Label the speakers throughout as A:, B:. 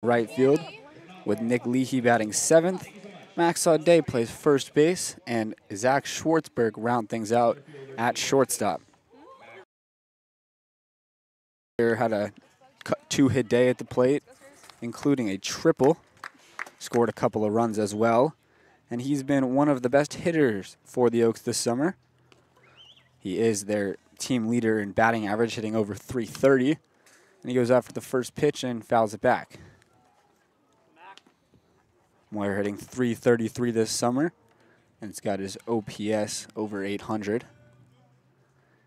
A: right field, with Nick Leahy batting 7th. Max Audet plays first base, and Zach Schwartzberg round things out at shortstop. Had a 2-hit day at the plate, including a triple. Scored a couple of runs as well, and he's been one of the best hitters for the Oaks this summer. He is their team leader in batting average, hitting over .330, and he goes out for the first pitch and fouls it back. Moyer hitting .333 this summer, and it's got his OPS over 800.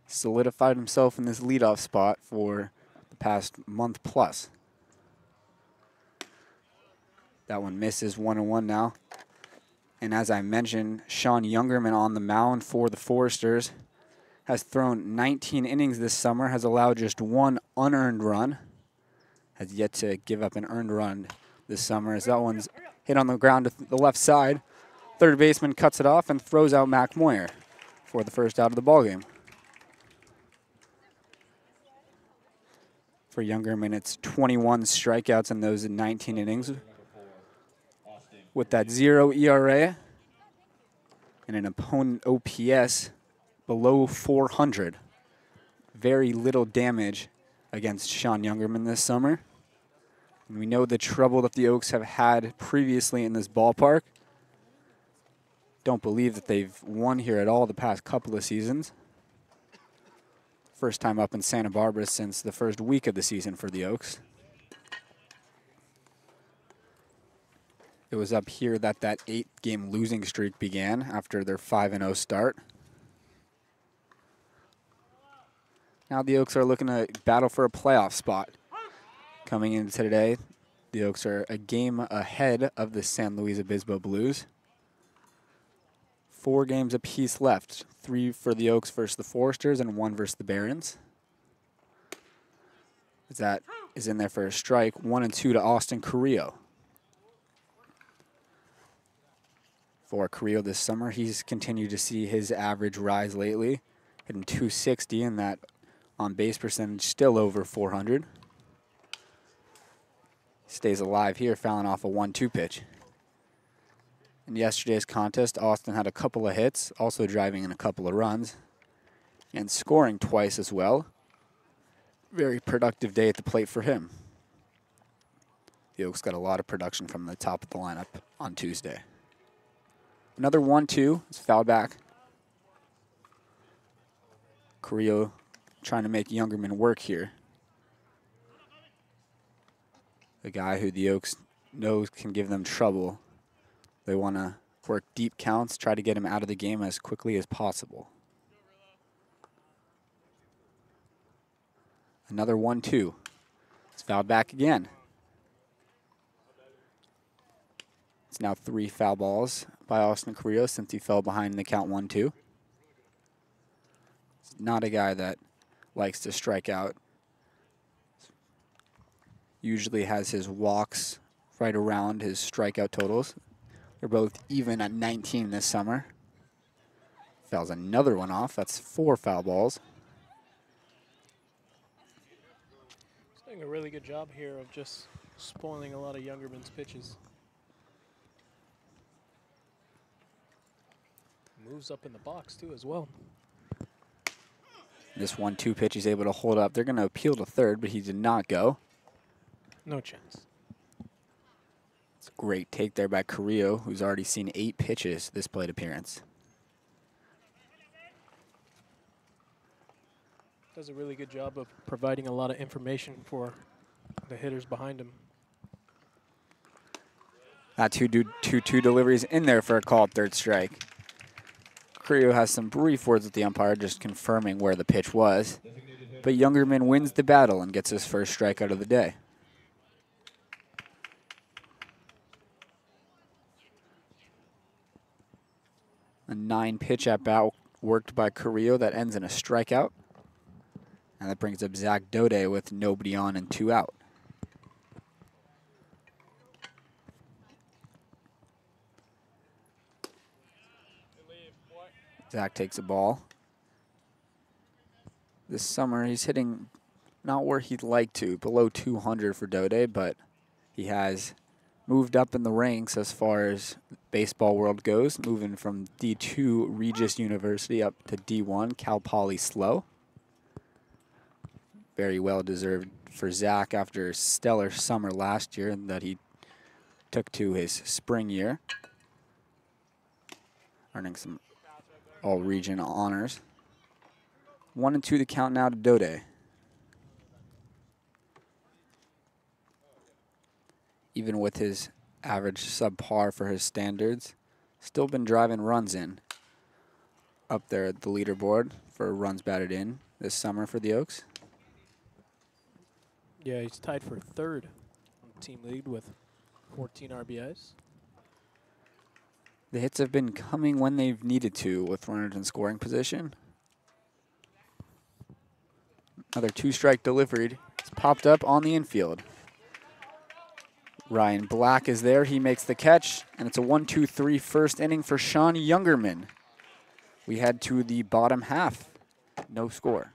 A: Solidified himself in this leadoff spot for the past month plus. That one misses 1-1 now. And as I mentioned, Sean Youngerman on the mound for the Foresters has thrown 19 innings this summer, has allowed just one unearned run, has yet to give up an earned run this summer, as that one's hit on the ground to the left side. Third baseman cuts it off and throws out Mac Moyer for the first out of the ballgame. For Youngerman, it's 21 strikeouts in those 19 innings, with that 0 ERA and an opponent OPS below 400. Very little damage against Sean Youngerman this summer. And we know the trouble that the Oaks have had previously in this ballpark. Don't believe that they've won here at all the past couple of seasons. First time up in Santa Barbara since the first week of the season for the Oaks. It was up here that 8-game losing streak began after their 5-0 start. Now the Oaks are looking to battle for a playoff spot. Coming into today, the Oaks are a game ahead of the San Luis Obispo Blues. 4 games apiece left. 3 for the Oaks versus the Foresters and 1 versus the Barons. That is in there for a strike. 1-2 to Austin Carrillo. For Carrillo this summer, he's continued to see his average rise lately, hitting .260, and that on-base percentage still over 400. Stays alive here, fouling off a 1-2 pitch. In yesterday's contest, Austin had a couple of hits, also driving in a couple of runs, and scoring twice as well. Very productive day at the plate for him. The Oaks got a lot of production from the top of the lineup on Tuesday. Another 1-2, it's fouled back. Carrillo trying to make Youngerman work here. The guy who the Oaks knows can give them trouble. They want to work deep counts, try to get him out of the game as quickly as possible. Another 1-2. It's fouled back again. It's now 3 foul balls by Austin Carrillo since he fell behind in the count 1-2. He's not a guy that likes to strike out. Usually has his walks right around his strikeout totals. They're both even at 19 this summer. Fouls another one off. That's 4 foul balls.
B: He's doing a really good job here of just spoiling a lot of Youngerman's pitches. Moves up in the box, too, as well.
A: This 1-2 pitch he's able to hold up. They're going to appeal to third, but he did not go.
B: No chance.
A: It's a great take there by Carrillo, who's already seen 8 pitches this plate appearance.
B: Does a really good job of providing a lot of information for the hitters behind him.
A: That 2-2 deliveries in there for a called third strike. Carrillo has some brief words with the umpire, just confirming where the pitch was. But Youngerman wins the battle and gets his first strikeout of the day. A 9-pitch at bat worked by Carrillo that ends in a strikeout. And that brings up Zach Dode with nobody on and 2 out. Zach takes a ball. This summer he's hitting not where he'd like to, below 200 for Dode, but He has moved up in the ranks as far as baseball world goes, moving from D2 Regis University up to D1 Cal Poly SLO. Very well deserved for Zach after a stellar summer last year that he took to his spring year, earning some all-region honors. 1-2 the count now to Dode. Even with his average subpar for his standards, still been driving runs in. Up there at the leaderboard for runs batted in this summer for the Oaks.
B: Yeah, he's tied for third on the team lead with 14 RBIs.
A: The hits have been coming when they've needed to with runners in scoring position. Another two-strike delivery. It's popped up on the infield. Ryan Black is there. He makes the catch, and it's a 1-2-3 first inning for Sean Youngerman. We head to the bottom half. No score.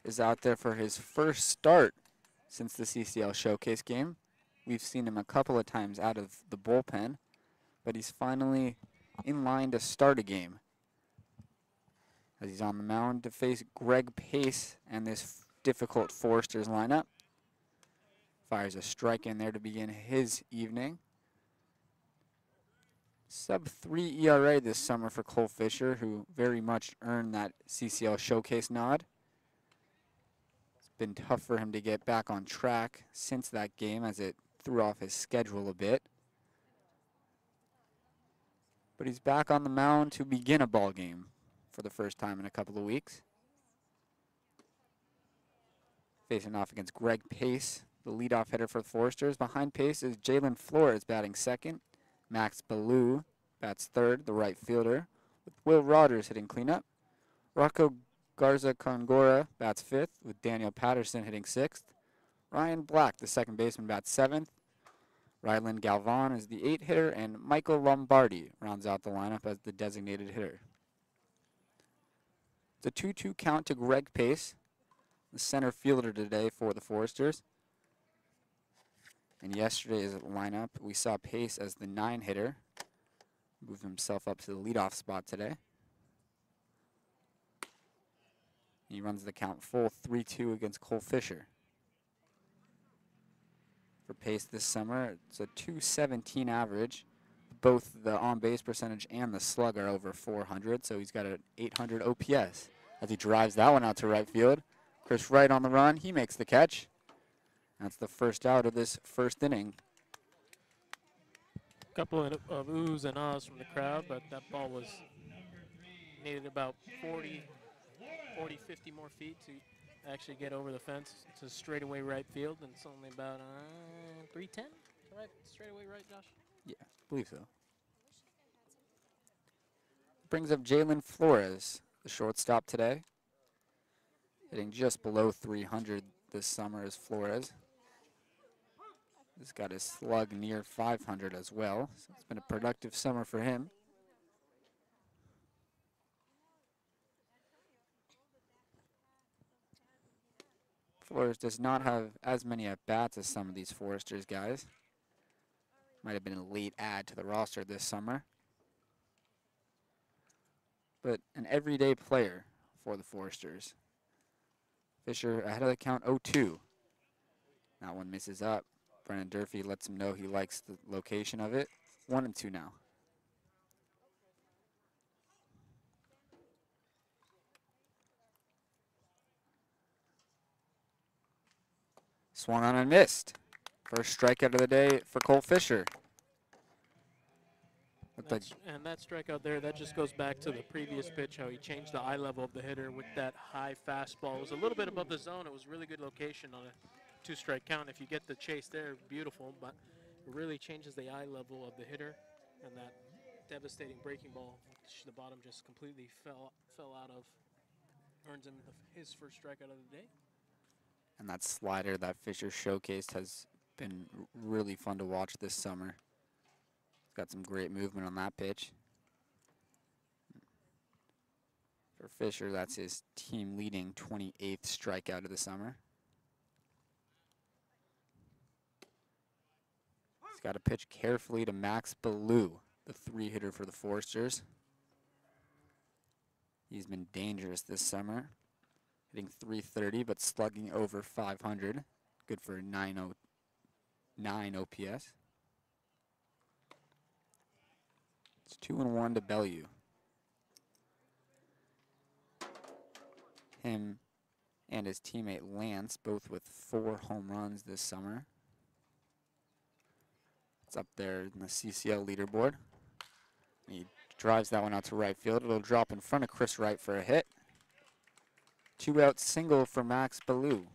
A: Is out there for his first start since the CCL Showcase game. We've seen him a couple of times out of the bullpen, but he's finally in line to start a game. As he's on the mound to face Greg Pace and this difficult Foresters lineup. Fires a strike in there to begin his evening. Sub-3 ERA this summer for Cole Fisher, who very much earned that CCL Showcase nod. It's been tough for him to get back on track since that game as it threw off his schedule a bit. But he's back on the mound to begin a ball game for the first time in a couple of weeks. Facing off against Greg Pace, the leadoff hitter for the Foresters. Behind Pace is Jalen Flores batting second. Max Ballou bats third, the right fielder, with Will Rogers hitting cleanup. Rocco Garza Congora bats fifth, with Daniel Patterson hitting sixth. Ryan Black, the second baseman, bats seventh. Rylan Galvan is the eighth hitter, and Michael Lombardi rounds out the lineup as the designated hitter. It's a 2-2 count to Greg Pace, the center fielder today for the Foresters. In yesterday's lineup, we saw Pace as the 9 hitter. Moved himself up to the leadoff spot today. He runs the count full 3-2 against Cole Fisher. for pace this summer. It's a 217 average. Both the on-base percentage and the slug are over 400, so he's got an 800 OPS as he drives that one out to right field. Chris Wright on the run. He makes the catch. That's the first out of this first inning.
B: A couple of oohs and ahs from the crowd, but that ball was needed about 40, 50 more feet to actually get over the fence to straightaway right field, and it's only about 310 to right, straightaway right, Josh?
A: Yeah, I believe so. Brings up Jalen Flores, the shortstop today. Hitting just below 300 this summer is Flores. He's got his slug near 500 as well, so it's been a productive summer for him. Flores does not have as many at-bats as some of these Foresters guys. Might have been a late add to the roster this summer. But an everyday player for the Foresters. Fisher ahead of the count 0-2. That one misses up. Brennan Durfee lets him know he likes the location of it. 1-2 now. Swung on and missed. First strikeout of the day for Cole Fisher.
B: And that strikeout there, that just goes back to the previous pitch, how he changed the eye level of the hitter with that high fastball. It was a little bit above the zone. It was really good location on a 2-strike count. If you get the chase there, beautiful, but it really changes the eye level of the hitter, and that devastating breaking ball, which the bottom just completely fell out of, earns him his first strikeout of the day.
A: And that slider that Fisher showcased has been really fun to watch this summer. He's got some great movement on that pitch. For Fisher, that's his team-leading 28th strikeout of the summer. He's got to pitch carefully to Max Ballou, the 3-hitter for the Foresters. He's been dangerous this summer, hitting .330 but slugging over 500. Good for 909 OPS. It's 2-1 to Bellew. Him and his teammate Lance both with 4 home runs this summer. It's up there in the CCL leaderboard. He drives that one out to right field. It'll drop in front of Chris Wright for a hit. 2-out single for Max Ballou.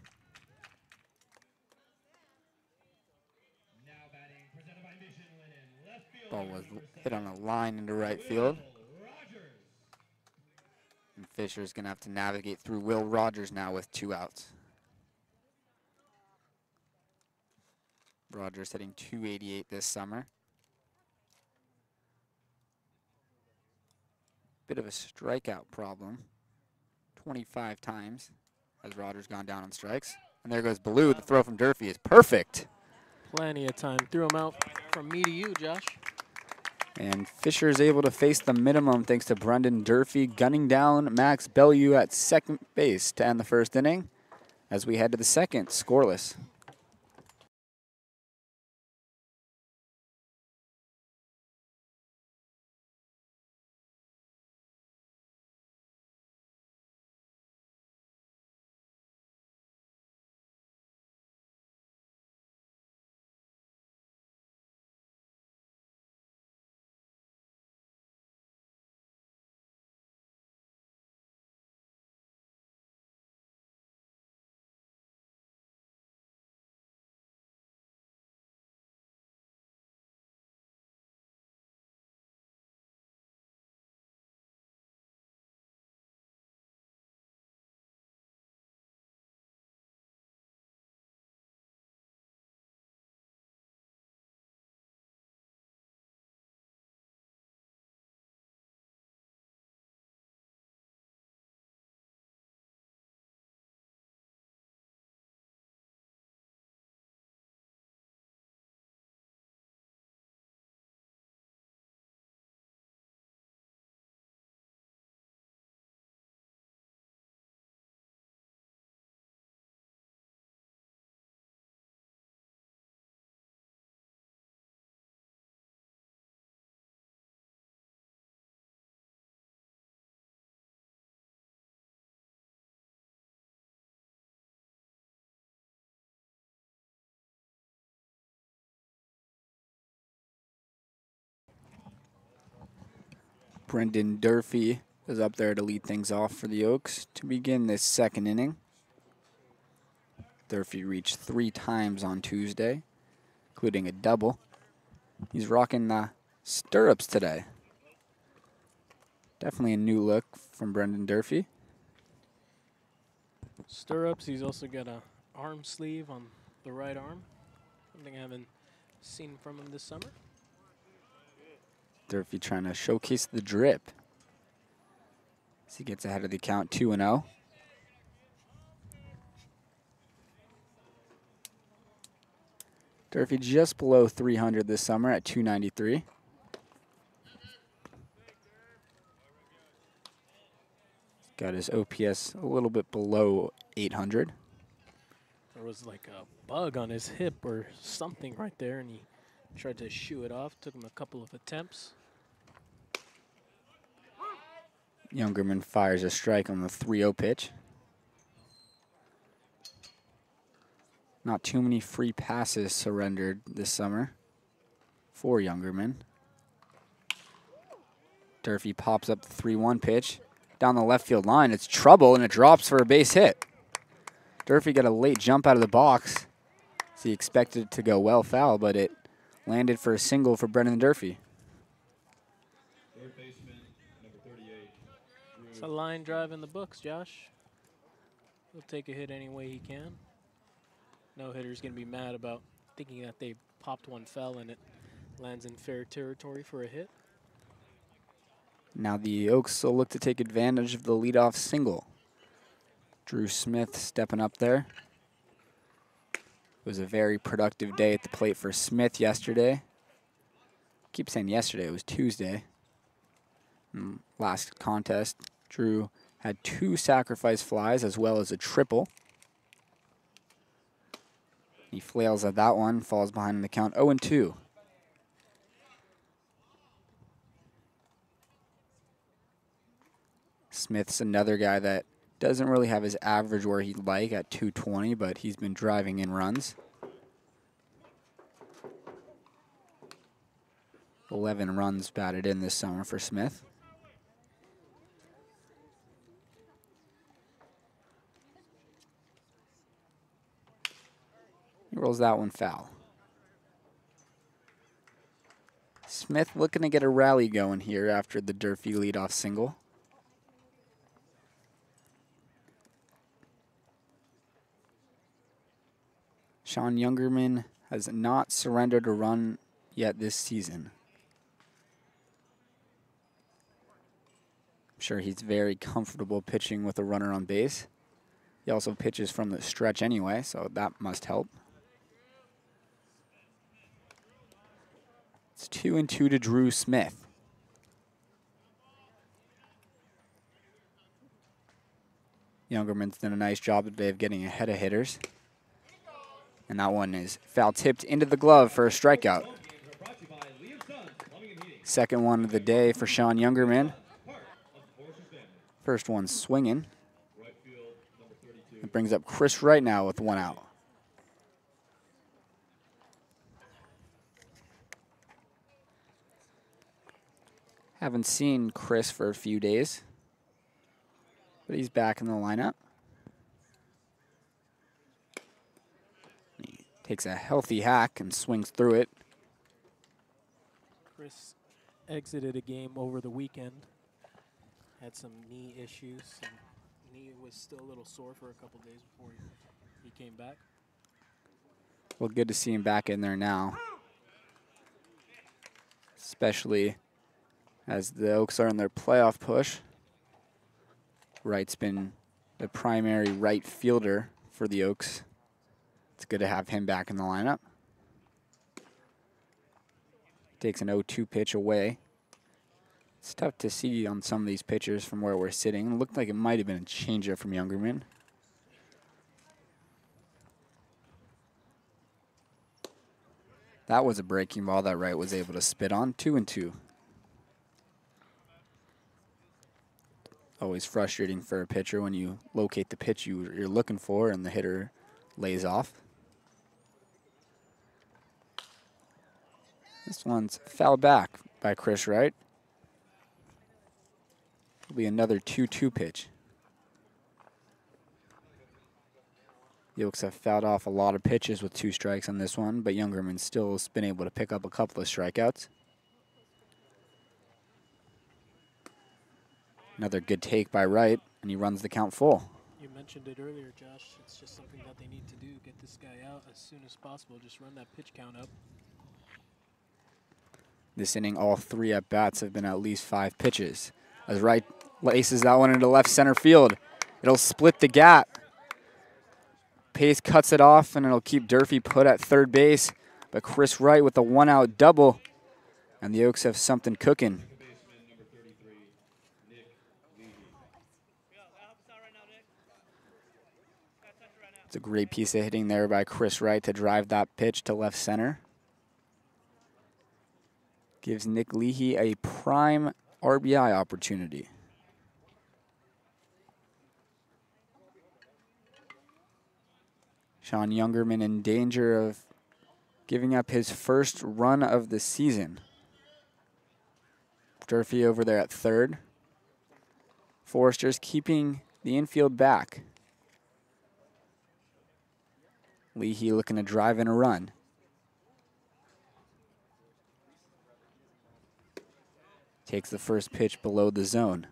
A: Ball was hit on a line into right field. And Fisher's going to have to navigate through Will Rogers now with 2 outs. Rogers hitting .288 this summer. Bit of a strikeout problem. 25 times has Rogers gone down on strikes. And there goes Ballou. The throw from Durfee is perfect.
B: Plenty of time. Threw him out from me to you, Josh.
A: And Fisher is able to face the minimum thanks to Brendan Durfee gunning down Max Bellew at second base to end the first inning as we head to the second, scoreless. Brendan Durfee is up there to lead things off for the Oaks to begin this second inning. Durfee reached 3 times on Tuesday, including a double. He's rocking the stirrups today. Definitely a new look from Brendan Durfee.
B: Stirrups, he's also got a arm sleeve on the right arm. Something I haven't seen from him this summer.
A: Durfee trying to showcase the drip as he gets ahead of the count 2-0. Durfee just below 300 this summer at 293. Got his OPS a little bit below 800.
B: There was like a bug on his hip or something right there, and he tried to shoo it off. Took him a couple of attempts.
A: Youngerman fires a strike on the 3-0 pitch. Not too many free passes surrendered this summer for Youngerman. Durfee pops up the 3-1 pitch. Down the left field line, it's trouble, and it drops for a base hit. Durfee got a late jump out of the box. So he expected it to go well foul, but it landed for a single for Brendan Durfee.
C: Third baseman, number 38.
B: It's a line drive in the books, Josh. He'll take a hit any way he can. No hitter's going to be mad about thinking that they popped one foul and it lands in fair territory for a hit.
A: Now the Oaks will look to take advantage of the leadoff single. Drew Smith stepping up there. It was a very productive day at the plate for Smith yesterday. Keep saying yesterday, it was Tuesday. Last contest, Drew had 2 sacrifice flies as well as a triple. He flails at that one, falls behind in the count 0-2. Smith's another guy that doesn't really have his average where he'd like at 220, but he's been driving in runs. 11 runs batted in this summer for Smith. He rolls that one foul. Smith looking to get a rally going here after the Durfee leadoff single. Sean Youngerman has not surrendered a run yet this season. I'm sure he's very comfortable pitching with a runner on base. He also pitches from the stretch anyway, so that must help. It's 2-2 to Drew Smith. Youngerman's done a nice job today of getting ahead of hitters. And that one is foul tipped into the glove for a strikeout. Second one of the day for Sean Youngerman. First one swinging. It brings up Chris Wright now with 1 out. Haven't seen Chris for a few days, but he's back in the lineup. He takes a healthy hack and swings through it.
B: Chris exited a game over the weekend. Had some knee issues. Knee was still a little sore for a couple days before he came back.
A: Well, good to see him back in there now, especially as the Oaks are in their playoff push. Wright's been the primary right fielder for the Oaks. It's good to have him back in the lineup. Takes an 0-2 pitch away. It's tough to see on some of these pitchers from where we're sitting. It looked like it might have been a changeup from Youngerman. That was a breaking ball that Wright was able to spit on. 2-2. Always frustrating for a pitcher when you locate the pitch you're looking for and the hitter lays off. This one's fouled back by Chris Wright. will be another 2-2 pitch. The Oaks have fouled off a lot of pitches with 2 strikes on this one, but Youngerman still has been able to pick up a couple of strikeouts. Another good take by Wright, and he runs the count full.
B: You mentioned it earlier, Josh. It's just something that they need to do. Get this guy out as soon as possible. Just run that pitch count up.
A: This inning, all 3 at-bats have been at least 5 pitches. As Wright laces that one into left center field, it'll split the gap. Pace cuts it off, and it'll keep Durfee put at third base. But Chris Wright with a 1-out double, and the Oaks have something cooking. It's a great piece of hitting there by Chris Wright to drive that pitch to left center. Gives Nick Leahy a prime RBI opportunity. Sean Youngerman in danger of giving up his first run of the season. Durfee over there at third. Forrester's keeping the infield back. Leahy looking to drive in a run. Takes the first pitch below the zone.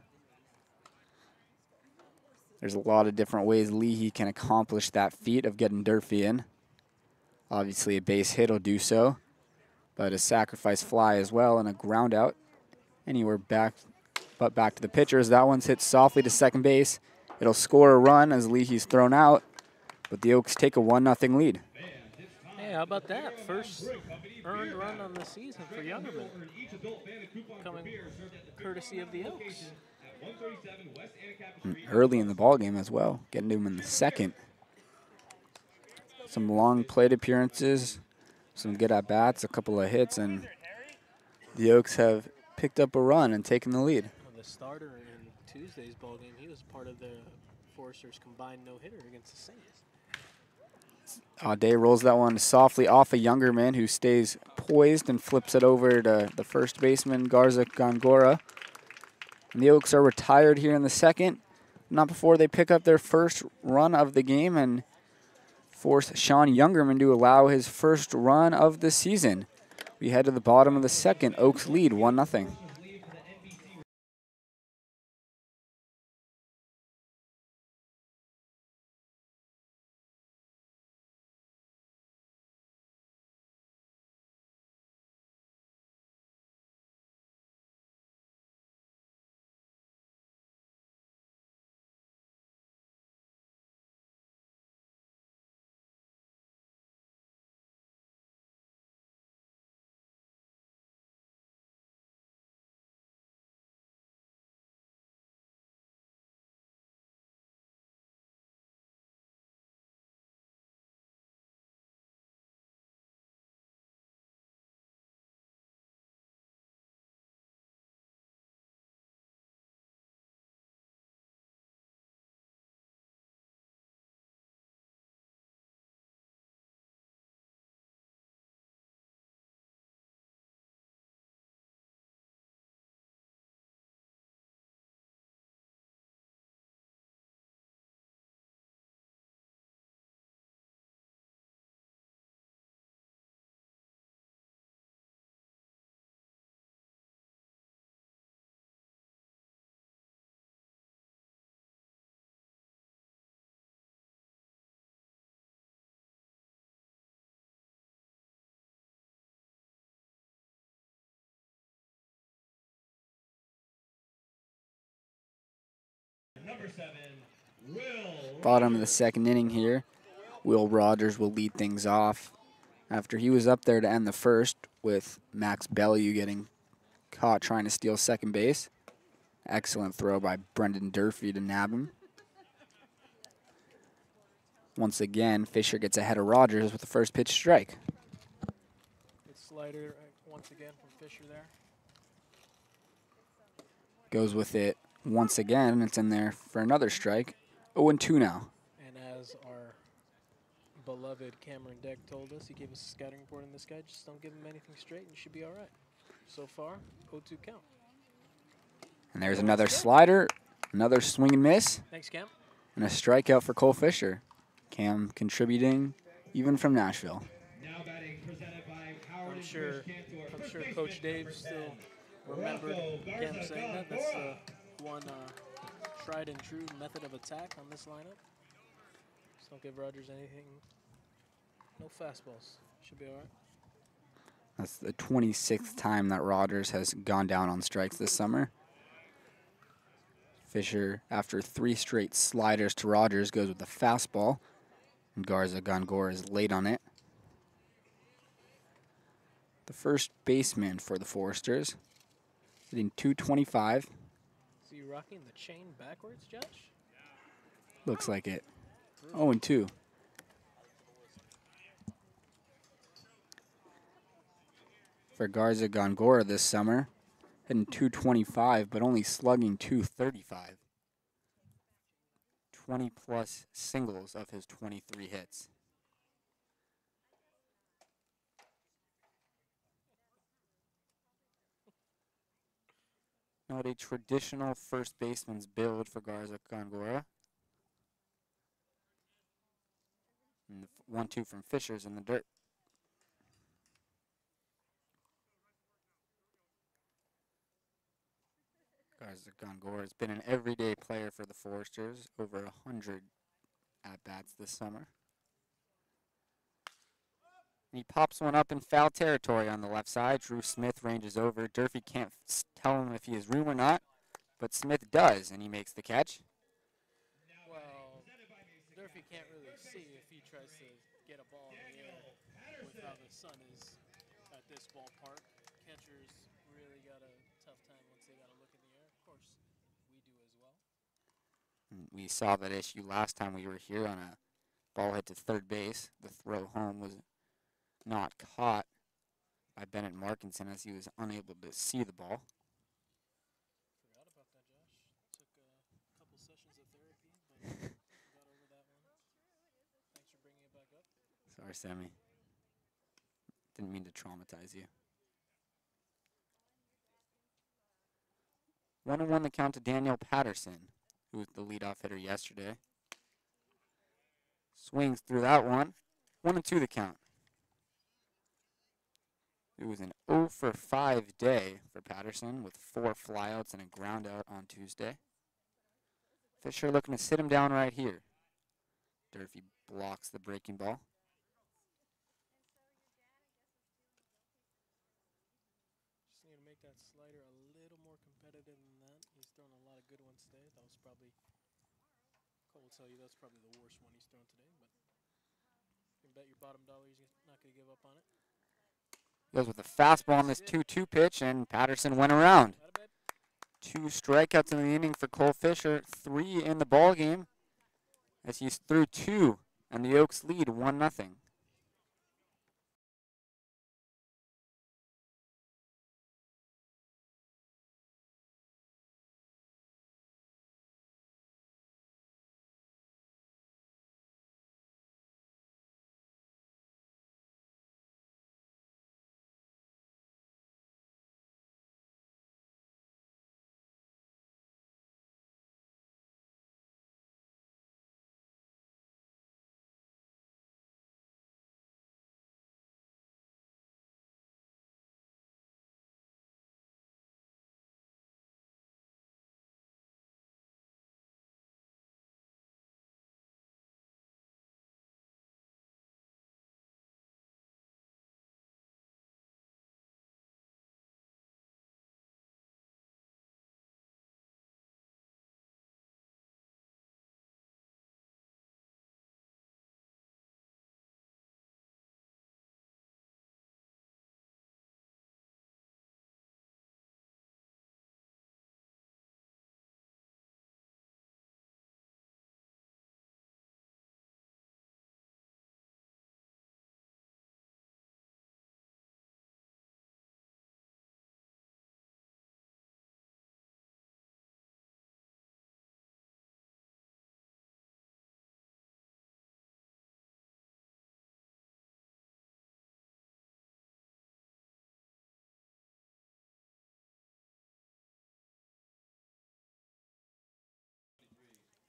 A: There's a lot of different ways Leahy can accomplish that feat of getting Durfee in. Obviously a base hit will do so, but a sacrifice fly as well and a ground out. Anywhere back, but back to the pitchers. That one's hit softly to second base. It'll score a run as Leahy's thrown out, but the Oaks take a 1-0 lead.
B: Hey, how about that? First earned run on the season for Youngerman. Coming courtesy of the Oaks.
A: Early in the ballgame as well, getting to him in the second. Some long plate appearances, some good at-bats, a couple of hits, and the Oaks have picked up a run and taken the lead.
B: Well, the starter in Tuesday's ballgame, he was part of the Foresters' combined no-hitter against the Saints.
A: Day rolls that one softly off a Youngerman who stays poised and flips it over to the first baseman, Garza Gongora. And the Oaks are retired here in the second, not before they pick up their first run of the game and force Sean Youngerman to allow his first run of the season. We head to the bottom of the second. Oaks lead 1-0. Bottom of the second inning here. Will Rogers will lead things off after he was up there to end the first with Max Bellew getting caught trying to steal second base. Excellent throw by Brendan Durfee to nab him. Once again, Fisher gets ahead of Rogers with the first pitch strike.
B: Good slider once again from Fisher there.
A: Goes with it once again, and it's in there for another strike. 0-2 now.
B: And as our beloved Cameron Deck told us, he gave us a scouting report on this guy. Just don't give him anything straight and you should be all right. So far, 0-2 count.
A: And there's another slider, another swing and miss,
B: Thanks, Cam.
A: and a strikeout for Cole Fisher. Cam contributing even from Nashville.
C: Now batting presented by Howard
B: I'm sure Coach Dave still remembered Cam saying that. That's the one tried and true method of attack on this lineup. Just don't give Rogers anything. No fastballs. Should be all right.
A: That's the 26th time that Rogers has gone down on strikes this summer. Fisher, after 3 straight sliders to Rogers, goes with the fastball. And Garza Gongora is late on it. The first baseman for the Foresters, hitting .225.
B: Is he rocking the chain backwards, Josh?
A: Looks like it. 0-2. For Garza Gongora this summer, hitting .225, but only slugging .235. 20-plus singles of his 23 hits. Not a traditional first baseman's build for Garza Gongora. And the 1-2 from Fisher's in the dirt. Garza Gongora has been an everyday player for the Foresters, over 100 at-bats this summer. And he pops one up in foul territory on the left side. Drew Smith ranges over. Durfee can't tell him if he has room or not, but Smith does, and he makes the catch.
B: Well, Durfee can't really see if he tries to get a ball in the air with how the sun is at this ballpark. Catchers really got a tough time once they got to look in the air. Of course, we do as well.
A: We saw that issue last time we were here on a ball hit to third base. The throw home was not caught by Bennett Markinson as he was unable to see the ball.
B: Forgot about that, Josh. Took a couple sessions of therapy, but got over that one. Thanks for bringing it back up.
A: Sorry, Sammy. Didn't mean to traumatize you. 1-1 the count to Daniel Patterson, who was the leadoff hitter yesterday. Swings through that one. 1-2 the count. It was an 0 for 5 day for Patterson with 4 flyouts and a ground out on Tuesday. Fisher looking to sit him down right here. Durfee blocks the breaking ball.
B: Just need to make that slider a little more competitive than that. He's thrown a lot of good ones today. That was probably, Cole will tell you that's probably the worst one he's thrown today, but you can bet your bottom dollar he's not going to give up on it.
A: Goes with a fastball on this 2-2 pitch, and Patterson went around. 2 strikeouts in the inning for Cole Fisher, 3 in the ball game as he's through 2, and the Oaks lead 1-0.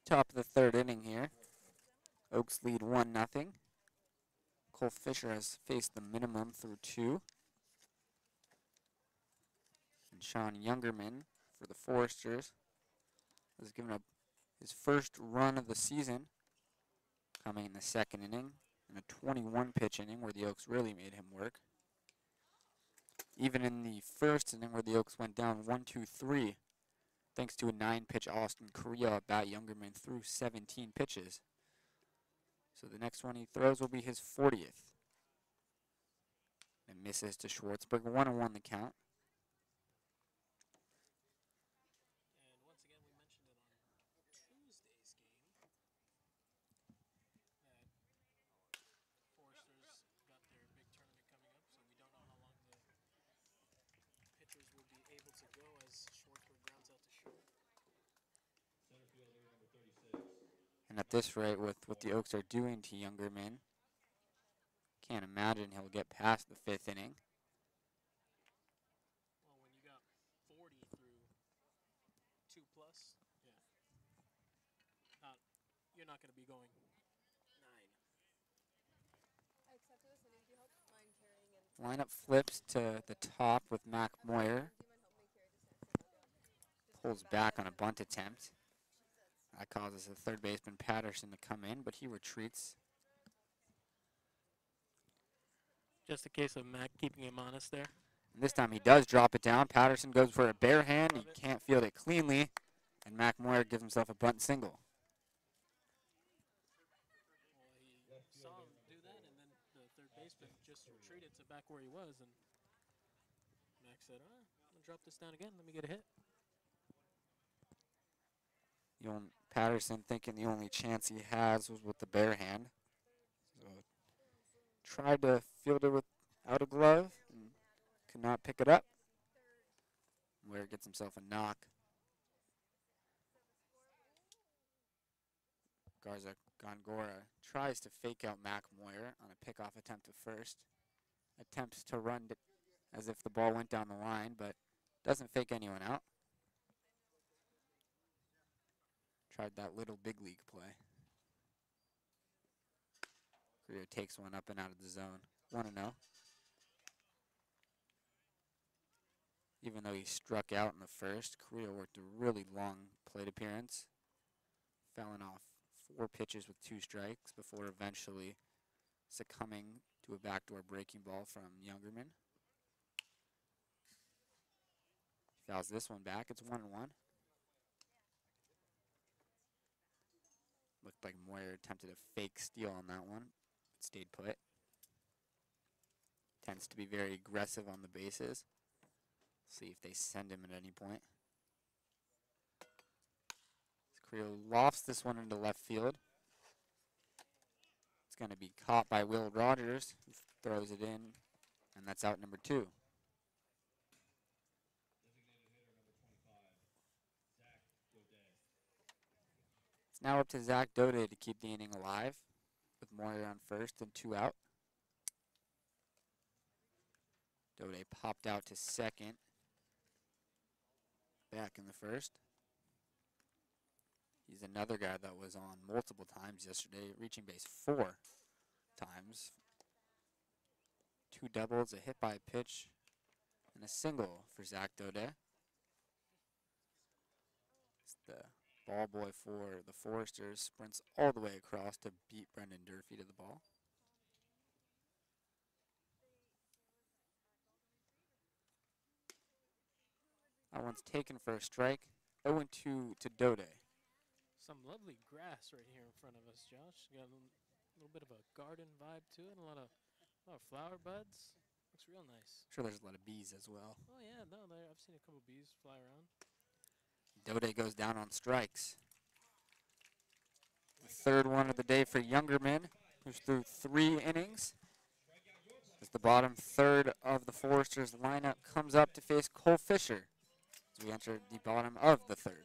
D: Top of the third inning here. Oaks lead 1-0. Cole Fisher has faced the minimum through 2. And Sean Youngerman for the Foresters has given up his first run of the season, coming in the second inning, in a 21-pitch inning where the Oaks really made him work. Even in the first inning where the Oaks went down 1-2-3, thanks to a 9-pitch Austin Carrillo at bat, Youngerman threw 17 pitches. So the next one he throws will be his 40th. And misses to Schwartzberg, 1-1 the count.
B: And once again, we mentioned it on Tuesday's game that Foresters got their big tournament coming up, so we don't know how long the pitchers will be able to go as Schwartzberg grounds out to short.
C: Center fielder number 36.
D: And at this rate, with what the Oaks are doing to Youngerman, can't imagine he'll get past the 5th inning.
B: Well, when you got 40 through 2+, yeah, you're not going to be going 9.
D: Lineup flips to the top with Mac Moyer. Pulls back on a bunt attempt. That causes the third baseman Patterson to come in, but he retreats.
B: Just a case of Mac keeping him honest there.
D: And this time he does drop it down. Patterson goes for a bare hand. He can't field it cleanly. And Mac Moyer gives himself a bunt single.
B: Well, he saw him do that, and then the third baseman just retreated to back where he was, and Mac said, I'm going to drop this down again. Let me get a hit.
D: Patterson thinking the only chance he has was with the bare hand. So tried to field it without a glove and could not pick it up. Moyer gets himself a knock. Garza Gongora tries to fake out Mac Moyer on a pickoff attempt to first. Attempts to run as if the ball went down the line, but doesn't fake anyone out. Tried that little big league play. Greer takes one up and out of the zone. 1-0. Even though he struck out in the first, Carrillo worked a really long plate appearance, fouling off 4 pitches with 2 strikes before eventually succumbing to a backdoor breaking ball from Youngerman. Fouls this one back. It's 1-1. Looked like Moyer attempted a fake steal on that one. It stayed put. Tends to be very aggressive on the bases. See if they send him at any point. Carrillo lofts this one into left field. It's going to be caught by Will Rogers, who throws it in, and that's out number 2. It's now up to Zach Dode to keep the inning alive, with Moyer on first and 2 out. Dode popped out to second, back in the first. He's another guy that was on multiple times yesterday, reaching base 4 times. 2 doubles, a hit by a pitch, and a single for Zach Dode. It's the ball boy for the Foresters, sprints all the way across to beat Brendan Durfee to the ball. That one's taken for a strike. 0-2 to Dode.
B: Some lovely grass right here in front of us, Josh. Got a little bit of a garden vibe to it, a lot of flower buds. Looks real nice.
D: Sure, there's a lot of bees as well.
B: Oh yeah, no, I've seen a couple bees fly around.
D: Dode goes down on strikes. The third one of the day for Youngerman, who's through 3 innings. As the bottom third of the Foresters lineup comes up to face Cole Fisher as we enter the bottom of the third.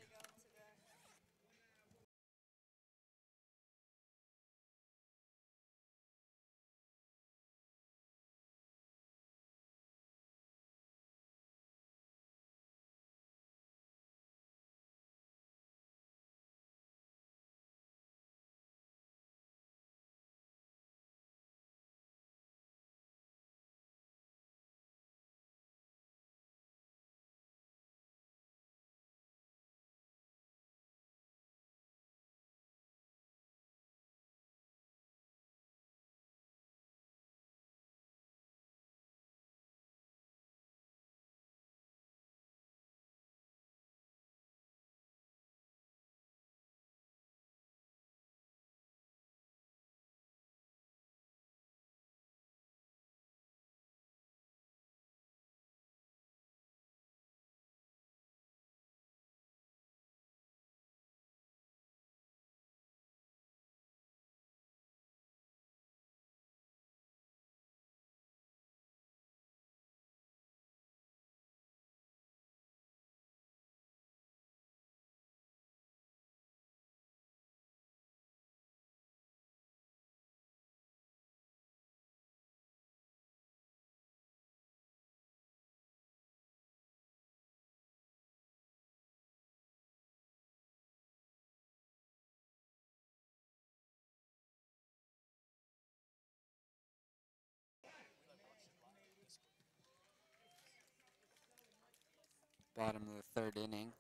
D: Bottom of the third inning.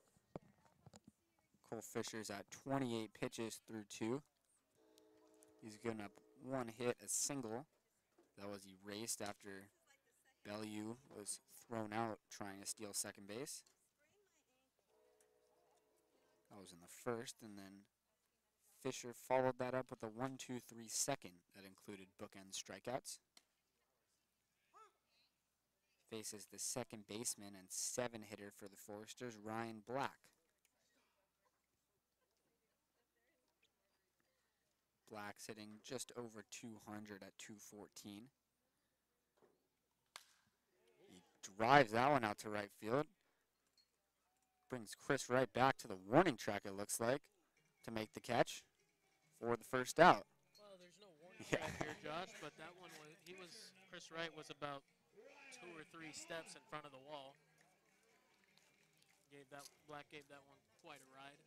D: Cole Fisher's at 28 pitches through 2. He's given up 1 hit, a single. That was erased after Bellew was thrown out trying to steal second base. That was in the first, and then Fisher followed that up with a 1-2-3 second that included bookend strikeouts. Faces the second baseman and 7-hitter for the Foresters, Ryan Black. Black's hitting just over 200 at 214. He drives that one out to right field. Brings Chris Wright back to the warning track, it looks like, to make the catch for the first out.
B: Well, there's no warning track here, Josh, but that one Chris Wright was about 2 or 3 steps in front of the wall. Black gave that one quite a ride.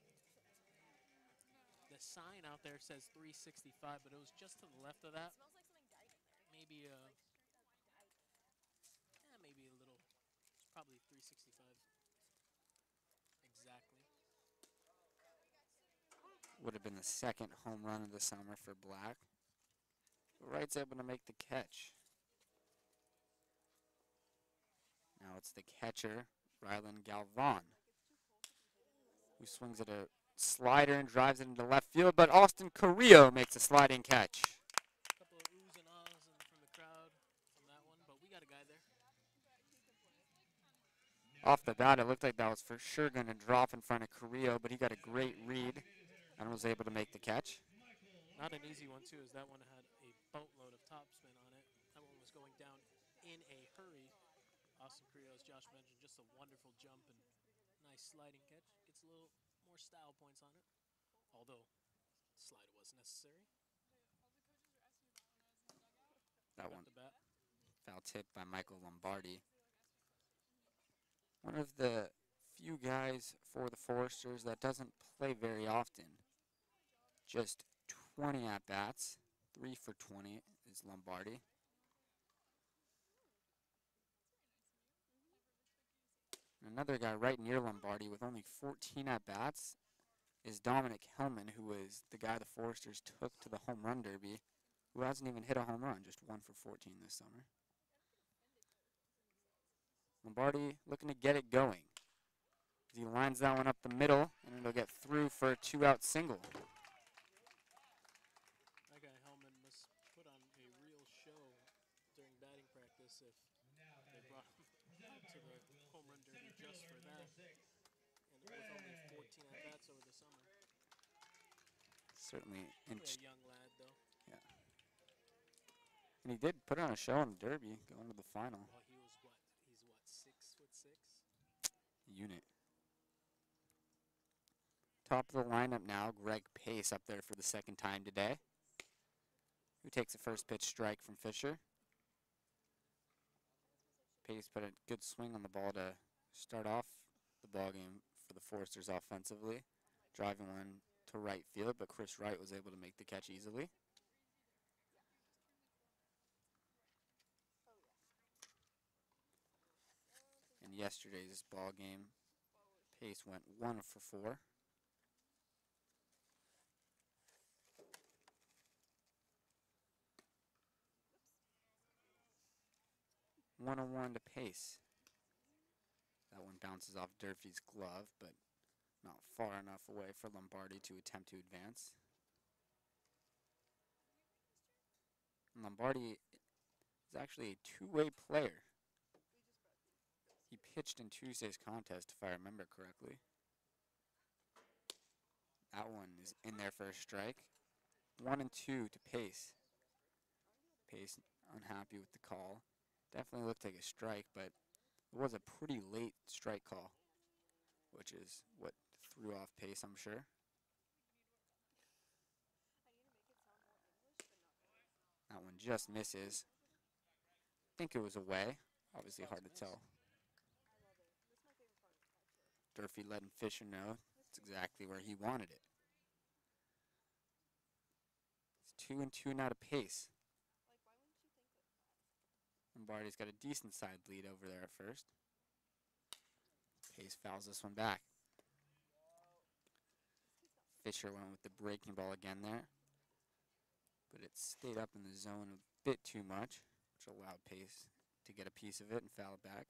B: The sign out there says 365, but it was just to the left of that. Maybe maybe a little. It's probably 365 exactly.
D: Would have been the second home run of the summer for Black. But Wright's able to make the catch. Now it's the catcher, Rylan Galvan, who swings at a slider and drives it into left field, but Austin Carrillo makes a sliding catch.
B: A couple of oohs and ahs from the crowd on that one, but we got a guy there.
D: Off the bat, it looked like that was for sure going to drop in front of Carrillo, but he got a great read and was able to make the catch.
B: Not an easy one, too, as that one had a boatload of topspin on it. That one was going down in a hurry. Austin Carrillo, as Josh mentioned, just a wonderful jump and nice sliding catch. Gets a little more style points on it, although slide was necessary.
D: That one foul tip by Michael Lombardi. One of the few guys for the Foresters that doesn't play very often. Just 20 at-bats, 3 for 20 is Lombardi. Another guy right near Lombardi with only 14 at-bats is Dominic Hellman, who is the guy the Foresters took to the home run derby, who hasn't even hit a home run, just 1 for 14 this summer. Lombardi looking to get it going. He lines that one up the middle, and it'll get through for a 2-out single.
B: That guy Hellman must put on a real show during batting practice if they brought him to the home run derby just for that. And with only 14 at-bats over the summer.
D: Certainly.
B: A young lad, though.
D: Yeah. And he did put on a show in the derby, going to the final.
B: Well, he was what? He's what, 6'6"?
D: Unit. Top of the lineup now, Greg Pace up there for the second time today, who takes a first pitch strike from Fisher. Pace put a good swing on the ball to start off the ball game for the Foresters offensively, driving one to right field, but Chris Wright was able to make the catch easily. In yesterday's ball game, Pace went 1 for 4. One-on-one to Pace. That one bounces off Durfee's glove, but not far enough away for Lombardi to attempt to advance. And Lombardi is actually a two-way player. He pitched in Tuesday's contest, if I remember correctly. That one is in there for a strike. 1-2 to Pace. Pace unhappy with the call. Definitely looked like a strike, but it was a pretty late strike call, which is what threw off Pace, I'm sure. That one just misses. I think it was away. Obviously hard to tell. Durfee letting Fisher know it's exactly where he wanted it. It's 2-2 now to Pace. Lombardi's got a decent side lead over there at first. Pace fouls this one back. Fisher went with the breaking ball again there, but it stayed up in the zone a bit too much, which allowed Pace to get a piece of it and foul it back.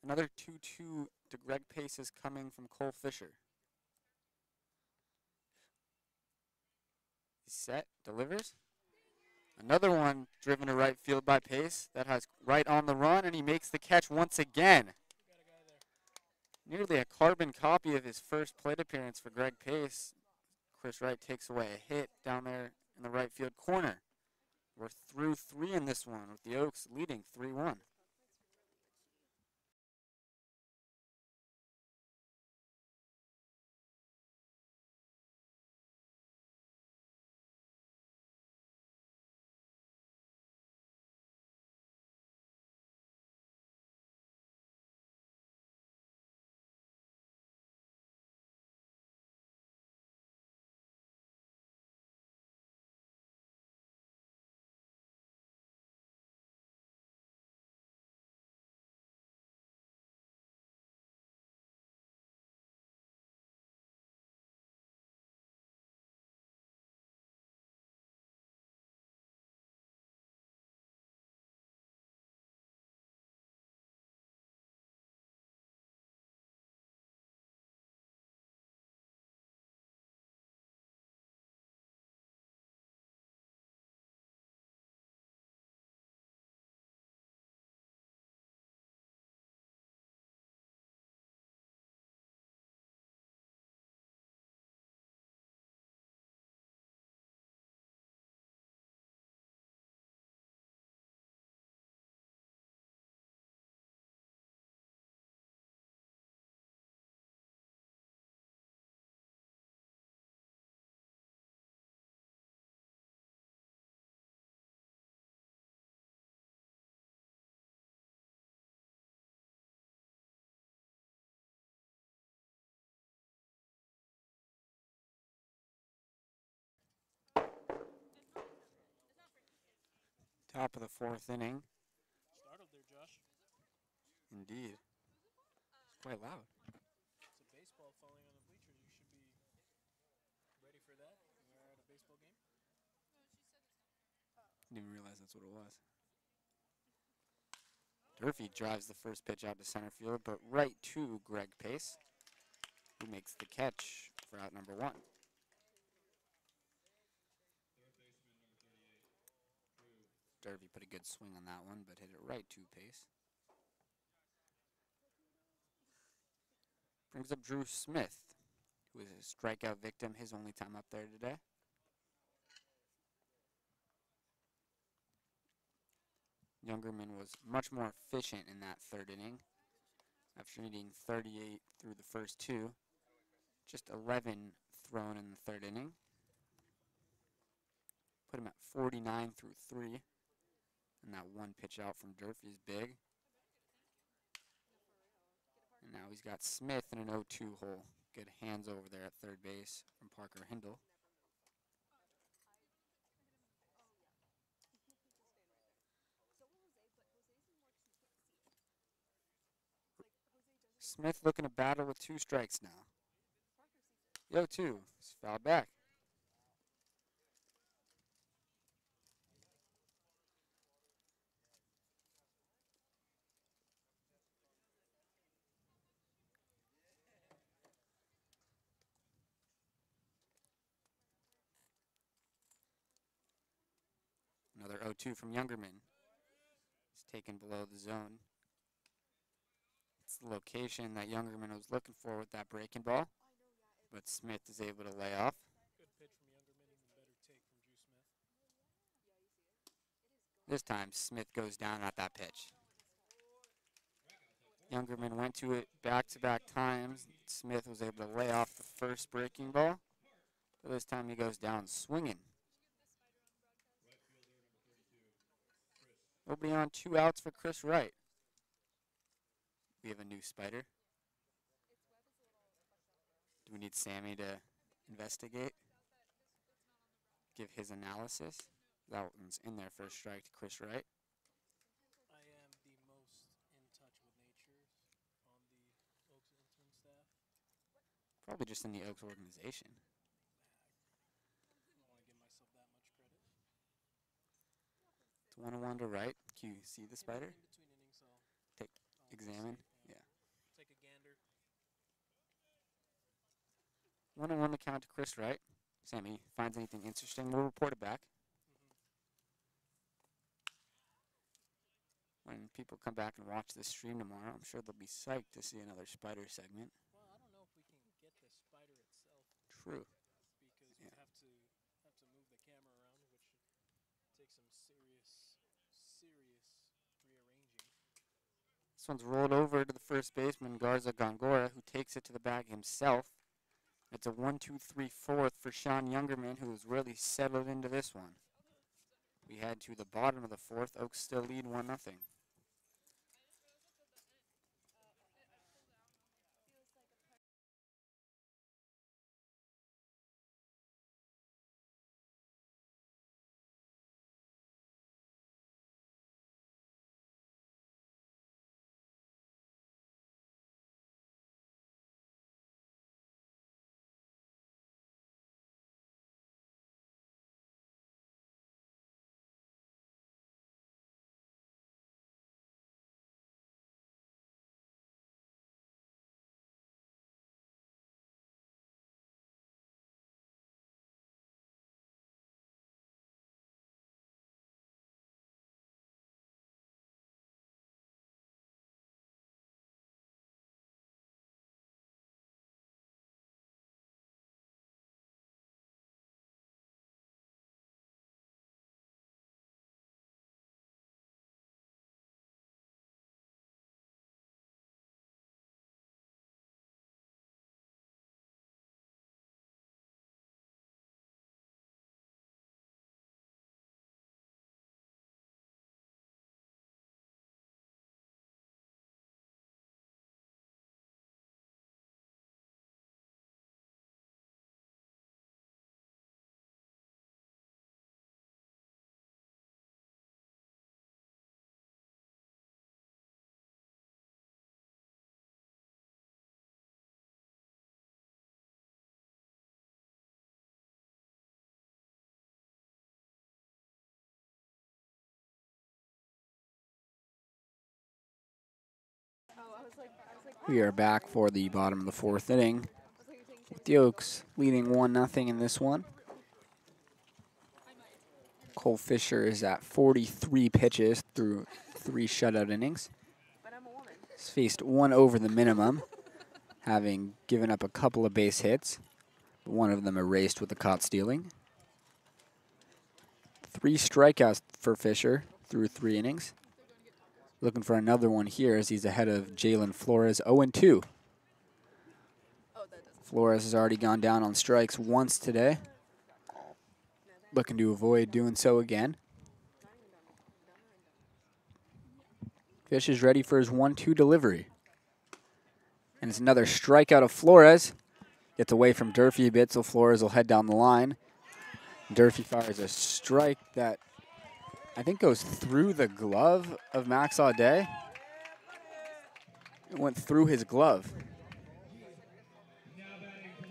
D: Another 2-2 to Greg Pace is coming from Cole Fisher. He's set, delivers. Another one driven to right field by Pace. That has right on the run, and he makes the catch once again. Nearly a carbon copy of his first plate appearance for Greg Pace. Chris Wright takes away a hit down there in the right field corner. We're through 3 in this one with the Oaks leading 3-1. Top of the 4th inning.
B: Startled there, Josh.
D: Indeed. It's quite loud.
B: It's a baseball falling on the bleachers. You should be ready for that. We're at a baseball game.
D: Didn't even realize that's what it was. Durfee drives the first pitch out to center field, but right to Greg Pace, who makes the catch for out number 1. Durfee put a good swing on that one, but hit it right to Pace. Brings up Drew Smith, who is a strikeout victim, his only time up there today. Youngerman was much more efficient in that 3rd inning. After needing 38 through the first 2, just 11 thrown in the 3rd inning. Put him at 49 through 3. And that one pitch out from Durfee is big. And now he's got Smith in an 0-2 hole. Good hands over there at third base from Parker Hindle. Smith looking to battle with 2 strikes now. The 0-2 is fouled back. Another 0-2 from Youngerman. It's taken below the zone. It's the location that Youngerman was looking for with that breaking ball, but Smith is able to lay off.
B: Good pitch from Youngerman. Even better take from Drew Smith.
D: This time, Smith goes down at that pitch. Youngerman went to it back-to-back times. Smith was able to lay off the first breaking ball, but this time he goes down swinging. Nobody on, 2 outs for Chris Wright. We have a new spider. Do we need Sammy to investigate? Give his analysis. That one's in there for a strike to Chris Wright. Probably just in the Oaks organization. It's 1-1 to right. Can you see the spider? Take, examine. Yeah.
B: Take a gander.
D: 1-1 to count to Chris Wright. Sammy finds anything interesting, we'll report it back. When people come back and watch this stream tomorrow, I'm sure they'll be psyched to see another spider segment.
B: Well, I don't know if we can get the spider itself.
D: True.
B: Because
D: Yeah.
B: we have to move the camera around, which should take some serious rearranging.
D: This one's rolled over to the first baseman, Garza Gongora, who takes it to the bag himself. It's a 1-2-3-4 for Sean Youngerman, who has really settled into this one. We head to the bottom of the fourth. Oaks still lead 1-0.
A: We are back for the bottom of the fourth inning, with the Oaks leading 1-0 in this one. Cole Fisher is at 43 pitches through 3 shutout innings. He's faced 1 over the minimum, having given up a couple of base hits, one of them erased with the caught stealing. 3 strikeouts for Fisher through 3 innings. Looking for another one here as he's ahead of Jalen Flores, 0-2. Flores has already gone down on strikes once today. Looking to avoid doing so again. Fish is ready for his 1-2 delivery. And it's another strikeout of Flores. Gets away from Durfee a bit, so Flores will head down the line. Durfee fires a strike that I think goes through the glove of Max Audet. It went through his glove.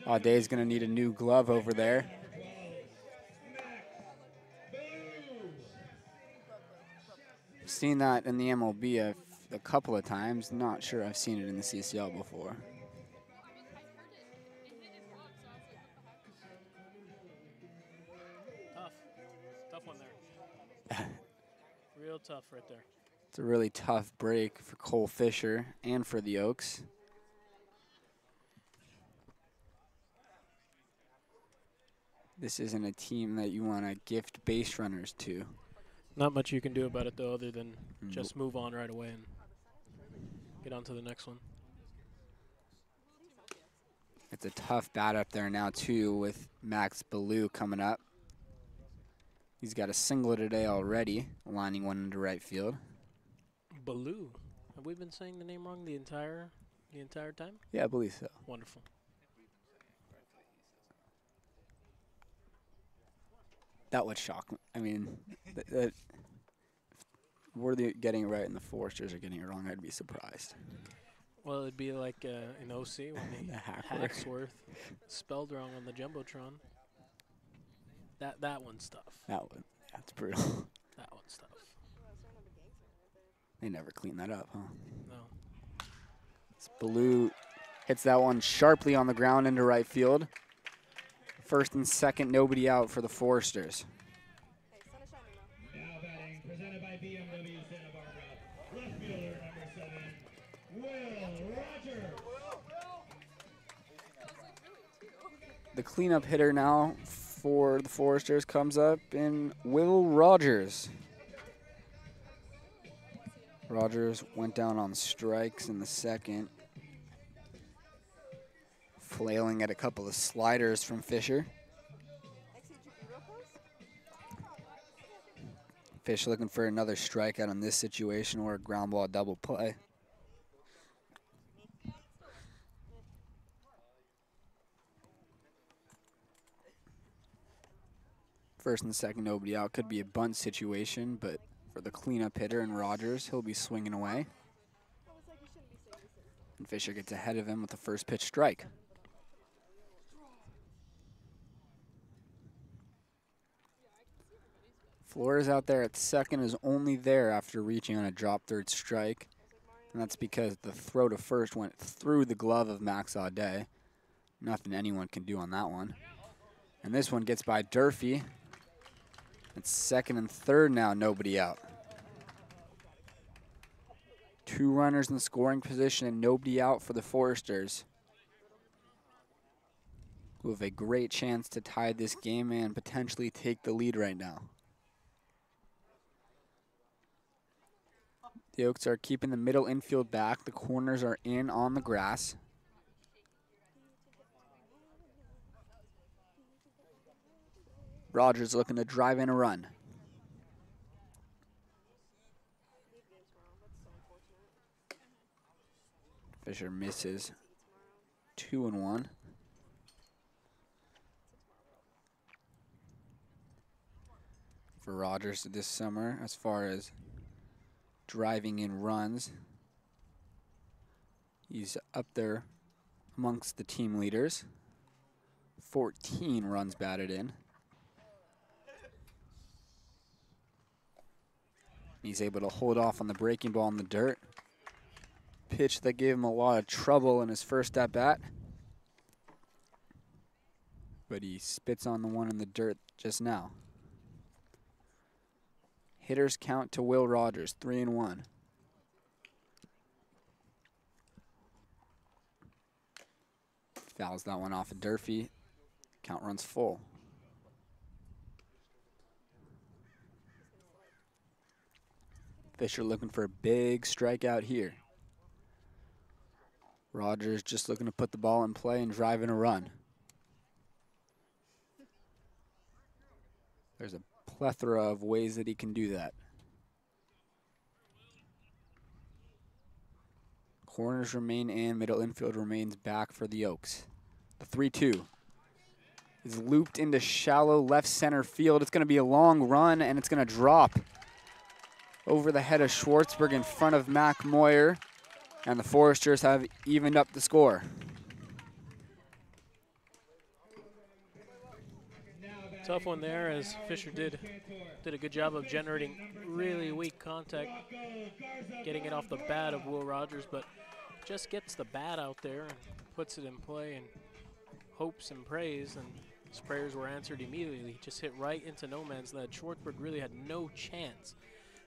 A: Audet is going to need a new glove over there. Seen that in the MLB a couple of times. Not sure I've seen it in the CCL before.
B: Tough one there. Real tough right there.
A: It's a really tough break for Cole Fisher and for the Oaks. This isn't a team that you want to gift base runners to.
B: Not much you can do about it, though, other than just move on right away and get on to the next one.
A: It's a tough bat up there now, too, with Max Ballou coming up. He's got a single today already, lining one into right field.
B: Ballou. Have we been saying the name wrong the entire time?
A: Yeah, I believe so.
B: Wonderful.
A: That would shock me. I mean, if we're getting it right and the Foresters are getting it wrong, I'd be surprised.
B: Well, it'd be like in OC when they
A: The Hackworth.
B: Hacksworth spelled wrong on the Jumbotron. That one's tough.
A: That's brutal.
B: That one's tough.
A: They never clean that up, huh?
B: No.
A: Blue hits that one sharply on the ground into right field. First and second, nobody out for the Foresters.
C: Now batting, presented by BMW Santa Barbara. Left fielder number 7, Will Rogers.
A: The cleanup hitter now for the Foresters comes up in Will Rogers. Rogers went down on strikes in the second, flailing at a couple of sliders from Fisher. Fish looking for another strikeout in this situation or a ground ball double play. First and second, nobody out. Could be a bunt situation, but for the cleanup hitter and Rogers, he'll be swinging away. And Fisher gets ahead of him with the first pitch strike. Flores out there at second is only there after reaching on a drop third strike. And that's because the throw to first went through the glove of Max Audet. Nothing anyone can do on that one. And this one gets by Durfee. It's second and third now, nobody out. 2 runners in scoring position and nobody out for the Foresters, who have a great chance to tie this game and potentially take the lead right now. The Oaks are keeping the middle infield back. The corners are in on the grass. Rogers looking to drive in a run. Fisher misses. 2-1. For Rogers this summer, as far as driving in runs, he's up there amongst the team leaders. 14 runs batted in. He's able to hold off on the breaking ball in the dirt. Pitch that gave him a lot of trouble in his first at bat. But he spits on the one in the dirt just now. Hitters count to Will Rogers, 3-1. Fouls that one off of Durfee. Count runs full. Fisher looking for a big strikeout here. Rogers just looking to put the ball in play and drive in a run. There's a plethora of ways that he can do that. Corners remain in, middle infield remains back for the Oaks. The 3-2 is looped into shallow left center field. It's going to be a long run, and it's going to drop over the head of Schwartzberg in front of Mac Moyer, and the Foresters have evened up the score.
B: Tough one there, as Fisher did a good job of generating really weak contact, getting it off the bat of Will Rogers, but just gets the bat out there and puts it in play and hopes and prays, and his prayers were answered immediately. Just hit right into no man's land. Schwartzberg really had no chance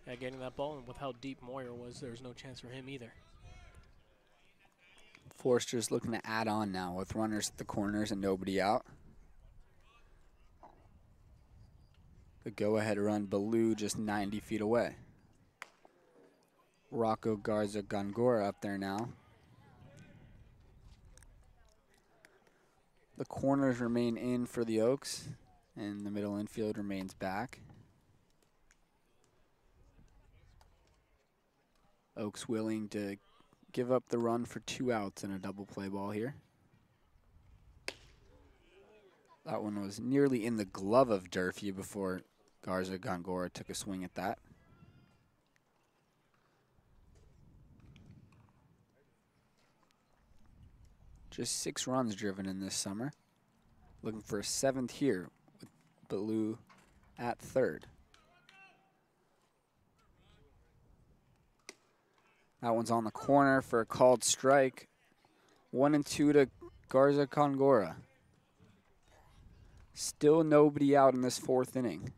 B: at getting that ball, and with how deep Moyer was, there was no chance for him either.
A: Forster's looking to add on now with runners at the corners and nobody out. The go-ahead run, Ballou just 90 feet away. Rocco Garza Gongora up there now. The corners remain in for the Oaks, and the middle infield remains back. Oaks willing to give up the run for 2 outs in a double play ball here. That one was nearly in the glove of Durfee before Garza Gongora took a swing at that. Just 6 runs driven in this summer. Looking for a 7th here with Blue at 3rd. That one's on the corner for a called strike. 1-2 to Garza Congora. Still nobody out in this 4th inning.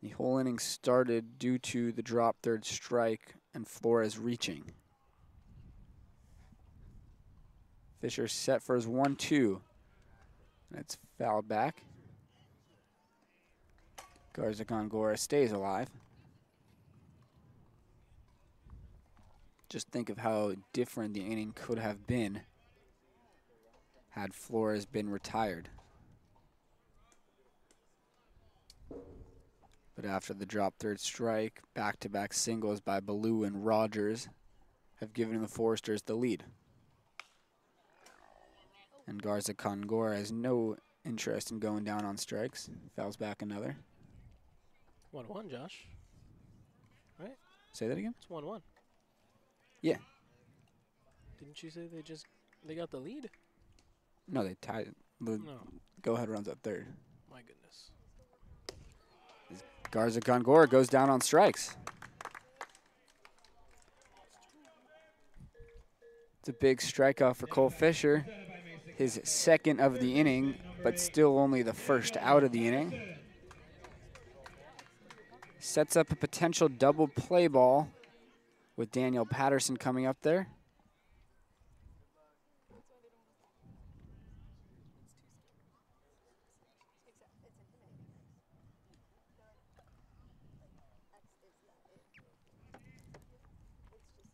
A: The whole inning started due to the drop 3rd strike and Flores reaching. Fisher set for his 1-2. It's fouled back. Garza Congora stays alive. Just think of how different the inning could have been had Flores been retired. But after the drop 3rd strike, back-to-back singles by Ballou and Rogers have given the Foresters the lead. And Garza Congora has no interest in going down on strikes. Fouls back another.
B: 1-1, Josh.
A: Say that again?
B: It's 1-1.
A: Yeah.
B: Didn't you say they got the lead?
A: No, they tied. The
B: No.
A: go-ahead runs at 3rd.
B: My goodness.
A: Garza Congora goes down on strikes. It's a big strikeout for Cole Fisher. His 2nd of the inning, but still only the 1st out of the inning. Sets up a potential double play ball with Daniel Patterson coming up there.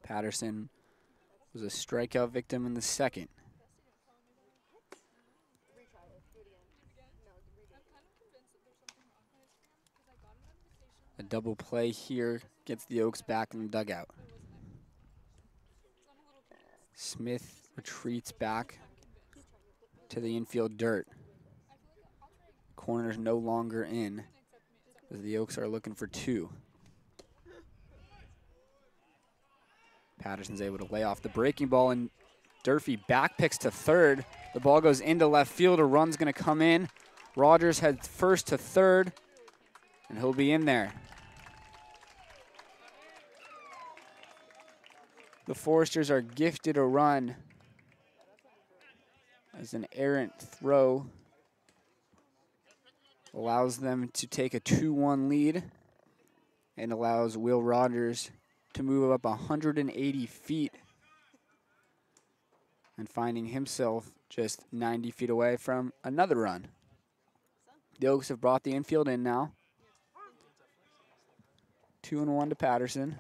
A: Patterson was a strikeout victim in the 2nd. A double play here gets the Oaks back in the dugout. Smith retreats back to the infield dirt. Corner's no longer in as the Oaks are looking for 2. Patterson's able to lay off the breaking ball, and Durfee back picks to 3rd. The ball goes into left field. A run's going to come in. Rogers heads first to 3rd, and he'll be in there. The Foresters are gifted a run as an errant throw allows them to take a 2-1 lead and allows Will Rogers to move up 180 feet and finding himself just 90 feet away from another run. The Oaks have brought the infield in now. 2-1 to Patterson.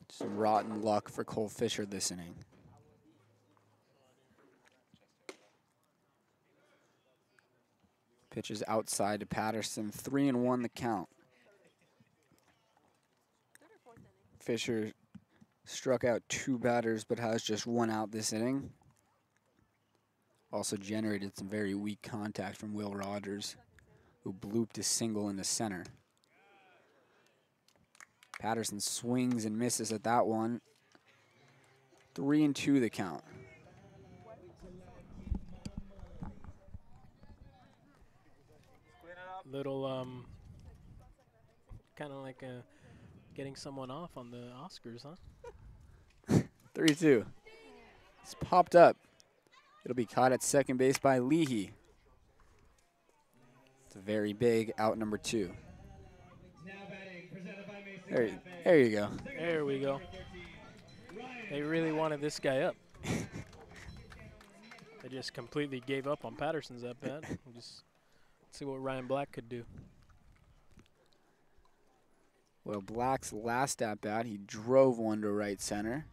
A: Some rotten luck for Cole Fisher this inning. Pitches outside to Patterson. 3-1 the count. Fisher struck out 2 batters but has just 1 out this inning. Also generated some very weak contact from Will Rogers, who blooped a single into center. Patterson swings and misses at that one. 3-2 the count.
B: Little, kind of like getting someone off on the Oscars, huh?
A: 3-2. It's popped up. It'll be caught at second base by Leahy. It's a very big out number 2. There you go.
B: There we go. They really wanted this guy up. They just completely gave up on Patterson's at bat. Just see what Ryan Black could do.
A: Well, Black's last at bat, he drove one to right center.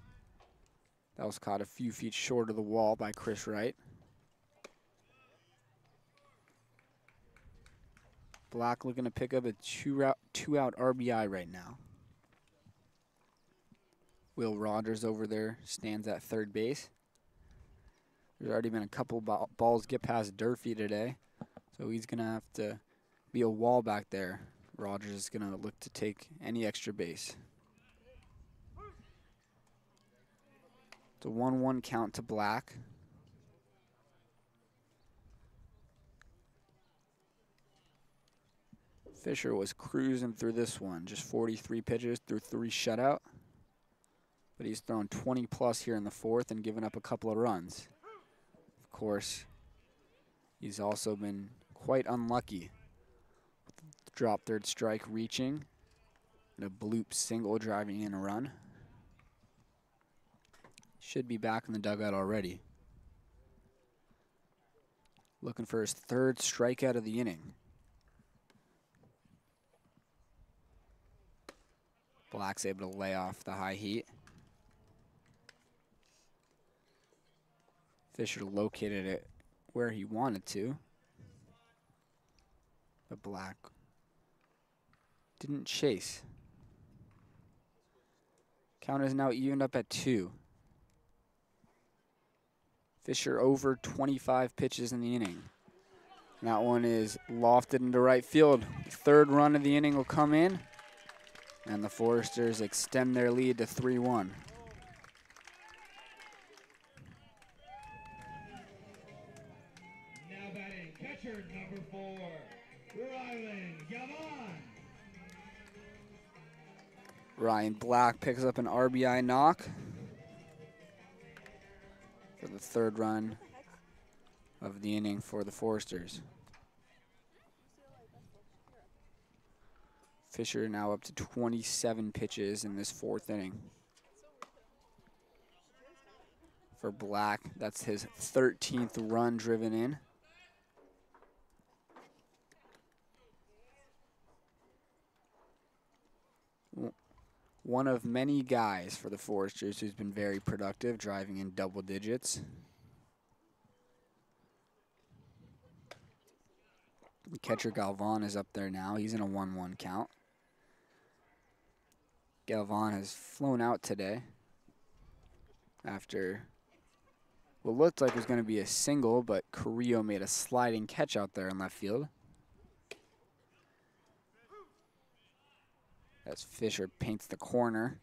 A: That was caught a few feet short of the wall by Chris Wright. Black looking to pick up a two-out RBI right now. Will Rogers over there stands at third base. There's already been a couple balls get past Durfee today, so he's going to have to be a wall back there. Rogers is going to look to take any extra base. It's a 1-1 count to Black. Fisher was cruising through this one, just 43 pitches through 3 shutout. But he's thrown 20 plus here in the 4th and given up a couple of runs. Of course, he's also been quite unlucky. Drop third strike reaching, and a bloop single driving in a run. Should be back in the dugout already. Looking for his 3rd strikeout of the inning. Black's able to lay off the high heat. Fisher located it where he wanted to. But Black didn't chase. Count is now evened up at 2. Fisher over 25 pitches in the inning. And that one is lofted into right field. The 3rd run of the inning will come in. And the Foresters extend their lead to 3-1.
C: Now batting, catcher number 4, Rylan Gavon.
A: Ryan Black picks up an RBI knock for the 3rd run of the inning for the Foresters. Fisher now up to 27 pitches in this 4th inning. For Black, that's his 13th run driven in. One of many guys for the Foresters who's been very productive, driving in double digits. Catcher Galvan is up there now. He's in a 1-1 count. Galvan has flown out today after what looked like was going to be a single, but Carrillo made a sliding catch out there in left field. As Fisher paints the corner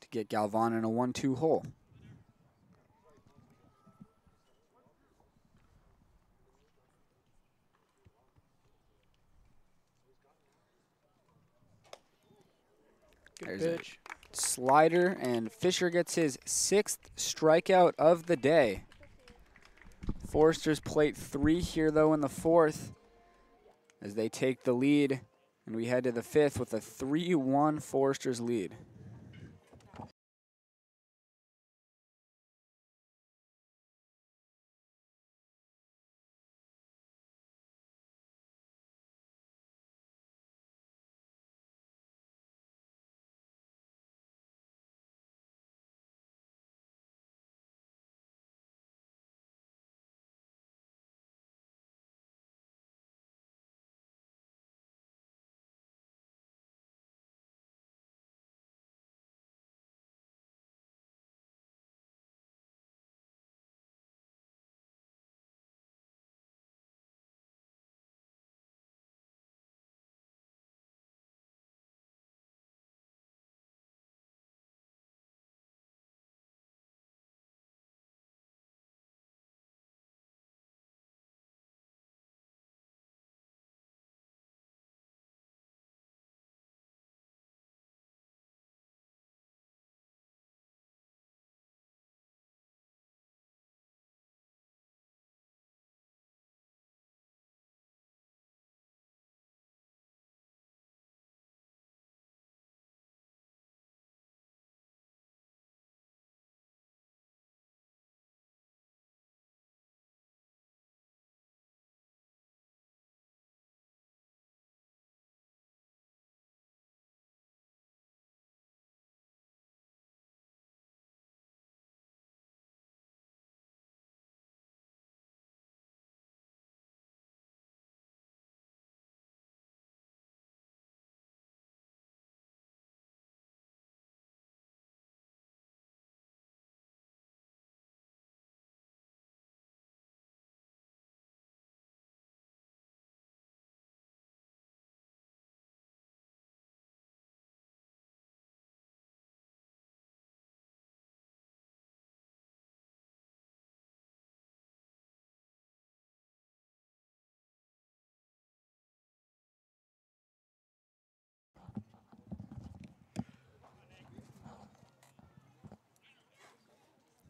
A: to get Galvan in a 1-2 hole.
B: Good
A: There's
B: pitch.
A: a slider, and Fisher gets his 6th strikeout of the day. Foresters plate 3 here, though, in the 4th as they take the lead, and we head to the 5th with a 3-1 Foresters lead.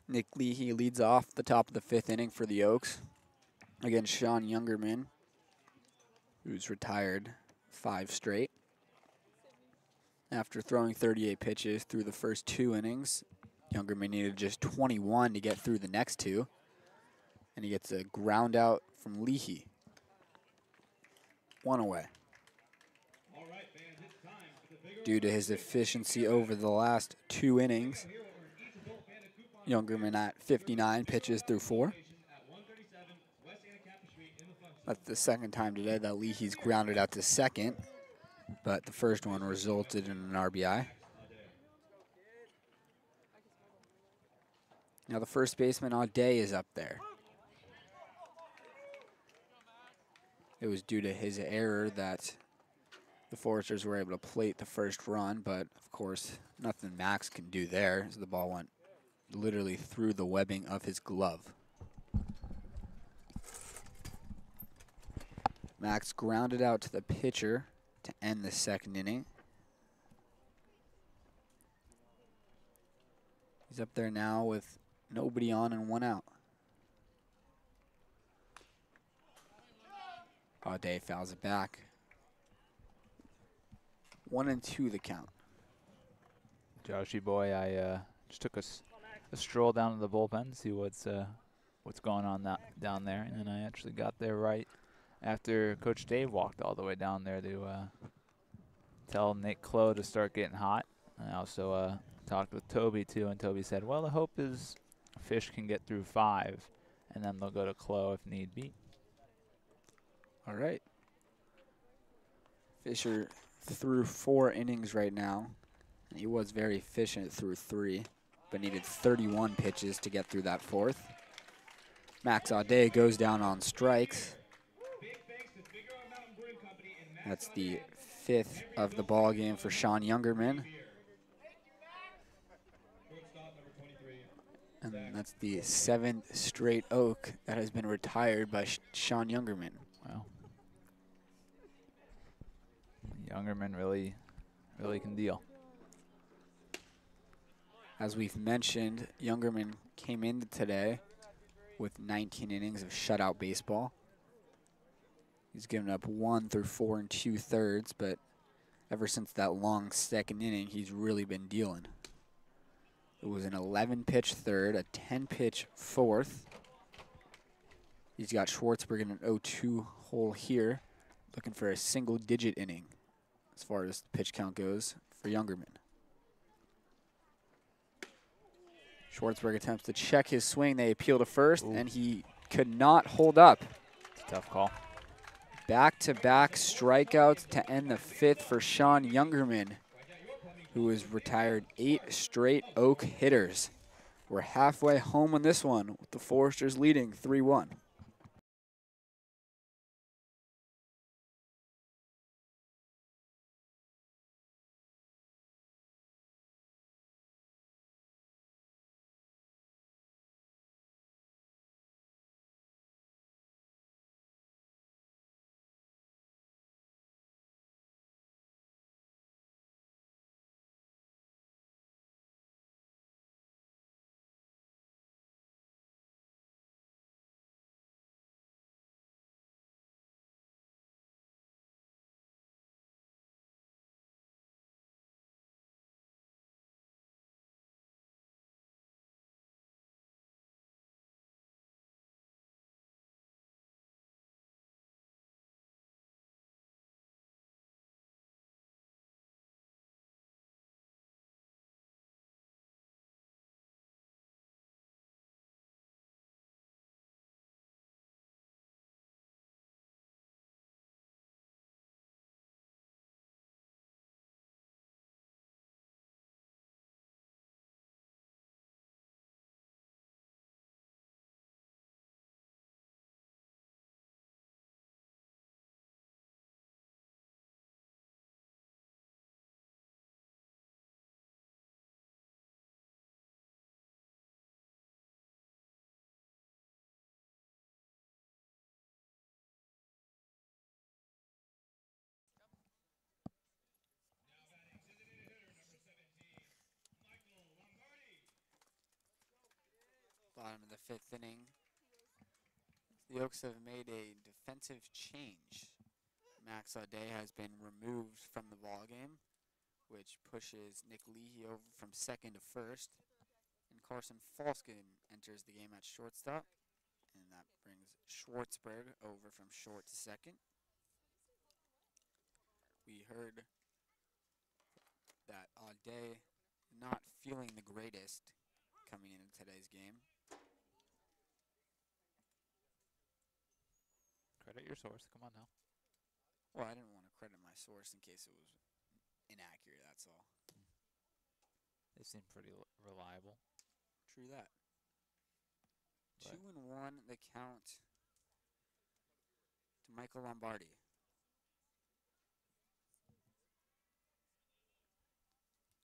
A: Nick Leahy leads off the top of the 5th inning for the Oaks against Sean Youngerman, who's retired 5 straight. After throwing 38 pitches through the first 2 innings, Youngerman needed just 21 to get through the next 2. And he gets a ground out from Leahy. 1 away. Due to his efficiency over the last 2 innings, Youngerman at 59 pitches through 4. That's the second time today that Leahy's grounded out to second, but the first one resulted in an RBI. Now the first baseman Audet is up there. It was due to his error that the Foresters were able to plate the first run, but of course, nothing Max can do there as the ball went literally through the webbing of his glove. Max grounded out to the pitcher to end the second inning. He's up there now with nobody on and 1 out. Audet fouls it back. 1-2 the count.
E: Joshy boy, I just took a stroll down to the bullpen to see what's going on down there, and then I actually got there right after Coach Dave walked all the way down there to tell Nick Clough to start getting hot. I also talked with Toby too, and Toby said, well, the hope is Fish can get through 5, and then they'll go to Clough if need be.
A: All right. Fisher threw 4 innings right now. He was very efficient through 3, but needed 31 pitches to get through that 4th. Max Audet goes down on strikes. That's the 5th of the ball game for Sean Youngerman. And that's the 7th straight Oak that has been retired by Sean Youngerman.
E: Wow. Youngerman really can deal.
A: As we've mentioned, Youngerman came in today with 19 innings of shutout baseball. He's given up 1 through 4 2/3, but ever since that long second inning, he's really been dealing. It was an 11-pitch third, a 10-pitch 4th. He's got Schwartzberg in an 0-2 hole here, looking for a single-digit inning as far as the pitch count goes for Youngerman. Schwartzberg attempts to check his swing. They appeal to first, and he could not hold up.
E: It's a tough call.
A: Back-to-back strikeouts to end the 5th for Sean Youngerman, who has retired 8 straight Oak hitters. We're halfway home on this one, with the Foresters leading 3-1.
D: Bottom of the 5th inning. The Oaks have made a defensive change. Max Audet has been removed from the ballgame, which pushes Nick Leahy over from second to first. And Carson Falskin enters the game at shortstop. And that brings Schwartzberg over from short to second. We heard that Audet not feeling the greatest coming into today's game.
E: Credit your source. Come on now.
D: Well, I didn't want to credit my source in case it was inaccurate, that's all.
E: They seem pretty reliable.
D: True that.
E: But
D: 2-1 the count to Michael Lombardi.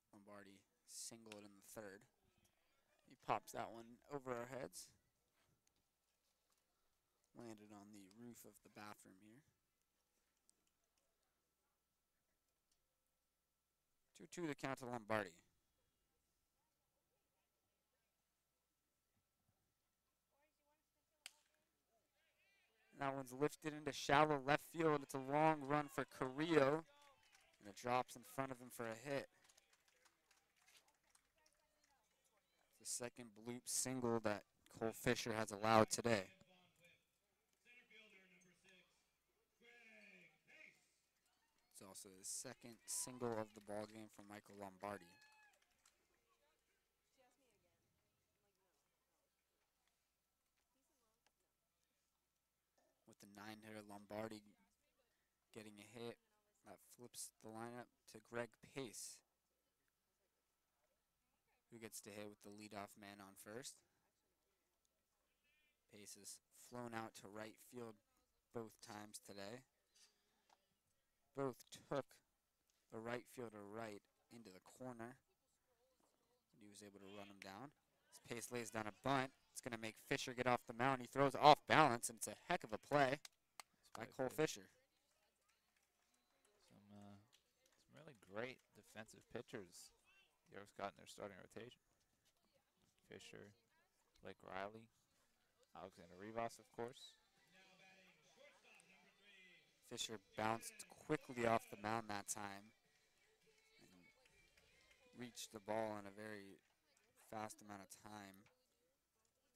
D: Lombardi singled in the 3rd. He pops that one over our heads. Landed on the roof of the bathroom here. 2-2 the count to Lombardi. And that one's lifted into shallow left field. It's a long run for Carrillo. And it drops in front of him for a hit. The second bloop single that Cole Fisher has allowed today. It's also the second single of the ball game for Michael Lombardi. With the 9-hitter, Lombardi getting a hit that flips the lineup to Greg Pace, who gets to hit with the leadoff man on first. Pace has flown out to right field both times today. Both took the right fielder right into the corner, and he was able to run him down. As Pace lays down a bunt, it's going to make Fisher get off the mound. He throws off balance, and it's a heck of a play by Cole Fisher.
E: Some really great defensive pitchers the Oaks got in their starting rotation. Fisher, Blake Riley, Alexander Rivas, of course.
D: Fisher bounced quickly off the mound that time and reached the ball in a very fast amount of time.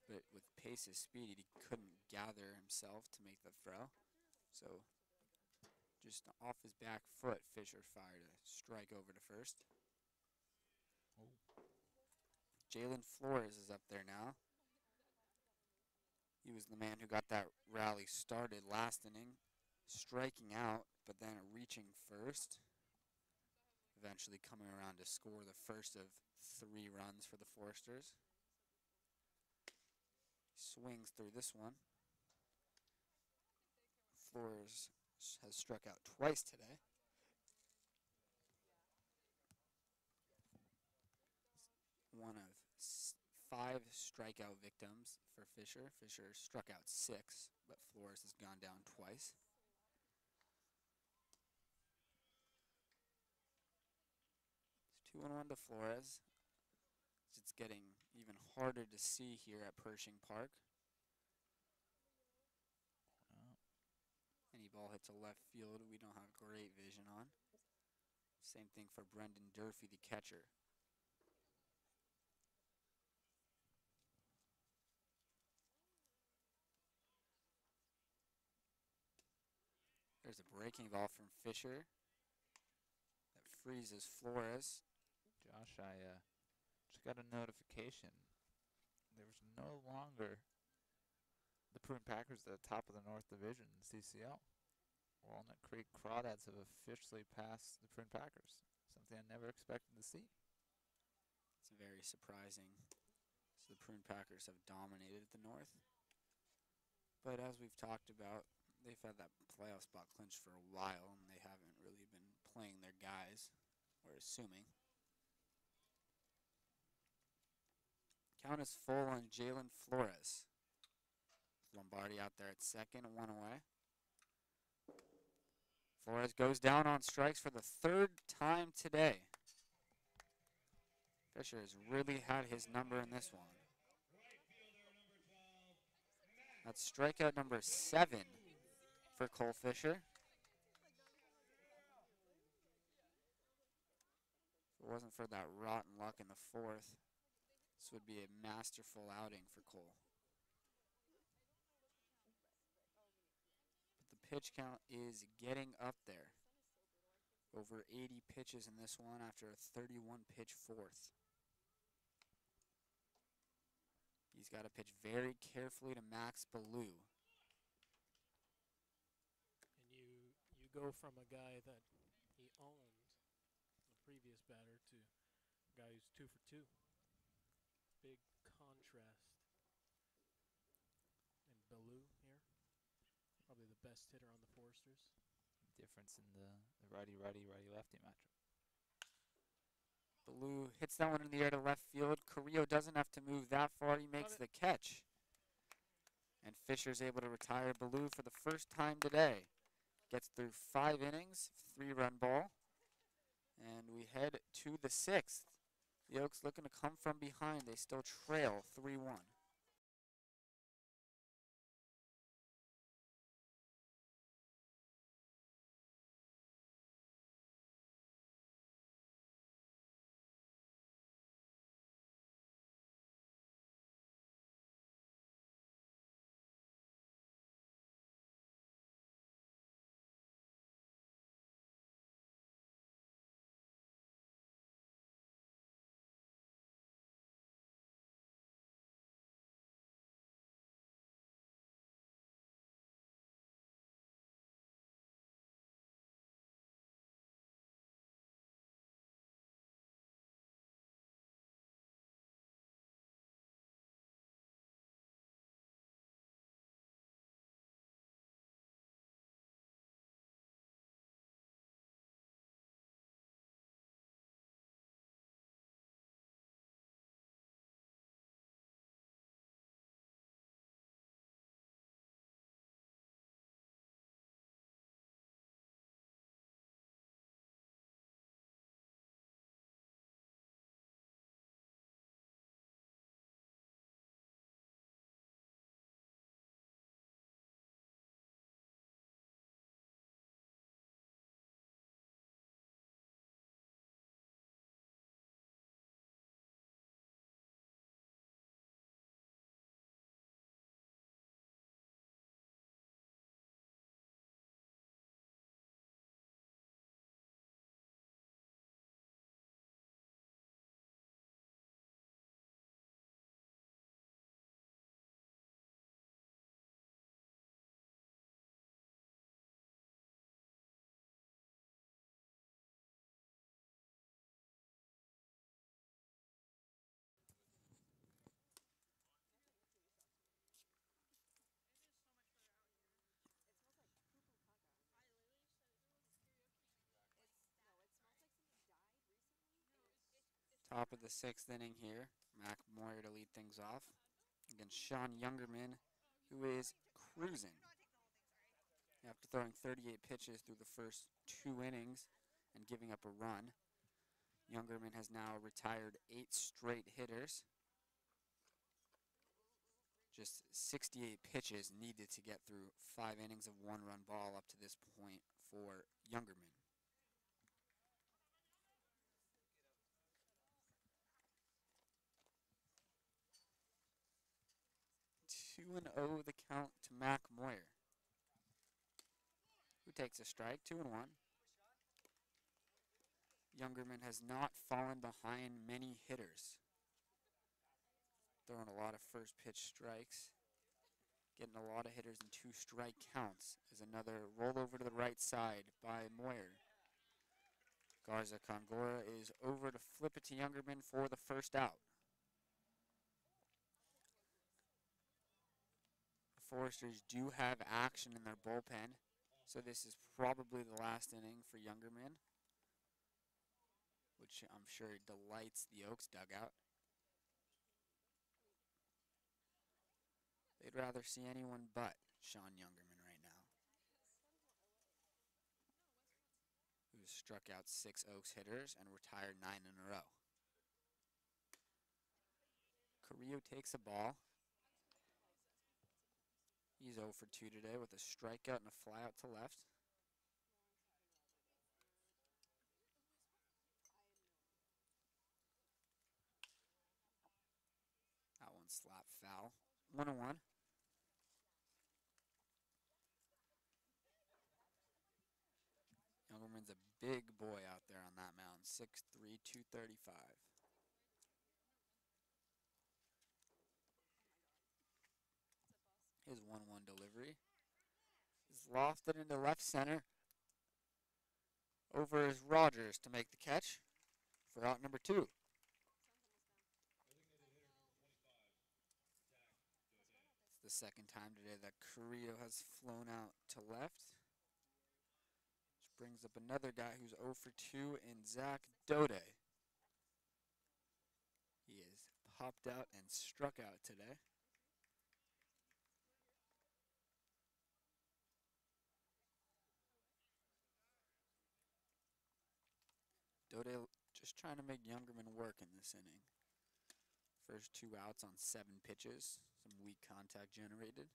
D: But with Pace's speed, he couldn't gather himself to make the throw. So just off his back foot, Fisher fired a strike over to first. Jalen Flores is up there now. He was the man who got that rally started last inning, striking out, but then reaching first. Eventually coming around to score the first of 3 runs for the Foresters. Swings through this one. Flores has struck out twice today. One of 5 strikeout victims for Fisher. Fisher struck out 6, but Flores has gone down twice. It's 2-1 to Flores. It's getting even harder to see here at Pershing Park. Any ball hits a left field, we don't have great vision on. Same thing for Brendan Durfee, the catcher. There's a breaking ball from Fisher that freezes Flores.
E: Josh, I just got a notification. There was no longer the Prune Packers at the top of the North Division in CCL. Walnut Creek Crawdads have officially passed the Prune Packers, something I never expected to see.
D: It's very surprising. So the Prune Packers have dominated the North. But as we've talked about, they've had that playoff spot clinched for a while, and they haven't really been playing their guys, we're assuming. Count is full on Jalen Flores. Lombardi out there at second, 1 away. Flores goes down on strikes for the 3rd time today. Fisher has really had his number in this one. That's strikeout number 7 for Cole Fisher. If it wasn't for that rotten luck in the 4th, this would be a masterful outing for Cole. But the pitch count is getting up there. Over 80 pitches in this one after a 31 pitch 4th. He's got to pitch very carefully to Max Ballou.
B: And you go from a guy that he owned, the previous batter, to a guy who's 2 for 2. Big contrast. And Ballou here, probably the best hitter on the Foresters.
E: Difference in the righty-lefty matchup.
D: Ballou hits that one in the air to left field. Carrillo doesn't have to move that far. He makes the catch. And Fisher's able to retire Ballou for the first time today. Gets through 5 innings, 3-run ball. And we head to the 6th. The Oaks looking to come from behind. They still trail 3-1. Top of the 6th inning here. Mac Moyer to lead things off against Sean Youngerman, who is cruising. After throwing 38 pitches through the first 2 innings and giving up a run, Youngerman has now retired 8 straight hitters. Just 68 pitches needed to get through 5 innings of 1-run ball up to this point for Youngerman. 2-0 the count to Mac Moyer, who takes a strike, 2-1. Youngerman has not fallen behind many hitters. Throwing a lot of first pitch strikes. Getting a lot of hitters in 2-strike counts is another rollover to the right side by Moyer. Garza Congora is over to flip it to Youngerman for the first out. The Foresters do have action in their bullpen, so this is probably the last inning for Youngerman, which I'm sure delights the Oaks dugout. They'd rather see anyone but Sean Youngerman right now, who's struck out 6 Oaks hitters and retired 9 in a row. Carrillo takes a ball. He's 0 for 2 today with a strikeout and a flyout to left. That one slap foul. 1-1. Youngerman's a big boy out there on that mound. 6'3", 235. His 1-1 delivery is lofted into left center. Over is Rogers to make the catch for out number 2. It's the second time today that Carrillo has flown out to left. Which brings up another guy who's 0 for 2 in Zach Dode. He is popped out and struck out today. Dode just trying to make Youngerman work in this inning. First 2 outs on 7 pitches. Some weak contact generated.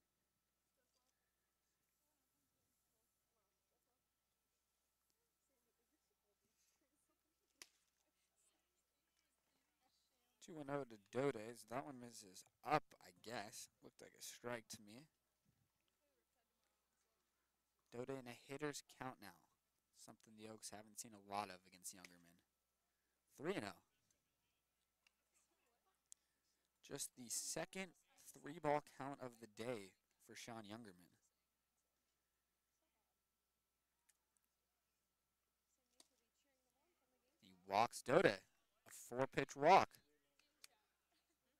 D: Two and 0 to Dode's. That one misses up, I guess. Looked like a strike to me. Dode in a hitter's count now. Something the Oaks haven't seen a lot of against Youngerman. 3-0. Just the second 3-ball count of the day for Sean Youngerman. He walks Dode. A 4-pitch walk.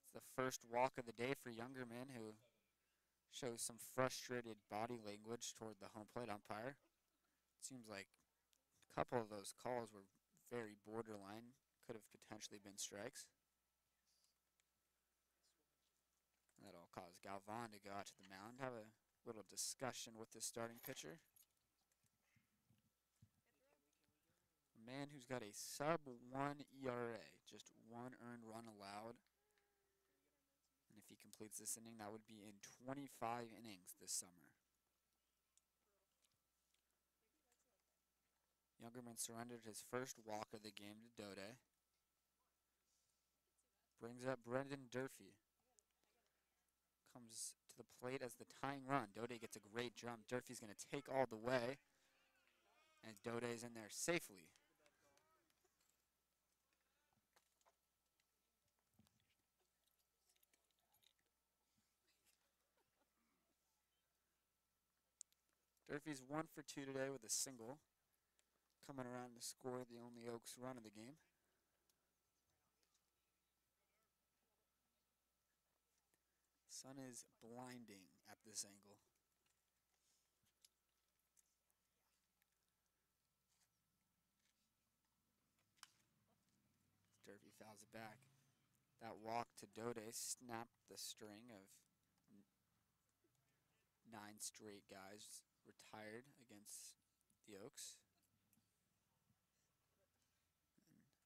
D: It's the first walk of the day for Youngerman, who shows some frustrated body language toward the home plate umpire. Seems like a couple of those calls were very borderline. Could have potentially been strikes. That'll cause Galvan to go out to the mound, have a little discussion with his starting pitcher. A man who's got a sub-1 ERA, just 1 earned run allowed. And if he completes this inning, that would be in 25 innings this summer. Youngerman surrendered his first walk of the game to Dode. Brings up Brendan Durfee. Comes to the plate as the tying run. Dode gets a great jump. Durfee's going to take all the way. And Dode's in there safely. Durfee's 1 for 2 today with a single. Coming around to score the only Oaks run of the game. Sun is blinding at this angle. Durfee fouls it back. That walk to Dode snapped the string of 9 straight guys retired against the Oaks.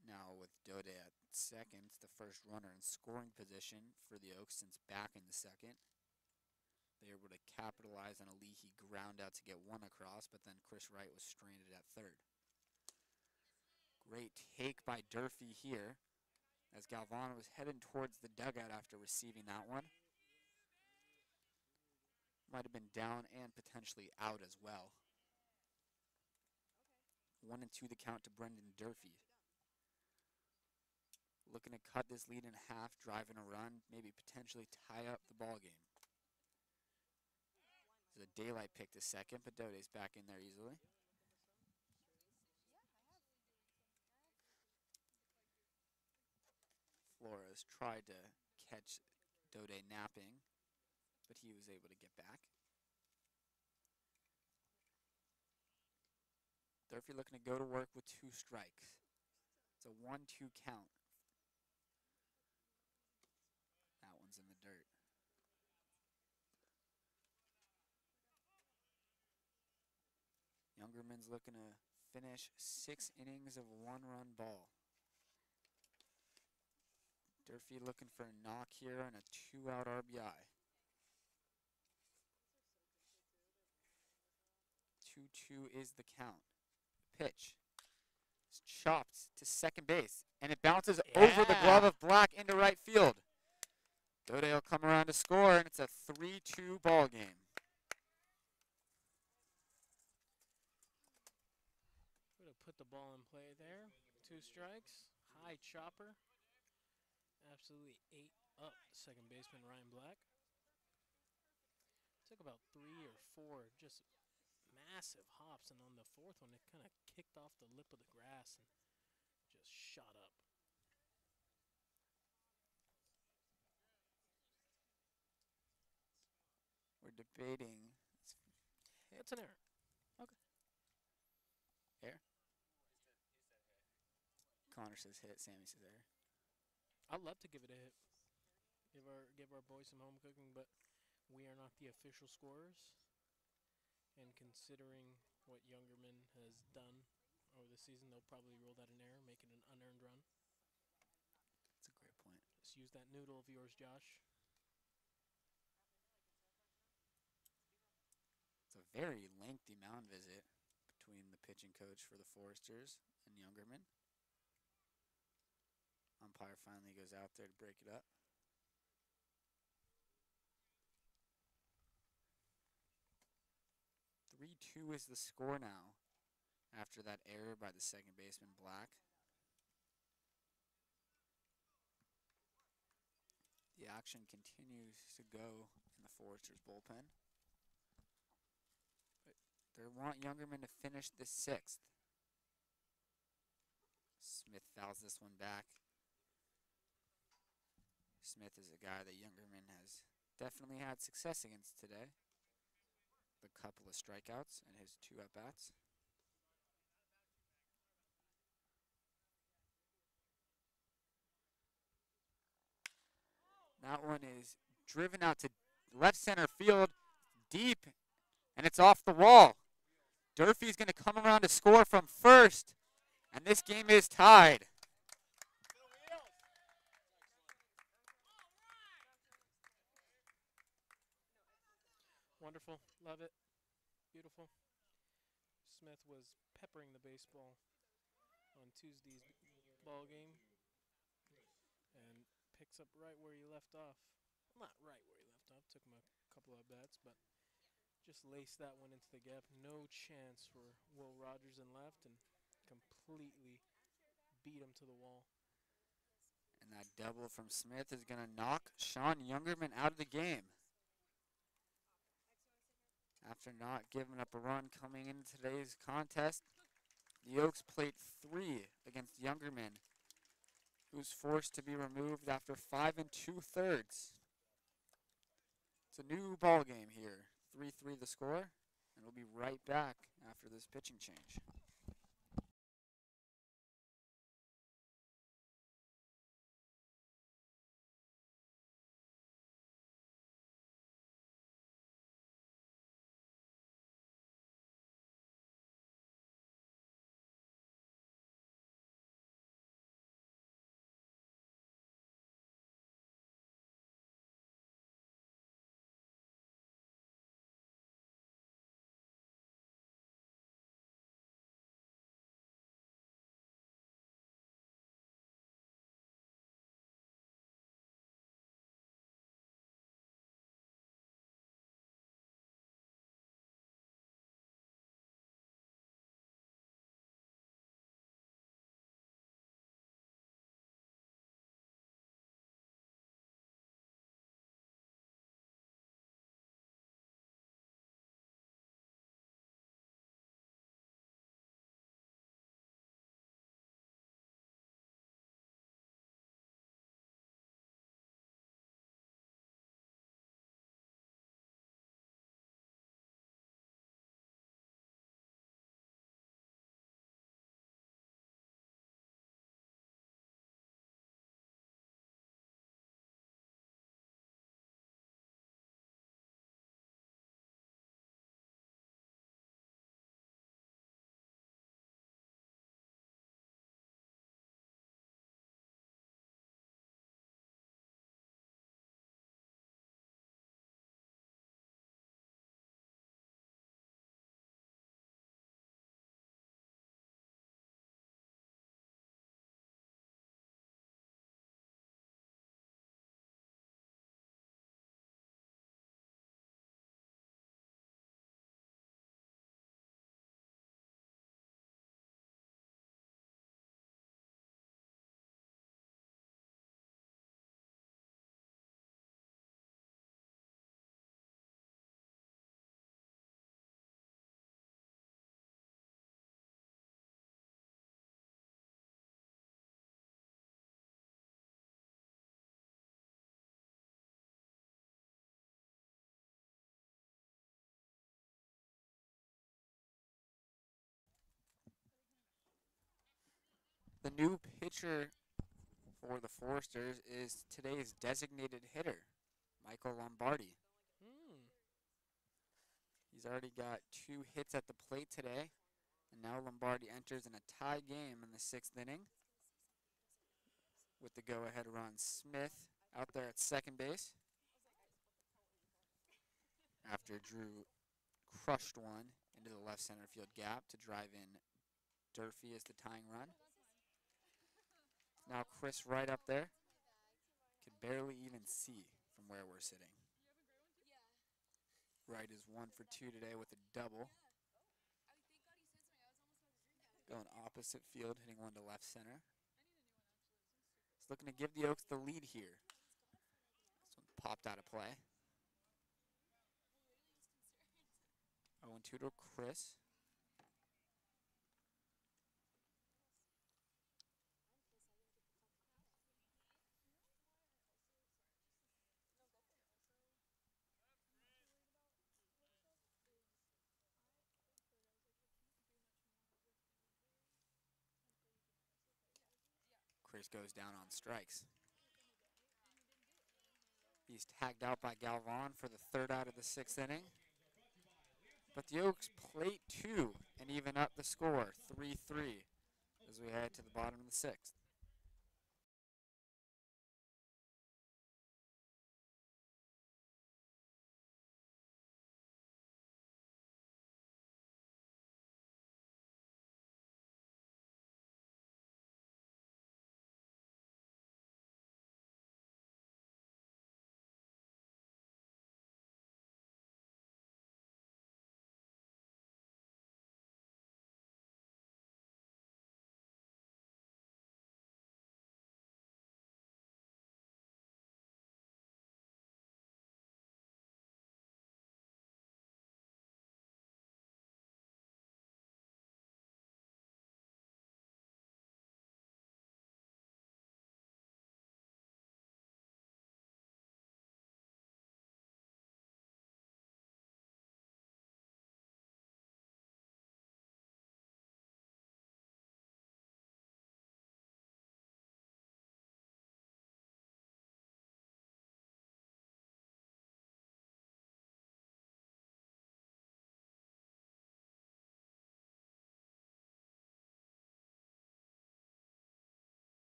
D: And now with Dode at second, the first runner in scoring position for the Oaks since back in the second. They were able to capitalize on a Leahy ground out to get 1 across, but then Chris Wright was stranded at third. Great take by Durfee here as Galvan was heading towards the dugout after receiving that one. Might have been down and potentially out as well. 1-2 the count to Brendan Durfee. Looking to cut this lead in half, driving a run, maybe potentially tie up the ball game. There's a daylight pick to second, but Dode's back in there easily. Flores tried to catch Dode napping, but he was able to get back. Durfee looking to go to work with 2 strikes. It's a 1-2 count. That one's in the dirt. Youngerman's looking to finish 6 innings of 1-run ball. Durfee looking for a knock here and a 2-out RBI. 2-2 is the count. Pitch. It's chopped to second base, and it bounces over the glove of Black into right field. Dode will come around to score, and it's a 3-2 ball game.
B: Going to put the ball in play there. 2 strikes. High chopper. Absolutely ate up second baseman Ryan Black. Took about 3 or 4 just massive hops, and on the 4th one, it kind of kicked off the lip of the grass and just shot up.
D: We're debating.
B: That's an error.
D: Okay. Error? Connor says hit. Sammy says error.
B: I'd love to give it a hit. Give our boys some home cooking, but we are not the official scorers. And considering what Youngerman has done over the season, they'll probably rule that an error, make it an unearned run.
D: That's a great point.
B: Just use that noodle of yours, Josh.
D: It's a very lengthy mound visit between the pitching coach for the Foresters and Youngerman. Umpire finally goes out there to break it up. "3-2 is the score now after that error by the second baseman Black. The action continues to go in the Foresters bullpen. But they want Youngerman to finish the 6th. Smith fouls this one back. Smith is a guy that Youngerman has definitely had success against today. A couple of strikeouts and his 2 at-bats. That one is driven out to left center field, deep, and it's off the wall. Durfee's going to come around to score from first, and this game is tied.
B: Wonderful. Love it. Beautiful. Smith was peppering the baseball on Tuesday's ball game and picks up right where he left off. Well, not right where he left off. Took him a couple of bats, but just laced that one into the gap. No chance for Will Rogers in left, and completely beat him to the wall.
D: And that double from Smith is going to knock Sean Youngerman out of the game. After not giving up a run coming into today's contest, the Oaks played 3 against Youngerman, who's forced to be removed after 5 2/3. It's a new ball game here. 3-3 the score, and we'll be right back after this pitching change. The new pitcher for the Foresters is today's designated hitter, Michael Lombardi.
B: Hmm.
D: He's already got 2 hits at the plate today, and now Lombardi enters in a tie game in the 6th inning with the go-ahead run. Smith out there at second base after Drew crushed one into the left center field gap to drive in Durfee as the tying run. Now Chris Wright up there. Can barely even see from where we're sitting. Wright is 1 for 2 today with a double. Going opposite field, hitting one to left center. He's looking to give the Oaks the lead here. This one popped out of play. 0-2 to Chris. Chris goes down on strikes. He's tagged out by Galvan for the 3rd out of the 6th inning. But the Oaks plate 2 and even up the score, 3-3, as we head to the bottom of the 6th.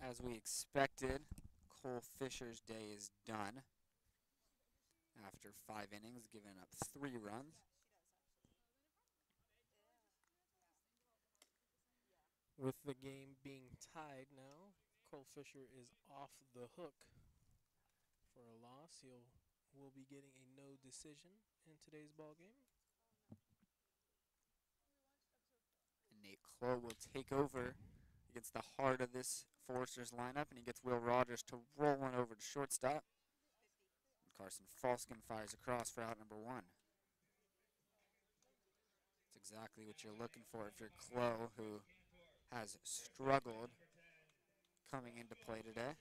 D: As we expected, Cole Fisher's day is done after 5 innings, giving up 3 runs.
B: With the game being tied now, Cole Fisher is off the hook for a loss. Will be getting a no decision in today's ball game.
D: And Nate Clough will take over against the heart of this Foresters lineup, and he gets Will Rogers to roll one over to shortstop. And Carson Falskin fires across for out number 1. That's exactly what you're looking for if you're Clough, who has struggled coming into play today.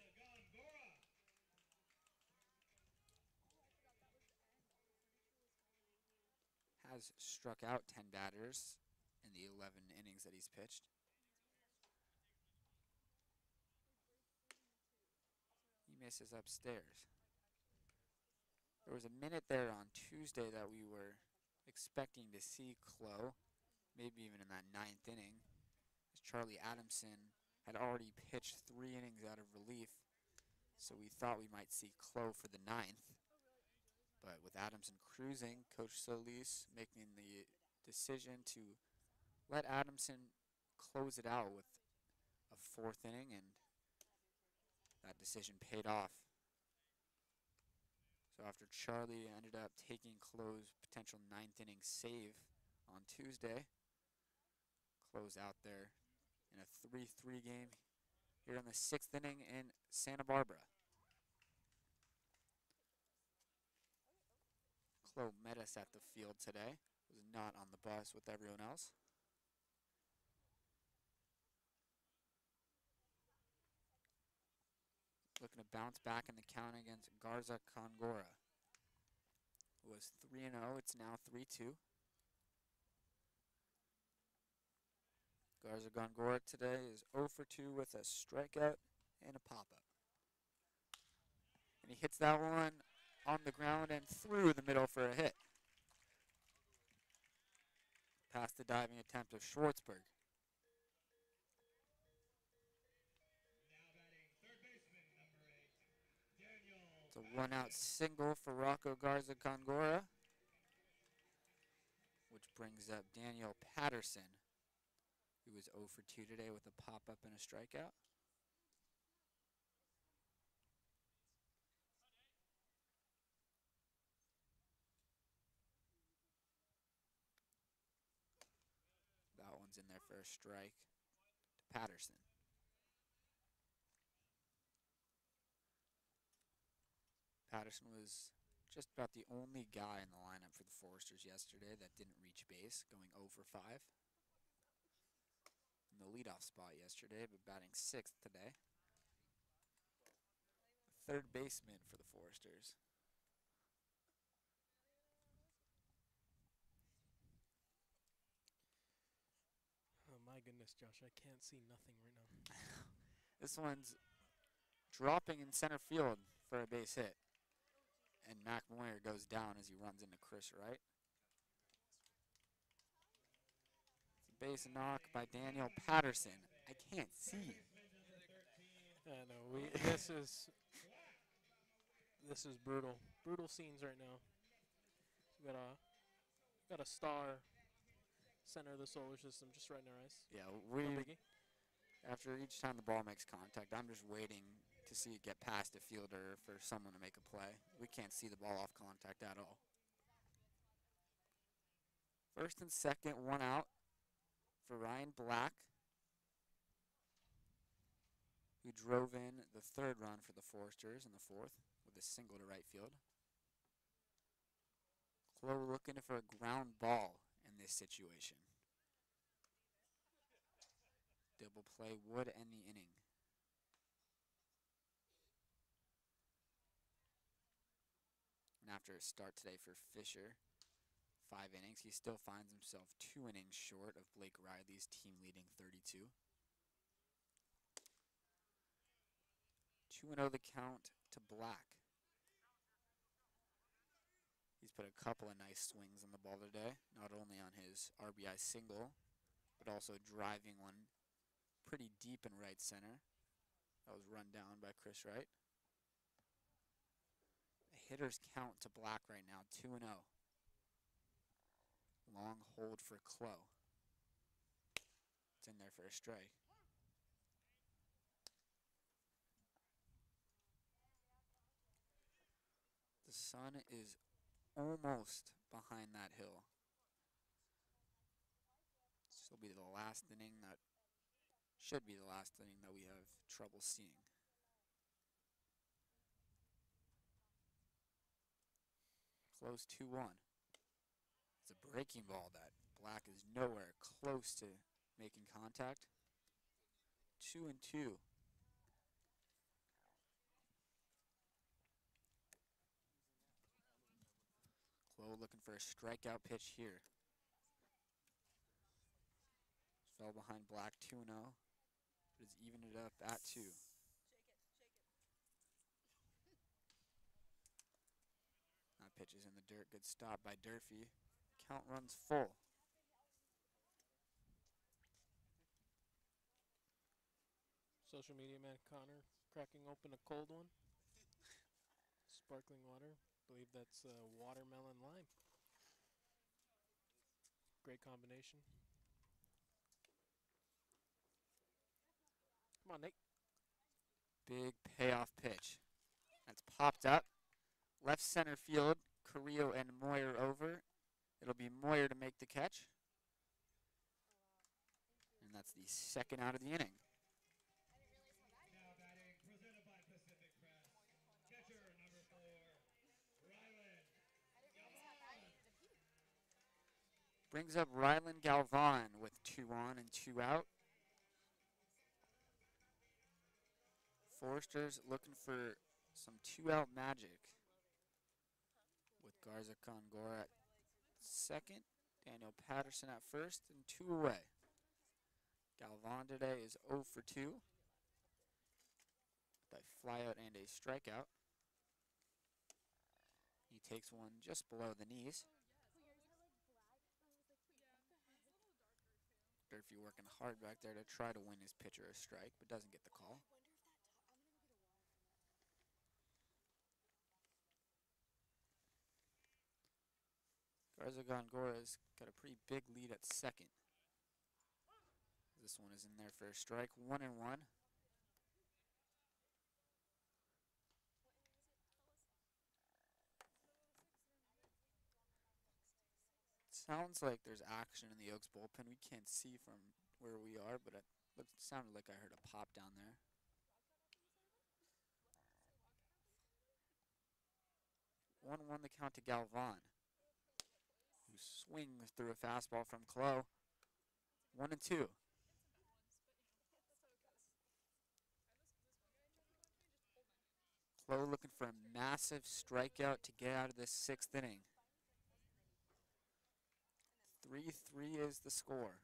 D: Has struck out 10 batters in the 11 innings that he's pitched. He misses upstairs. There was a minute there on Tuesday that we were expecting to see Clough, maybe even in that 9th inning, as Charlie Adamson had already pitched 3 innings out of relief, so we thought we might see Clo for the 9th. But with Adamson cruising, Coach Solis making the decision to let Adamson close it out with a 4th inning, and that decision paid off. So after Charlie ended up taking Clo's potential 9th inning save on Tuesday, close out there in a 3-3 game here in the 6th inning in Santa Barbara. Clo met us at the field today, was not on the bus with everyone else. Looking to bounce back in the count against Garza Congora. It was 3-0, it's now 3-2. Garza Congora today is 0 for 2 with a strikeout and a pop-up. And he hits that one on the ground and through the middle for a hit. Past the diving attempt of Schwartzberg.
C: Now batting third baseman, number 8, Daniel.
D: It's a 1-out single for Rocco Garza Congora, which brings up Daniel Patterson, who was 0 for 2 today with a pop-up and a strikeout. That one's in there for a strike to Patterson. Patterson was just about the only guy in the lineup for the Foresters yesterday that didn't reach base, going 0 for 5. In the leadoff spot yesterday, but batting 6th today. Third baseman for the Foresters.
B: Oh my goodness, Josh, I can't see nothing right now.
D: This one's dropping in center field for a base hit. And Mac Moyer goes down as he runs into Chris Wright. It's a base knock by Daniel Patterson. I can't see.
B: I know, this is brutal. Brutal scenes right now. We got a star center of the solar system just right in our eyes.
D: Yeah,
B: No
D: we,
B: biggie.
D: after each time the ball makes contact, I'm just waiting to see it get past a fielder for someone to make a play. We can't see the ball off contact at all. First and second, 1 out for Ryan Black, who drove in the 3rd run for the Foresters in the 4th with a single to right field. Clo looking for a ground ball in this situation. Double play would end the inning. And after a start today for Fisher, 5 innings, he still finds himself 2 innings short of Blake Riley's team-leading 32. 2-0 the count to Black. He's put a couple of nice swings on the ball today, not only on his RBI single, but also driving one pretty deep in right center. That was run down by Chris Wright. The hitters count to Black right now, 2-0. Long hold for Clo. It's in there for a strike. The sun is almost behind that hill. This will be the last inning that should be the last inning that we have trouble seeing. Close 2-1. It's a breaking ball that Black is nowhere close to making contact. 2-2. Clo looking for a strikeout pitch here. Fell behind Black 2-0. But has evened it up at 2. That pitch is in the dirt. Good stop by Durfee. Count runs full.
B: Social media man Connor cracking open a cold one. Sparkling water. Believe that's watermelon lime. Great combination. Come on, Nate.
D: Big payoff pitch. That's popped up. Left center field. Carrillo and Moyer over. It'll be Moyer to make the catch. And that's the second out of the inning.
C: Now batting, presented by Pacific Press. Catcher number 4, Rylan Galvan.
D: Brings up Rylan Galvan with 2 on and 2 out. Foresters looking for some 2-out magic with Garza Congora at second, Daniel Patterson at first, and 2 away. Galvan today is 0 for 2 with a flyout and a strikeout. He takes one just below the knees. Durfee working hard back there to try to win his pitcher a strike, but doesn't get the call. Garza Gongora's got a pretty big lead at second. This one is in there for a strike, 1-1. Sounds like there's action in the Oaks bullpen. We can't see from where we are, but it sounded like I heard a pop down there. 1-1 the count to Galvan, who swings through a fastball from Clo. 1-2. Clo looking for a massive strikeout to get out of this 6th inning. 3-3 is the score.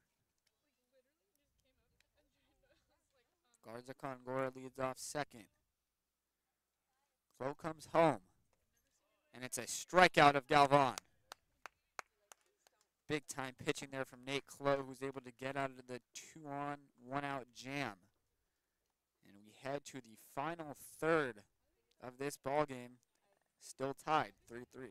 D: Garza Congora leads off second. Clo comes home, and it's a strikeout of Galvan. Big time pitching there from Nate Clo, who's able to get out of the 2-on, 1-out jam. And we head to the final third of this ball game, still tied 3-3.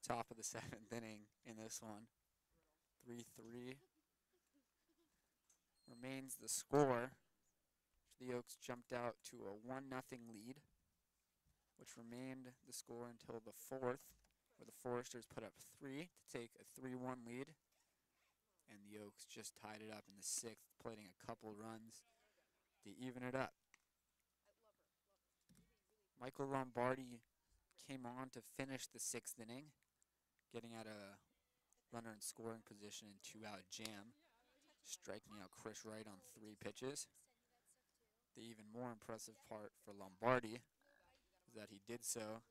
D: Top of the 7th inning in this one. 3-3. remains the score. The Oaks jumped out to a 1-0 lead, which remained the score until the fourth, where the Foresters put up 3 to take a 3-1 lead. And the Oaks just tied it up in the 6th, playing a couple runs to even it up. Michael Lombardi came on to finish the 6th inning, getting out a runner in scoring position in 2-out jam, striking out Chris Wright on 3 pitches. The even more impressive part for Lombardi is that he did so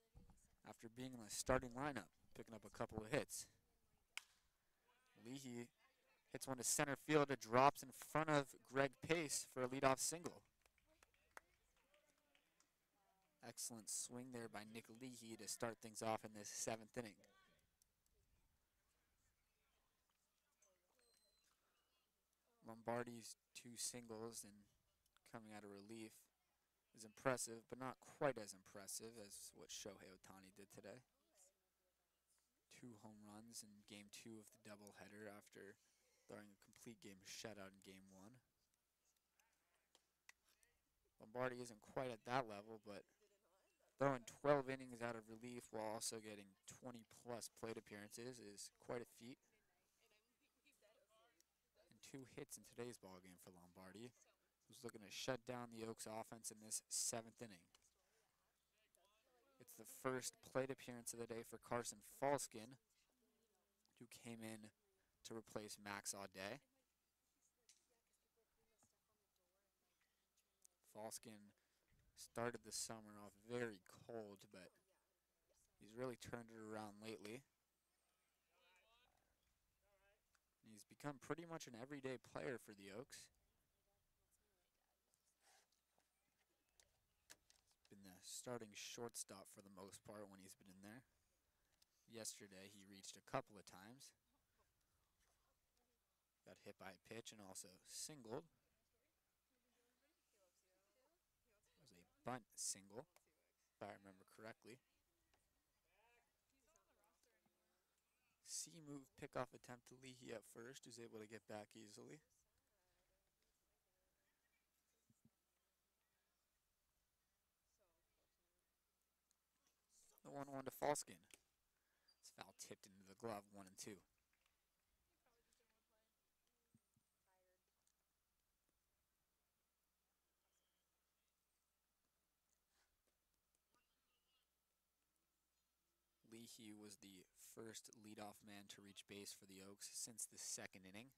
D: after being in the starting lineup, picking up a couple of hits. Leahy hits one to center field. It drops in front of Greg Pace for a leadoff single. Excellent swing there by Nick Leahy to start things off in this 7th inning. Lombardi's 2 singles and coming out of relief is impressive, but not quite as impressive as what Shohei Ohtani did today. 2 home runs in Game 2 of the doubleheader after throwing a complete game shutout in Game 1. Lombardi isn't quite at that level, but throwing 12 innings out of relief while also getting 20-plus plate appearances is quite a feat. And 2 hits in today's ballgame for Lombardi, who's looking to shut down the Oaks offense in this 7th inning. It's the first plate appearance of the day for Carson Falskin, who came in to replace Max Audet. Falskin started the summer off very cold, but he's really turned it around lately. He's become pretty much an everyday player for the Oaks. Been the starting shortstop for the most part when he's been in there. Yesterday he reached a couple of times. Got hit by a pitch and also singled. It was a bunt single, if I remember correctly. C-move pickoff attempt to Leahy at first, who's able to get back easily. The 1-1 to Falskin. It's foul tipped into the glove, 1-2. Leahy was the first leadoff man to reach base for the Oaks since the 2nd inning.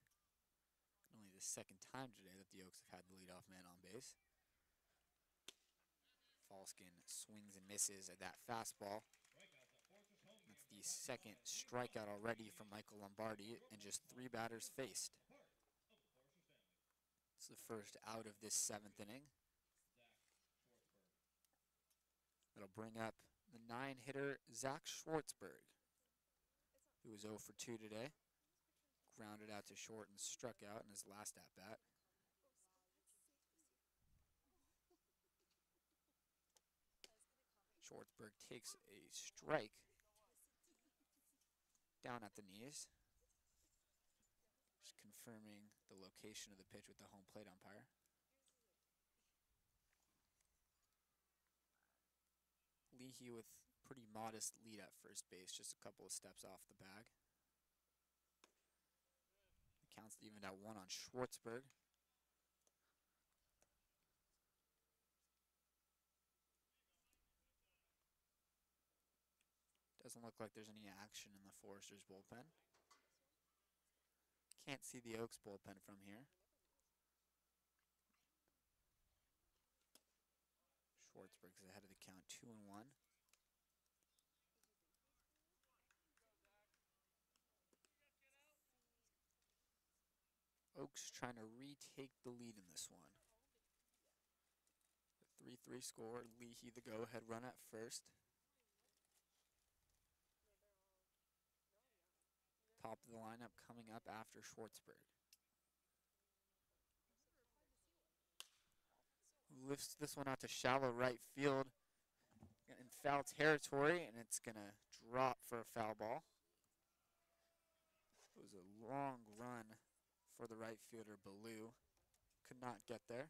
D: Only the 2nd time today that the Oaks have had the leadoff man on base. Falskin swings and misses at that fastball. That's the 2nd strikeout already for Michael Lombardi and just 3 batters faced. It's the first out of this 7th inning. That'll bring up the 9-hitter Zach Schwartzberg, who was 0 for 2 today. Grounded out to short and struck out in his last at-bat. Schwartzberg takes a strike down at the knees. Just confirming the location of the pitch with the home plate umpire. Leahy with pretty modest lead at first base, just a couple of steps off the bag. The count's evened at 1 on Schwartzberg. Doesn't look like there's any action in the Foresters bullpen. Can't see the Oaks bullpen from here. Schwartzberg's ahead of the count, 2-1. Oaks trying to retake the lead in this one. The 3-3 score, Leahy the go-ahead run at first. Top of the lineup coming up after Schwartzberg. Lifts this one out to shallow right field in foul territory, and it's going to drop for a foul ball. It was a long run for the right fielder, Ballou. could not get there.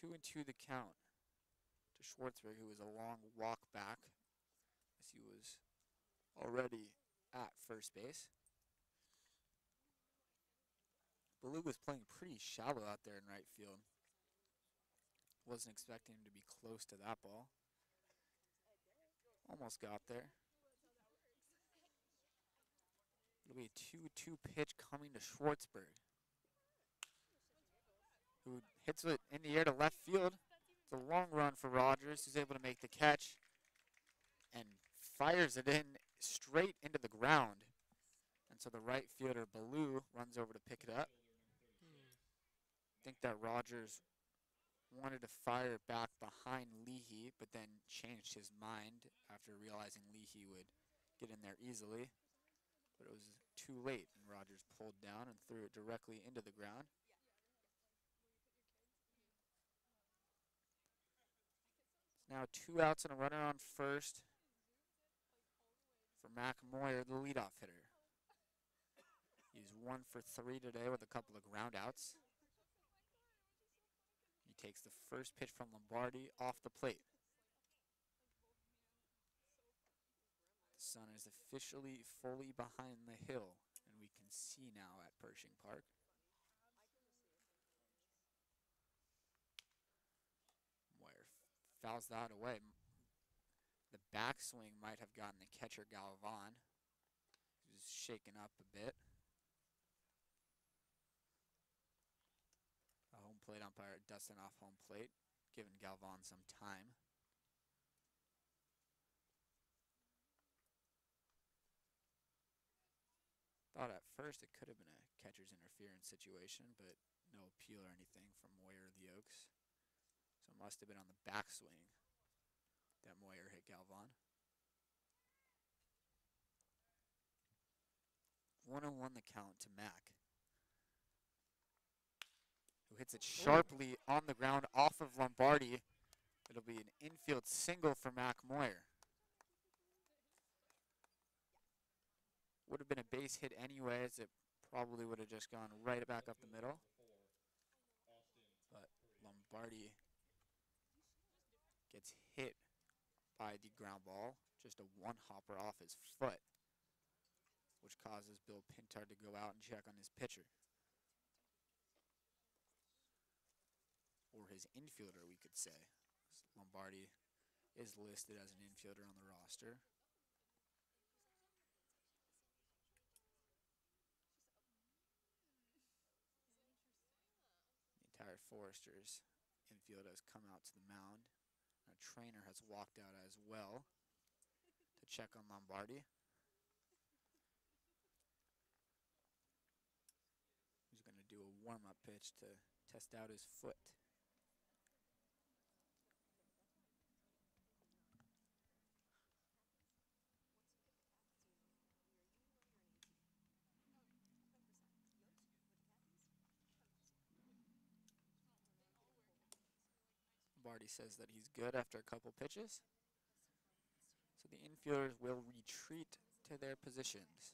D: 2-2 the count to Schwartzberg, who was a long walk back as he was already at first base. Baloo was playing pretty shallow out there in right field. Wasn't expecting him to be close to that ball. Almost got there. It'll be a 2-2 pitch coming to Schwartzberg, who hits it in the air to left field. It's a long run for Rogers, who's able to make the catch and fires it in straight into the ground. And so the right fielder, Baloo, runs over to pick it up. I think that Rogers wanted to fire back behind Leahy, but then changed his mind after realizing Leahy would get in there easily. But it was too late, and Rogers pulled down and threw it directly into the ground. It's now 2 outs and a runner on first for Mac Moyer, the leadoff hitter. He's 1 for 3 today with a couple of ground outs. He takes the first pitch from Lombardi off the plate. The sun is officially fully behind the hill, and we can see now at Pershing Park. Moyer fouls that away. The backswing might have gotten the catcher Galvan. He was shaken up a bit. A home plate umpire dusting off home plate, giving Galvan some time. Thought at first it could have been a catcher's interference situation, but no appeal or anything from Moyer or the Oaks. So it must have been on the backswing that Moyer hit Galvan. 1-1 the count to Mac, who hits it sharply on the ground off of Lombardi. It'll be an infield single for Mac Moyer. Would have been a base hit anyways. It probably would have just gone right back up the middle. But Lombardi gets hit by the ground ball, just a one-hopper off his foot, which causes Bill Pintard to go out and check on his pitcher. Or his infielder, we could say. Lombardi is listed as an infielder on the roster. The entire Foresters infield has come out to the mound. A trainer has walked out as well to check on Lombardi. He's going to do a warm-up pitch to test out his foot. Lombardi says that he's good after a couple pitches. So the infielders will retreat to their positions,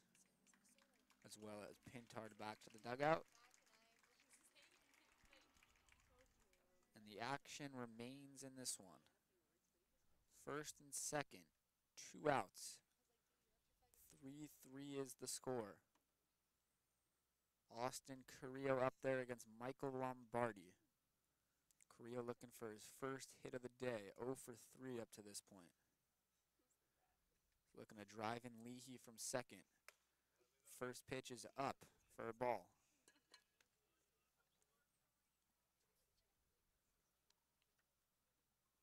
D: as well as Pintard back to the dugout. And the action remains in this one. First and second, 2 outs. 3-3 is the score. Austin Carrillo up there against Michael Lombardi. Carrillo looking for his first hit of the day, 0 for 3 up to this point. Looking to drive in Leahy from second. First pitch is up for a ball.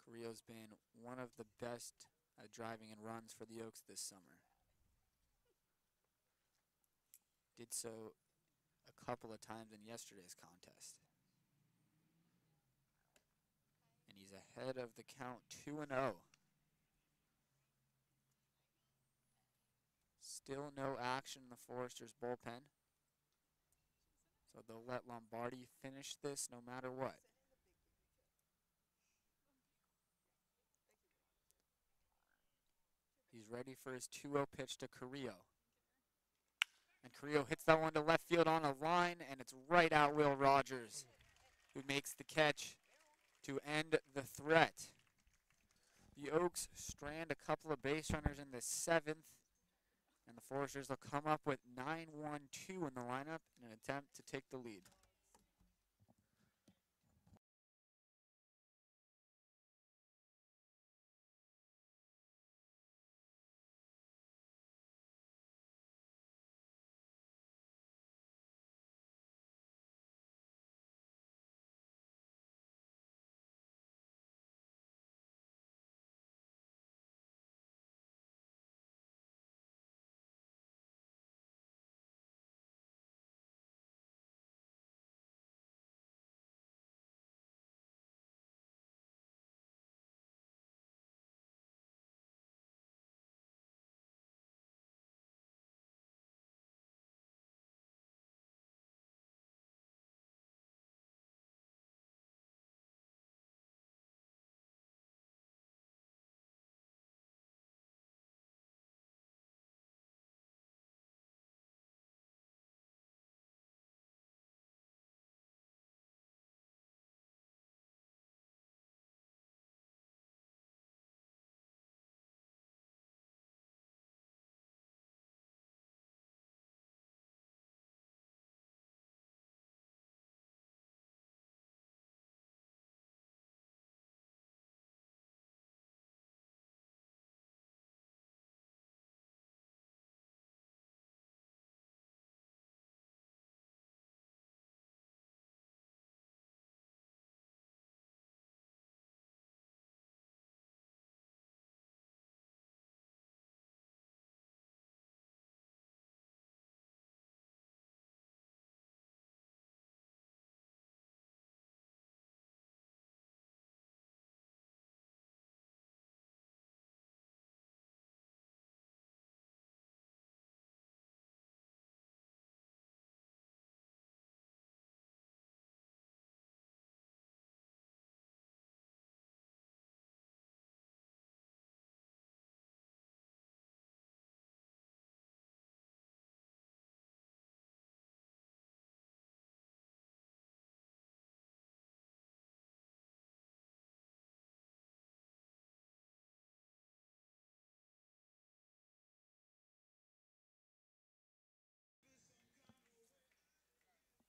D: Carrillo's been one of the best at driving in runs for the Oaks this summer. Did so a couple of times in yesterday's contest. And he's ahead of the count 2-0. Still no action in the Foresters bullpen. So they'll let Lombardi finish this no matter what. He's ready for his 2-0 pitch to Carrillo. And Carrillo hits that one to left field on a line, and it's right at Will Rogers, who makes the catch to end the threat. The Oaks strand a couple of base runners in the 7th, and the Foresters will come up with 9-1-2 in the lineup in an attempt to take the lead.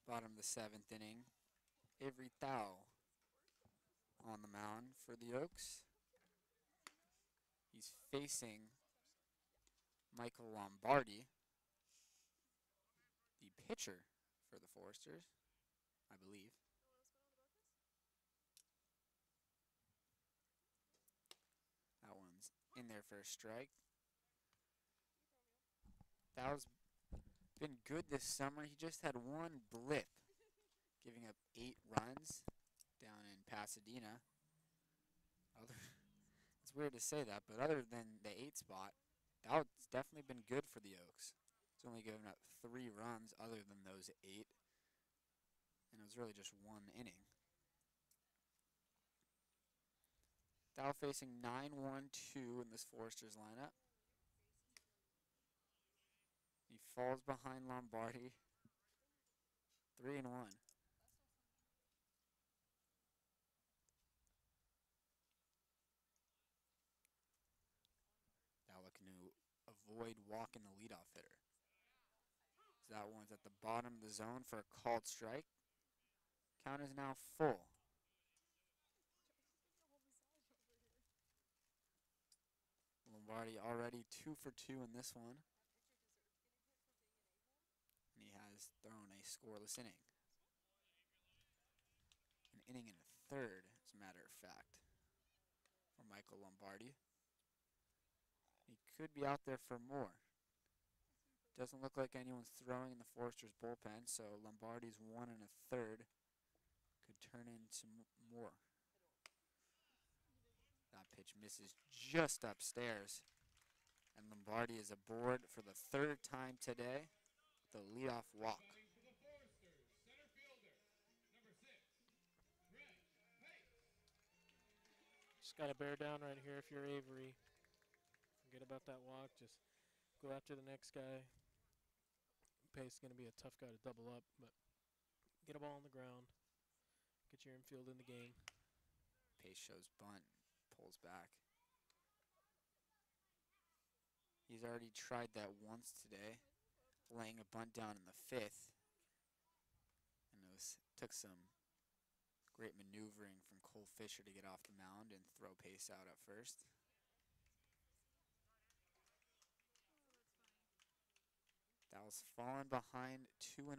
D: Bottom of the 7th inning, Avery Thau on the mound for the Oaks. He's facing Michael Lombardi, the pitcher for the Foresters, I believe. That one's in there for a strike. Thau's been good this summer. He just had one blip, giving up 8 runs down in Pasadena. It's weird to say that, but other than the 8 spot, Thau's definitely been good for the Oaks. He's only given up 3 runs other than those 8, and it was really just 1 inning. Thau facing 9-1-2 in this Foresters lineup. He falls behind Lombardi. 3-1. Thau looking to avoid walking the leadoff hitter. So that one's at the bottom of the zone for a called strike. Count is now full. Lombardi already 2 for 2 in this one. And he has thrown a scoreless inning. An inning and a third, as a matter of fact, for Michael Lombardi. He could be out there for more. Doesn't look like anyone's throwing in the Foresters bullpen, so Lombardi's 1 1/3 could turn into more. That pitch misses just upstairs. And Lombardi is aboard for the 3rd time today. The leadoff walk.
B: Just got to bear down right here if you're Avery. Forget about that walk. Just go after the next guy. pace is going to be a tough guy to double up, but get a ball on the ground, get your infield in the game.
D: Pace shows bunt, pulls back. He's already tried that once today, laying a bunt down in the 5th. And took some great maneuvering from Cole Fisher to get off the mound and throw Pace out at first. Dallas falling behind 2-0.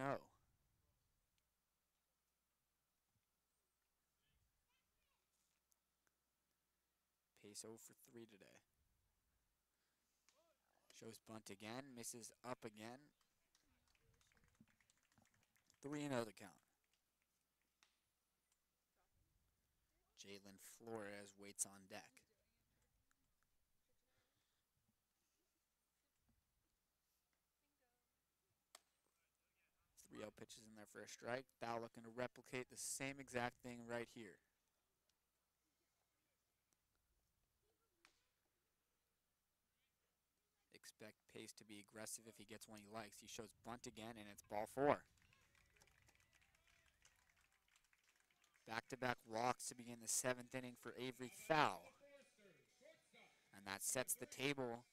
D: Pace 0 for 3 today. Shows bunt again, misses up again. 3-0 the count. Jalen Flores waits on deck. Three-0 pitches in there for a strike. Thou looking to replicate the same exact thing right here. Expect Pace to be aggressive if he gets one he likes. He shows bunt again, and it's ball 4. Back-to-back walks to begin the 7th inning for Avery Thau. And that sets the table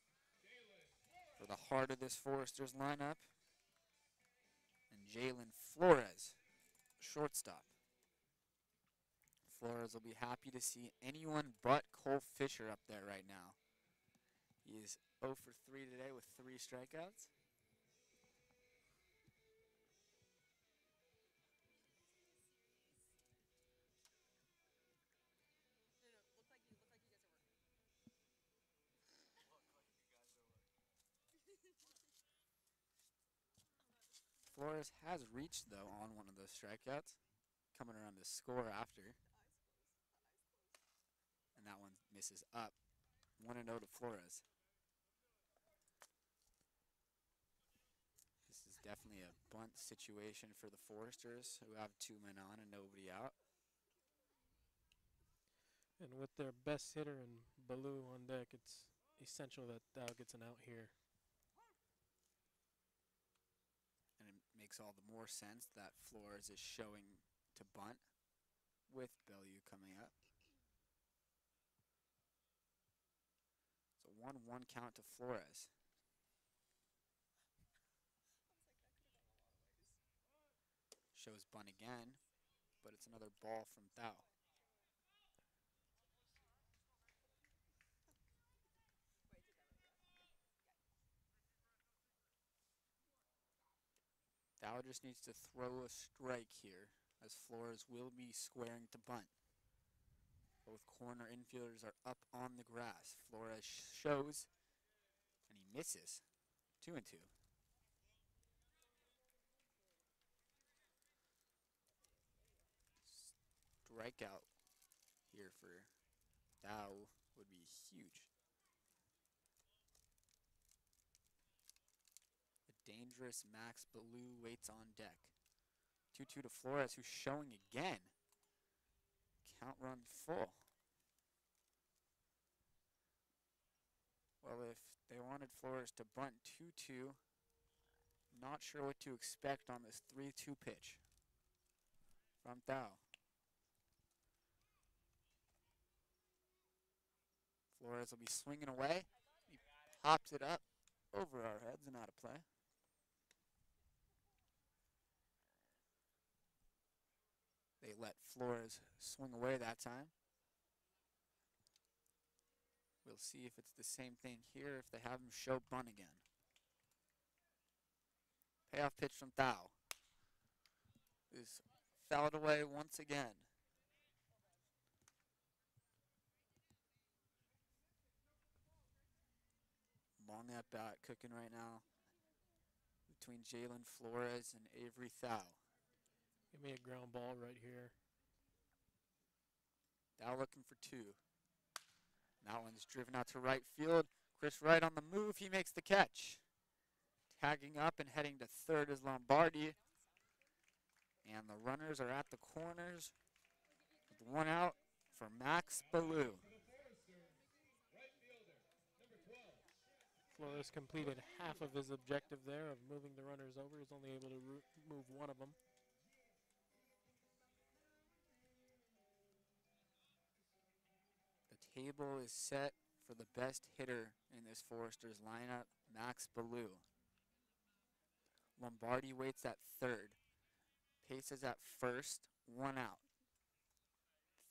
D: for the heart of this Foresters lineup. And Jalen Flores, shortstop. Flores will be happy to see anyone but Cole Fisher up there right now. He is 0 for 3 today with 3 strikeouts. Flores has reached, though, on one of those strikeouts, coming around to score after. And that one misses up. 1-0 to Flores. This is definitely a bunt situation for the Foresters, who have 2 men on and nobody out.
B: And with their best hitter and Baloo on deck, it's essential that Dow gets an out here.
D: And it makes all the more sense that Flores is showing to bunt with Bellew coming up. It's a 1-1 count to Flores. Shows bunt again, but it's another ball from Thau. Thau just needs to throw a strike here, as Flores will be squaring to bunt. Both corner infielders are up on the grass. Flores shows, and he misses. 2-2. Strikeout here for Thau would be huge. A dangerous Max Ballew waits on deck. 2-2 to Flores, who's showing again. Count run full. Well, if they wanted Flores to bunt 2-2, not sure what to expect on this 3-2 pitch from Thau. Flores will be swinging away. He pops it up over our heads and out of play. They let Flores swing away that time. We'll see if it's the same thing here, if they have him show bunt again. Payoff pitch from Thau is fouled away once again. Long at bat cooking right now between Jalen Flores and Avery Thau.
B: Give me a ground ball right here.
D: Thau looking for 2. That one's driven out to right field. Chris Wright on the move. He makes the catch. Tagging up and heading to third is Lombardi. And the runners are at the corners with 1 out for Max Ballew.
B: Flores completed half of his objective there of moving the runners over. He's only able to move one of them.
D: The table is set for the best hitter in this Foresters lineup, Max Ballou. Lombardi waits at third. Pace is at first, one out.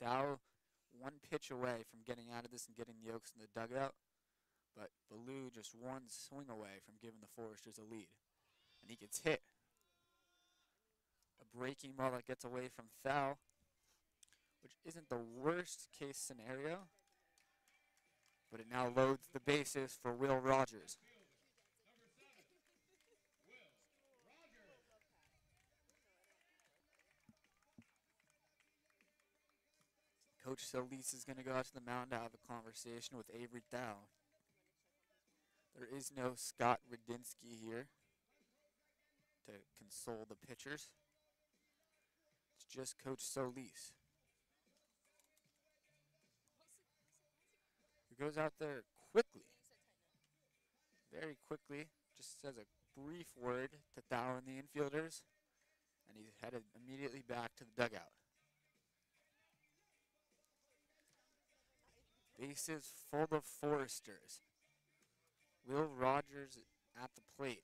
D: Thou one pitch away from getting out of this and getting the Oaks in the dugout, but Ballou just one swing away from giving the Foresters a lead. And he gets hit. A breaking ball that gets away from Thou, which isn't the worst case scenario, but it now loads the bases for Will Rogers. Coach Solis is going to go out to the mound to have a conversation with Avery Thau. There is no Scott Radinsky here to console the pitchers. It's just Coach Solis, who goes out there quickly, very quickly, just says a brief word to Thau and the infielders, and he's headed immediately back to the dugout. Bases full of Foresters. Will Rogers at the plate.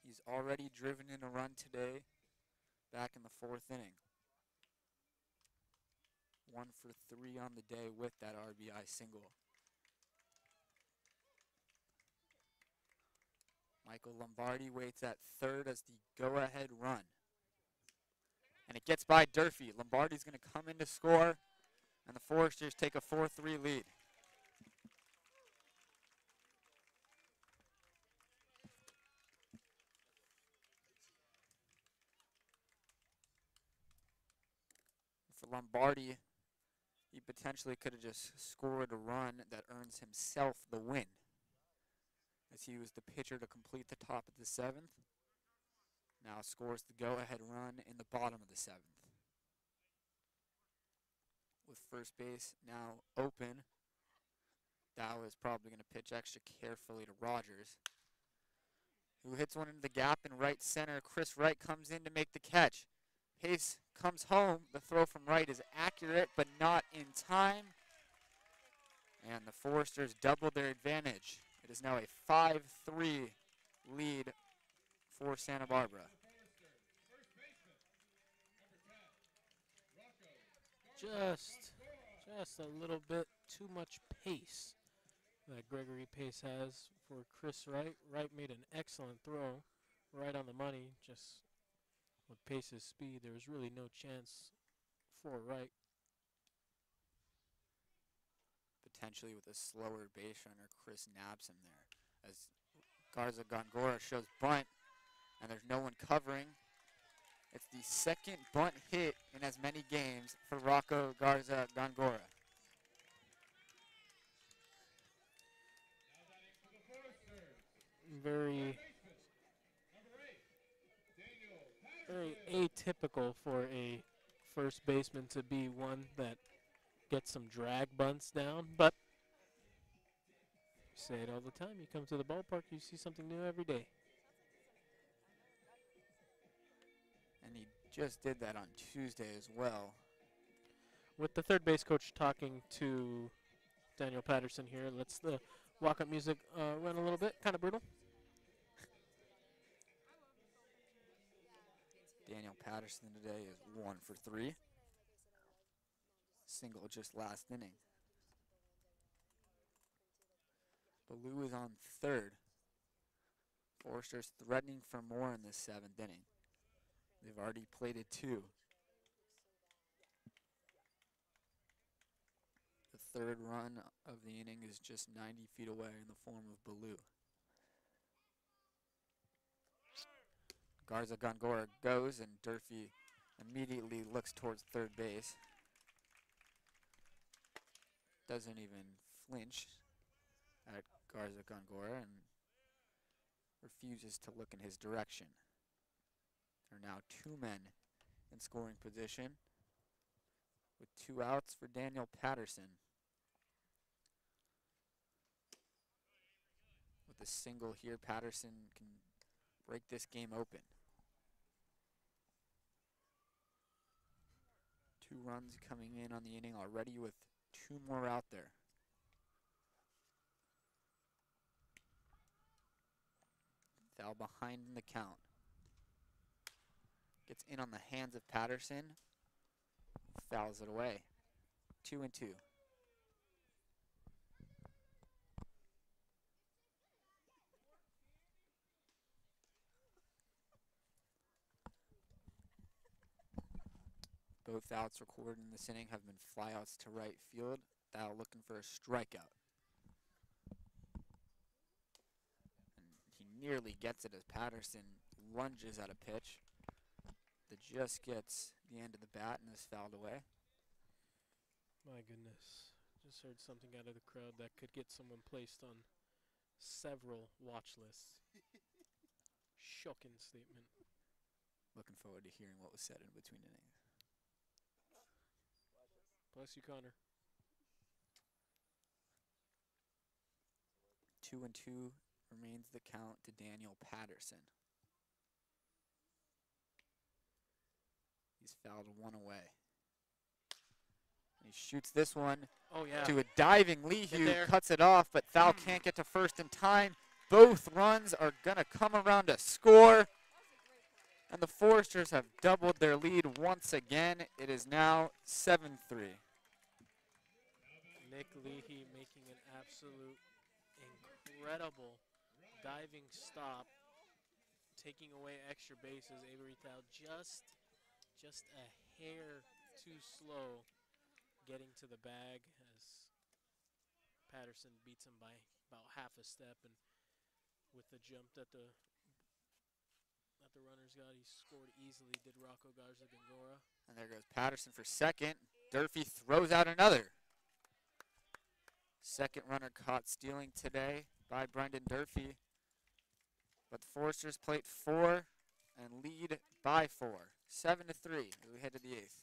D: He's already driven in a run today, back in the fourth inning. 1 for 3 on the day with that RBI single. Michael Lombardi waits at third as the go-ahead run. And it gets by Durfee. Lombardi's going to come in to score, and the Foresters take a 4-3 lead. For Lombardi, he potentially could have just scored a run that earns himself the win, as he was the pitcher to complete the top of the seventh. Now scores the go-ahead run in the bottom of the seventh. With first base now open, Thau is probably going to pitch extra carefully to Rogers, who hits one into the gap in right center. Chris Wright comes in to make the catch. Pace comes home. The throw from Wright is accurate, but not in time. And the Foresters doubled their advantage. It is now a 5-3 lead for Santa Barbara.
B: Just a little bit too much pace that Gregory Pace has for Chris Wright. Wright made an excellent throw right on the money. Just with Pace's speed, there was really no chance for Wright.
D: Potentially with a slower base runner, Chris nabs him there. As Garza Gongora shows bunt, and there's no one covering. It's the second bunt hit in as many games for Rocco Garza Gongora.
B: Very atypical for a first baseman to be one that gets some drag bunts down, but you say it all the time. You come to the ballpark, you see something new every day.
D: And he just did that on Tuesday as well.
B: With the third base coach talking to Daniel Patterson here, let's the walk-up music run a little bit. Kind of brutal.
D: Daniel Patterson today is 1 for 3. Single just last inning. Ballou is on third. Foresters threatening for more in this 7th inning. They've already plated 2. The third run of the inning is just 90 feet away in the form of Ballou. Garza Gongora goes, and Durfee immediately looks towards third base. Doesn't even flinch at Garza Gongora and refuses to look in his direction. There are now 2 men in scoring position with 2 outs for Daniel Patterson. single here, Patterson can break this game open. 2 runs coming in on the inning already with 2 more out there. Foul behind in the count. Gets in on the hands of Patterson. Fouls it away. 2-2. Both outs recorded in this inning have been flyouts to right field. Thou looking for a strikeout. And he nearly gets it as Patterson lunges at a pitch that just gets the end of the bat and is fouled away.
B: My goodness. Just heard something out of the crowd that could get someone placed on several watch lists. Shocking statement.
D: Looking forward to hearing what was said in between innings.
B: Bless you, Connor.
D: 2-2 remains the count to Daniel Patterson. He's fouled 1 away. He shoots this one
B: Oh, yeah.
D: to a diving Lee
B: Get
D: who
B: there.
D: cuts it off, but Thal can't get to first in time. Both runs are going to come around to score. And the Foresters have doubled their lead once again. It is now 7-3.
B: Nick Leahy making an absolute incredible diving stop, taking away extra bases. Avery Thal just a hair too slow getting to the bag as Patterson beats him by about half a step, and with the jump that the runners got, he scored easily, did Rocco Garza Gongora.
D: And there goes Patterson for second. Durfee throws out another. Second runner caught stealing today by Brendan Durfee. But the Foresters plate 4 and lead by 4. 7-3 as we head to the 8th.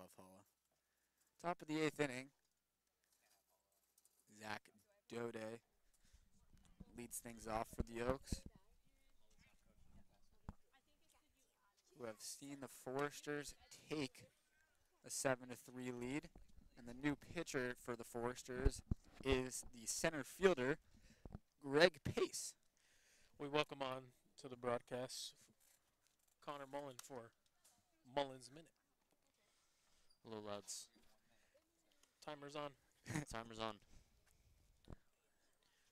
A: love Holla. Top of the 8th inning. Zach Dode leads things off for the Oaks, who have seen the Foresters take a 7-3 lead. And the new pitcher for the Foresters is the center fielder, Greg Pace.
B: We welcome on to the broadcast Connor Mullen for Mullen's Minute.
F: Hello, lads.
B: Timer's on.
F: Timer's on.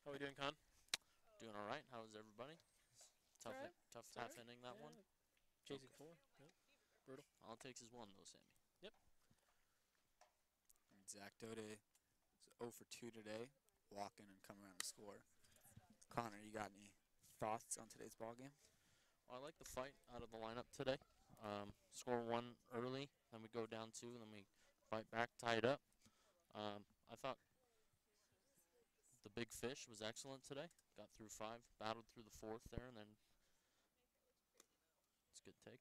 B: How we doing, Con?
F: Doing all right. How's everybody? Tough,
B: Alright.
F: tough
B: It's
F: half
B: alright.
F: inning, that
B: Yeah,
F: one.
B: Chasing
F: Okay.
B: 4. Yep. Brutal.
F: All it takes is one, though, Sammy.
A: And Zach Dode is 0 for 2 today, walking and coming around to score. Connor, you got any thoughts on today's ballgame?
F: Well, I like the fight out of the lineup today. Score one early, then we go down 2, and then we fight back, tie it up. I thought the big fish was excellent today. Got through 5, battled through the 4th there, and then it's a good take.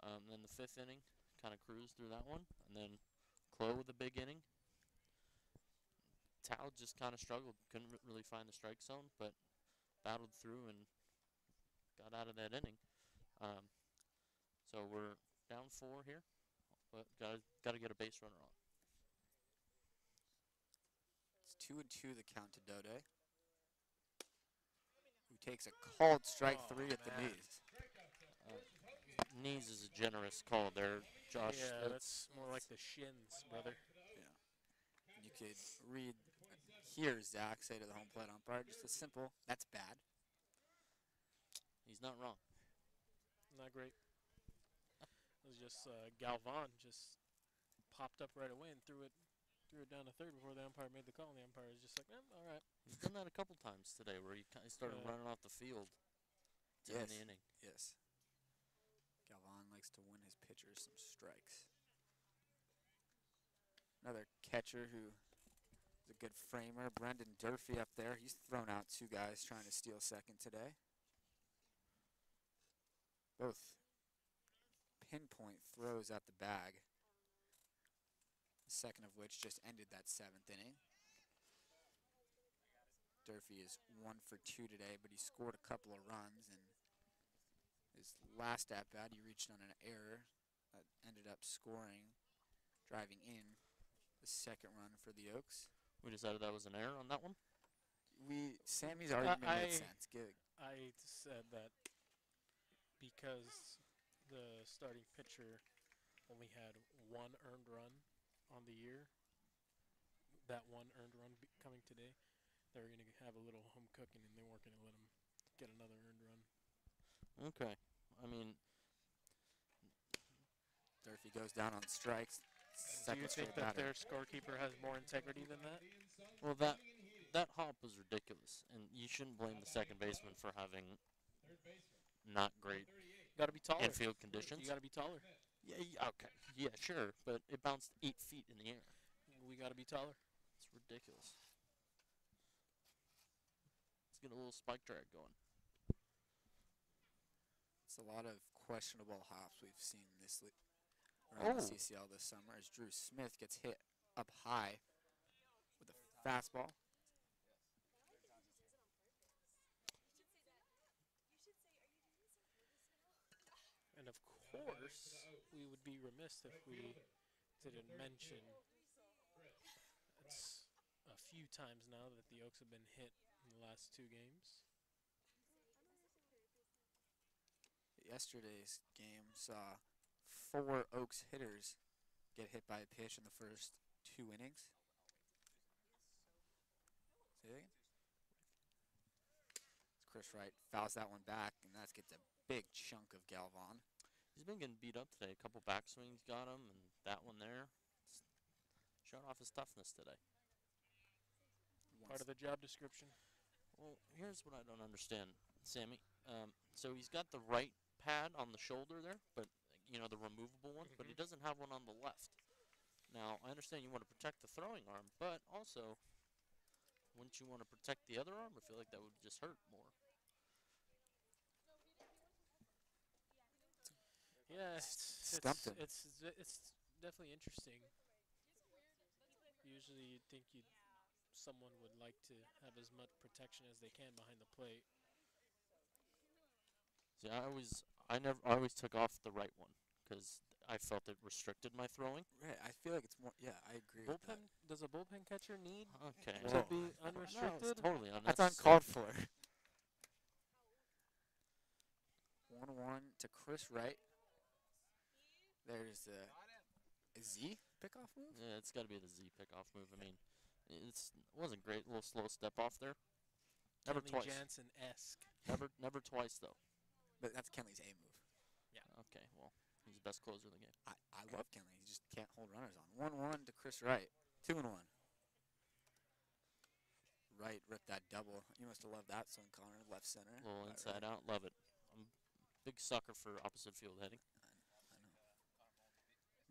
F: Then the 5th inning, kind of cruised through that one, and then Chloe with a big inning. Tal just kind of struggled, couldn't really find the strike zone, but battled through and got out of that inning. So we're down 4 here, but got to get a base runner on.
A: It's 2-2 the count to Dode, who takes a called strike 3 at the
B: man.
A: knees.
F: Knees is a generous call there, Josh.
B: Yeah, that's more like the shins, brother.
A: You could hear Zach say to the home plate umpire, just a simple, that's bad.
F: He's not wrong.
B: Not great. It was just Galvan just popped up right away and threw it down to third before the umpire made the call. And the umpire was just like, all right.
F: He's done that a couple times today where he kind of started running off the field to end the inning.
A: Yes. Galvan likes to win his pitchers some strikes. Another catcher who is a good framer, Brendan Durfee up there. He's thrown out 2 guys trying to steal second today. Both pinpoint throws at the bag. The second of which just ended that 7th inning. Durfee is 1 for 2 today, but he scored a couple of runs, and his last at-bat, he reached on an error that ended up scoring, driving in the second run for the Oaks.
F: We decided that was an error on that one.
A: Sammy's argument made sense.
B: I said that because the starting pitcher only had 1 earned run on the year, that 1 earned run coming today, they were going to have a little home cooking, and they weren't going to let him get another earned run.
F: Okay. I mean,
A: Durfee goes down on strikes.
B: Do you think that their scorekeeper has more integrity than that?
F: well, that hop was ridiculous, and you shouldn't blame the second baseman for having not great
B: Got to be taller.
F: infield conditions.
B: You got to be taller.
F: Yeah, okay. Yeah, sure, but it bounced 8 feet in the air.
B: We got to be taller.
F: It's ridiculous. Let's get a little spike drag going.
A: It's a lot of questionable hops we've seen around the CCL this summer as Drew Smith gets hit up high with a fastball.
B: And of course, we would be remiss if we didn't mention it's a few times now that the Oaks have been hit in the last 2 games.
A: Yesterday's game saw 4 Oaks hitters get hit by a pitch in the first 2 innings. Say that again? Chris Wright fouls that one back, and that gets a big chunk of Galvan.
F: He's been getting beat up today. A couple backswings got him, and that one there. Showing off his toughness today.
B: Part of the job description.
F: Well, here's what I don't understand, Sammy. So he's got the right pad on the shoulder there, but you know, the removable one, but he doesn't have one on the left. Now, I understand you want to protect the throwing arm, but also, wouldn't you want to protect the other arm? I feel like that would just hurt more.
B: Yeah,
A: Stumped him.
B: it's definitely interesting. Usually you'd think someone would like to have as much protection as they can behind the plate.
F: See, I always took off the right one because I felt it restricted my throwing.
D: Right. I feel like it's more. Yeah, I agree with that.
B: Bullpen, does a bullpen catcher need
F: Okay.
B: to
D: Whoa.
B: be
F: No, it's
B: unrestricted?
F: totally
D: That's
F: unnecessary.
D: uncalled for. 1-1 to Chris Wright. There's a Z pickoff move.
F: Yeah, it's got to be the Z pickoff move. I mean, it wasn't great. A little slow step off there. Never
B: Kenley
F: twice.
B: Jansen-esque.
F: Never twice though.
D: But that's Kenley's A move.
F: Okay, well, he's the best closer in the game.
D: I love Kenley. He just can't hold runners on. 1-1 to Chris Wright. 2-1. Wright ripped that double. You must have loved that swing, Connor. Left center.
F: A little
D: Right,
F: inside
D: right.
F: out, love it. I'm a big sucker for opposite field heading.
D: I know.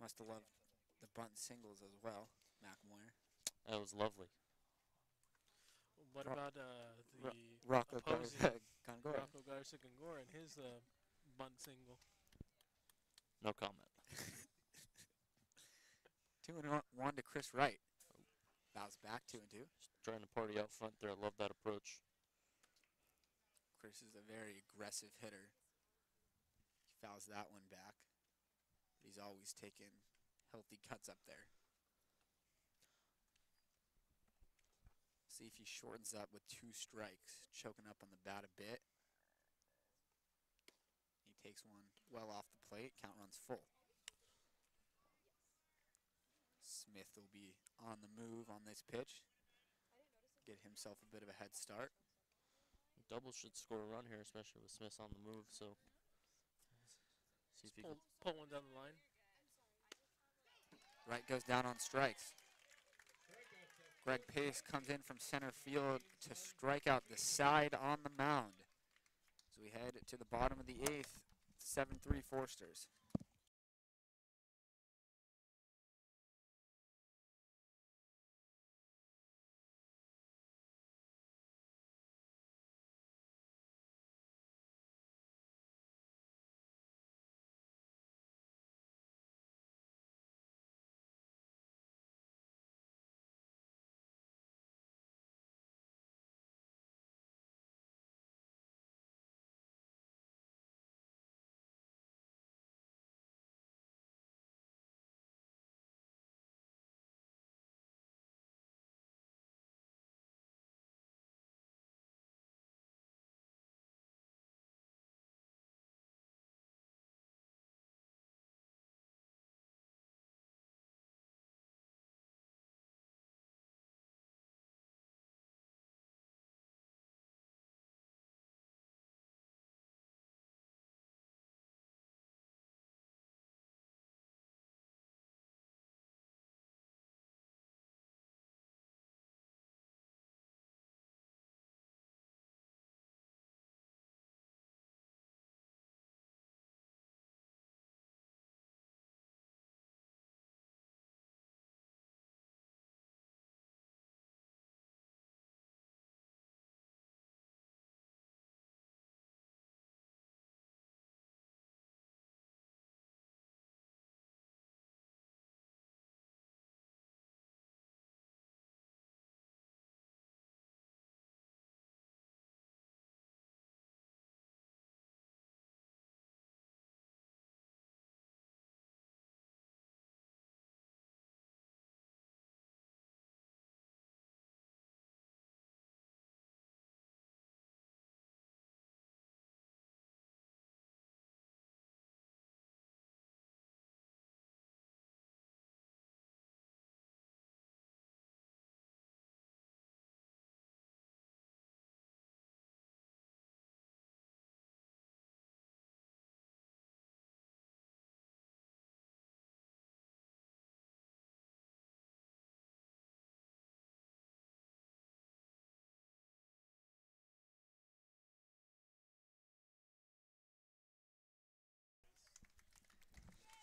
D: Must have loved the bunt singles as well, McMoyer.
F: That was lovely.
B: What
D: Ro-
B: about the
D: Rocco
B: opposing
D: Gongora.
B: Rocco Garza-Gongora and his bunt single?
F: No comment.
D: 2-1 to Chris Wright. Bounce back 2-2.
F: Just trying to party out front there. I love that approach.
D: Chris is a very aggressive hitter. He fouls that one back. He's always taking healthy cuts up there. See if he shortens up with 2 strikes, choking up on the bat a bit. He takes one well off the plate. Count runs full. Smith will be on the move on this pitch. Get himself a bit of a head start.
F: Double should score a run here, especially with Smith on the move. So, see if he can.
B: Pull one down the line.
D: Wright goes down on strikes. Greg Pace comes in from center field to strike out the side on the mound. As we head to the bottom of the 8th, 7-3 Forsters.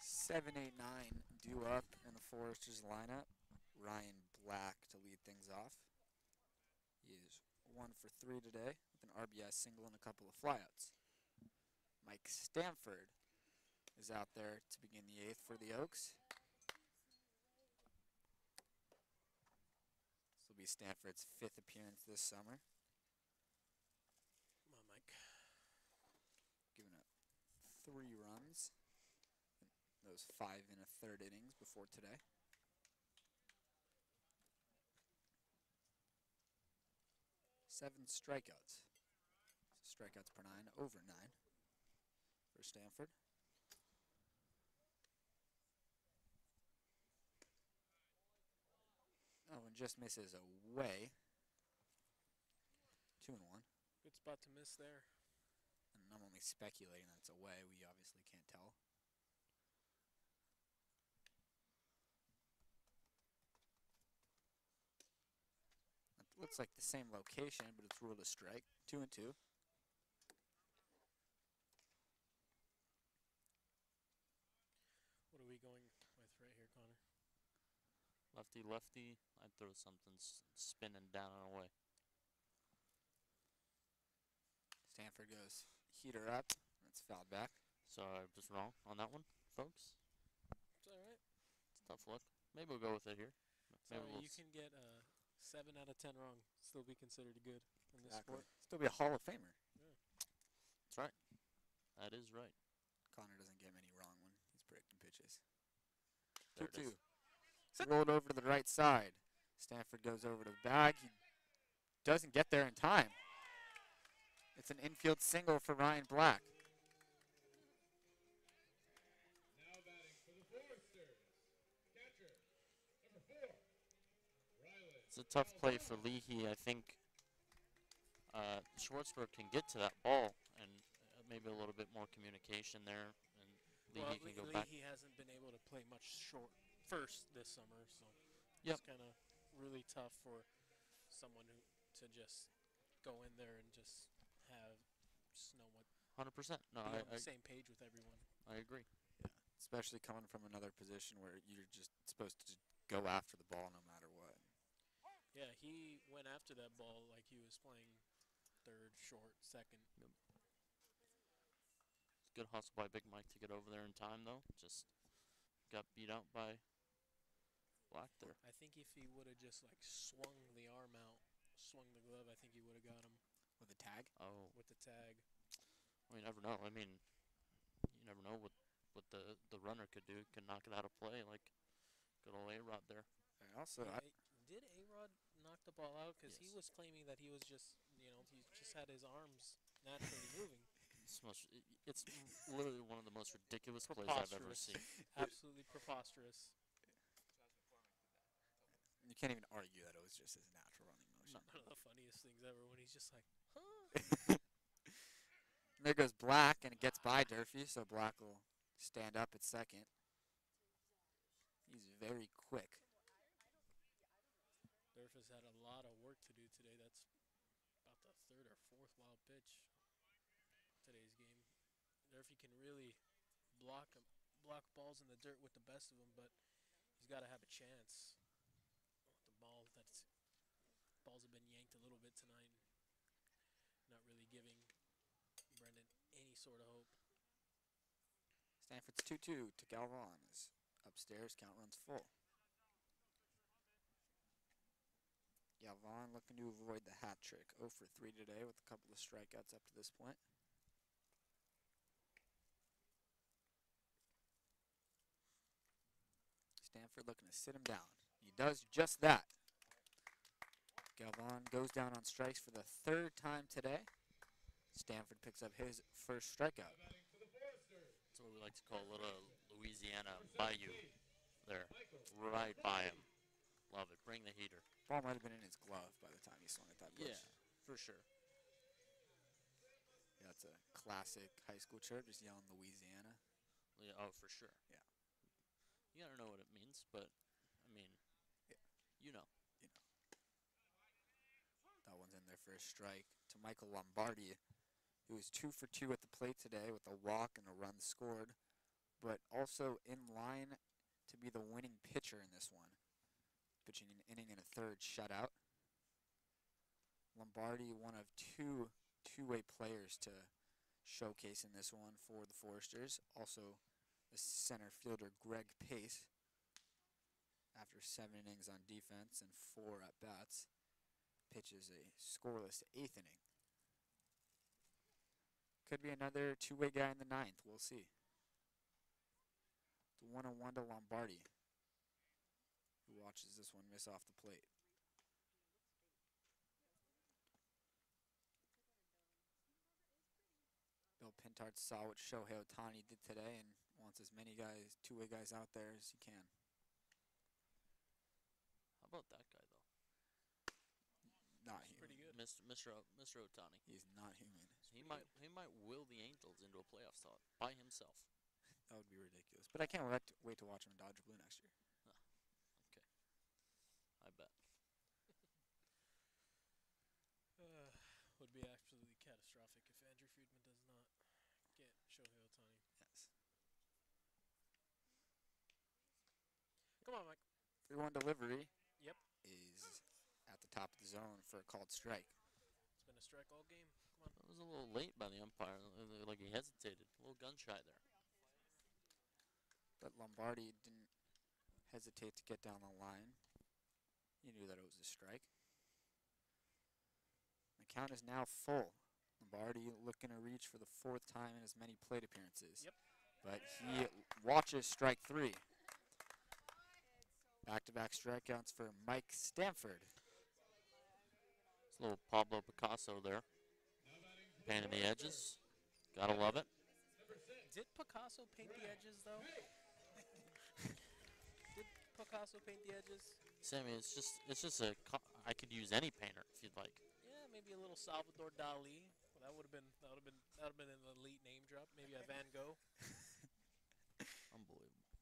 D: Seven, 8, 9 due up in the Foresters lineup. Ryan Black to lead things off. He is 1 for 3 today with an RBI single and a couple of flyouts. Mike Stanford is out there to begin the 8th for the Oaks. be Stanford's 5th appearance this summer.
B: Come on, Mike.
D: Giving up 3 runs. Those 5 in a third innings before today. Seven strikeouts. Strikeouts per 9, over 9 for Stanford. Oh, and just misses away. 2-1.
B: Good spot to miss there.
D: And I'm only speculating that it's away. We obviously can't tell. It looks like the same location, but it's ruled a strike. 2-2.
B: What are we going with right here, Connor?
F: Lefty, lefty. I'd throw something spinning down and away.
D: Stanford goes heater up. That's fouled back.
F: So I'm just wrong on that one, folks.
B: It's all right.
F: It's a tough look. Maybe we'll go with it here.
B: So
F: Maybe we'll
B: you can get 7 out of 10 wrong, still be considered good in this sport.
D: Still be a Hall of Famer.
F: That's right. That is right.
D: Connor doesn't get many wrong when he's predicting pitches.
F: There it is.
D: 2-2. Rolled over to the right side. Stanford goes over to the bag. He doesn't get there in time. It's an infield single for Ryan Black.
C: Now batting for the Foresters. Catcher, number 4, Riley.
F: It's a tough play for Leahy. I think Schwartzberg can get to that ball and maybe a little bit more communication there. And Leahy can go back.
B: He hasn't been able to play much short first this summer, so
F: Yep.
B: it's kind of really tough for someone to just go in there and just know what
F: 100%. No,
B: be on
F: I
B: the same page with everyone.
F: I agree.
D: Yeah, especially coming from another position where you're just supposed to just go after the ball no matter what.
B: Yeah, he went after that ball like he was playing third, short, second.
F: It's good hustle by Big Mike to get over there in time, though. Just got beat out by Black there.
B: I think if he would have just like swung the arm out, swung the glove, I think he would have got him
D: With a tag?
F: Oh,
B: with the tag.
F: well, you never know. I mean, you never know what the runner could do. Could knock it out of play like good old A-Rod there.
D: And also,
B: Did A-Rod knock the ball out? Because he
F: Yes.
B: was claiming that he was just, he just had his arms naturally moving.
F: It's literally one of the most ridiculous plays I've ever seen.
B: Absolutely preposterous.
D: you can't even argue that it was just his natural running motion.
B: One of the funniest things ever when he's just like, huh?
D: There goes Black, and it gets by Durfee, so Black will stand up at second. He's very quick.
B: Durf has had a lot of work to do today. That's about the 3rd or 4th wild pitch today's game. Durfee can really block balls in the dirt with the best of them, but he's got to have a chance. The balls have been yanked a little bit tonight. Not really giving Brendan any sort of hope.
D: Stanford's 2-2 to Galvan is upstairs. Count runs full. Galvan looking to avoid the hat trick. 0 for 3 today with a couple of strikeouts up to this point. Stanford looking to sit him down. He does just that. Galvan goes down on strikes for the 3rd time today. Stanford picks up his first strikeout.
F: That's what we like to call a little Louisiana bayou there. Right by him. Love it. Bring the heater.
D: Ball might have been in his glove by the time he swung at that pitch.
F: Yeah, for sure.
D: Yeah, that's a classic high school chirp, just yelling Louisiana.
F: Yeah, oh, for sure.
D: Yeah.
F: You gotta know what it means, but, I mean,
D: Yeah.
F: you know.
D: You know. That one's in there for a strike to Michael Lombardi, who was 2 for 2 at the plate today with a walk and a run scored, but also in line to be the winning pitcher in this one, pitching an inning and a 3rd shutout. Lombardi, one of 2 two-way players to showcase in this one for the Foresters. Also, the center fielder Greg Pace, after for 7 innings on defense and 4 at bats. Pitches a scoreless 8th inning. Could be another two-way guy in the 9th. We'll see. The 1-1 to Lombardi, who watches this one miss off the plate. Bill Pintard saw what Shohei Ohtani did today and wants as many guys, two-way guys out there as he can.
F: How about that guy, though?
D: Not
B: It's
D: human.
B: pretty good.
F: Mr. Ohtani.
D: He's not human.
F: He might will the Angels into a playoff spot by himself.
D: That would be ridiculous. But I can't wait to watch him in Dodger Blue next year.
F: Okay. I bet.
B: Would be absolutely catastrophic if Andrew Friedman does not get Shohei Ohtani.
D: Yes.
B: Come on, Mike.
D: 3-1 delivery.
B: Yep.
D: Is at the top of the zone for a called strike.
B: It's been a strike all game. Come on.
F: That was a little late by the umpire. Like he hesitated. A little gun shy there.
D: But Lombardi didn't hesitate to get down the line. He knew that it was a strike. The count is now full. Lombardi looking to reach for the 4th time in as many plate appearances.
B: Yep.
D: But he watches strike 3. Back-to-back strikeouts for Mike Stanford.
F: It's a little Pablo Picasso there. Painting the edges. Gotta love it.
B: Did Picasso paint the edges, though? Did Picasso paint the edges?
F: Sammy, it's just I could use any painter if you'd like.
B: Yeah, maybe a little Salvador Dali. Well, that would have been an elite name drop. Maybe a Van Gogh.
F: Unbelievable.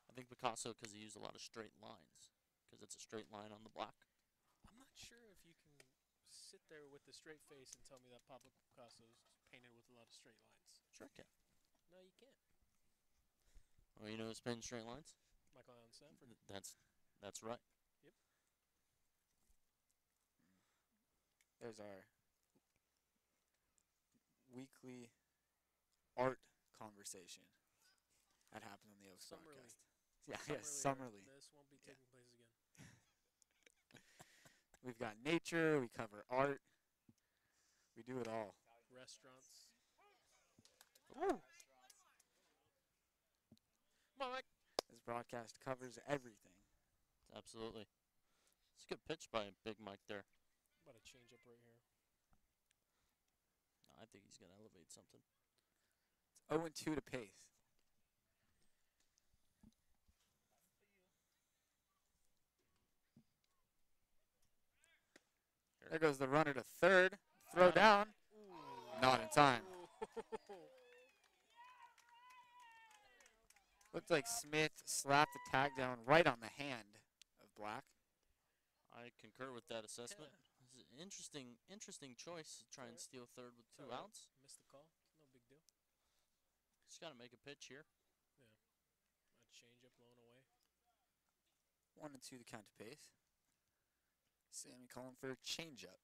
F: I think Picasso because he used a lot of straight lines because it's a straight line on the black.
B: I'm not sure if you can sit there with a straight face and tell me that Pablo Picasso is painted with a lot of straight lines.
F: Sure can.
B: No, you can't.
F: Oh, you know who's painting straight lines?
B: Michael Allen Stanford.
F: That's right.
B: Yep.
D: There's our weekly art conversation. That happens on the Oaks
B: Summerly.
D: podcast. Yeah, summerly.
B: This won't be taking place again.
D: We've got nature, we cover art. We do it all.
B: Restaurants.
F: Ooh.
B: Come on, Mike.
D: This broadcast covers everything.
F: Absolutely. It's a good pitch by Big Mike there.
B: About a change up right here.
F: No, I think he's going to elevate something.
D: It's 0-2 to Pace. There goes the runner to third. Throw down.
B: Ooh.
D: Not in time. Looked like Smith slapped the tag down right on the hand of Black.
F: I concur with that assessment. It's an interesting choice to try and steal third with 2 outs.
B: Missed the call. No big deal.
F: Just got to make a pitch here.
B: Yeah. A change up blown away.
D: 1-2 the count to Pace. Sammy calling for a changeup.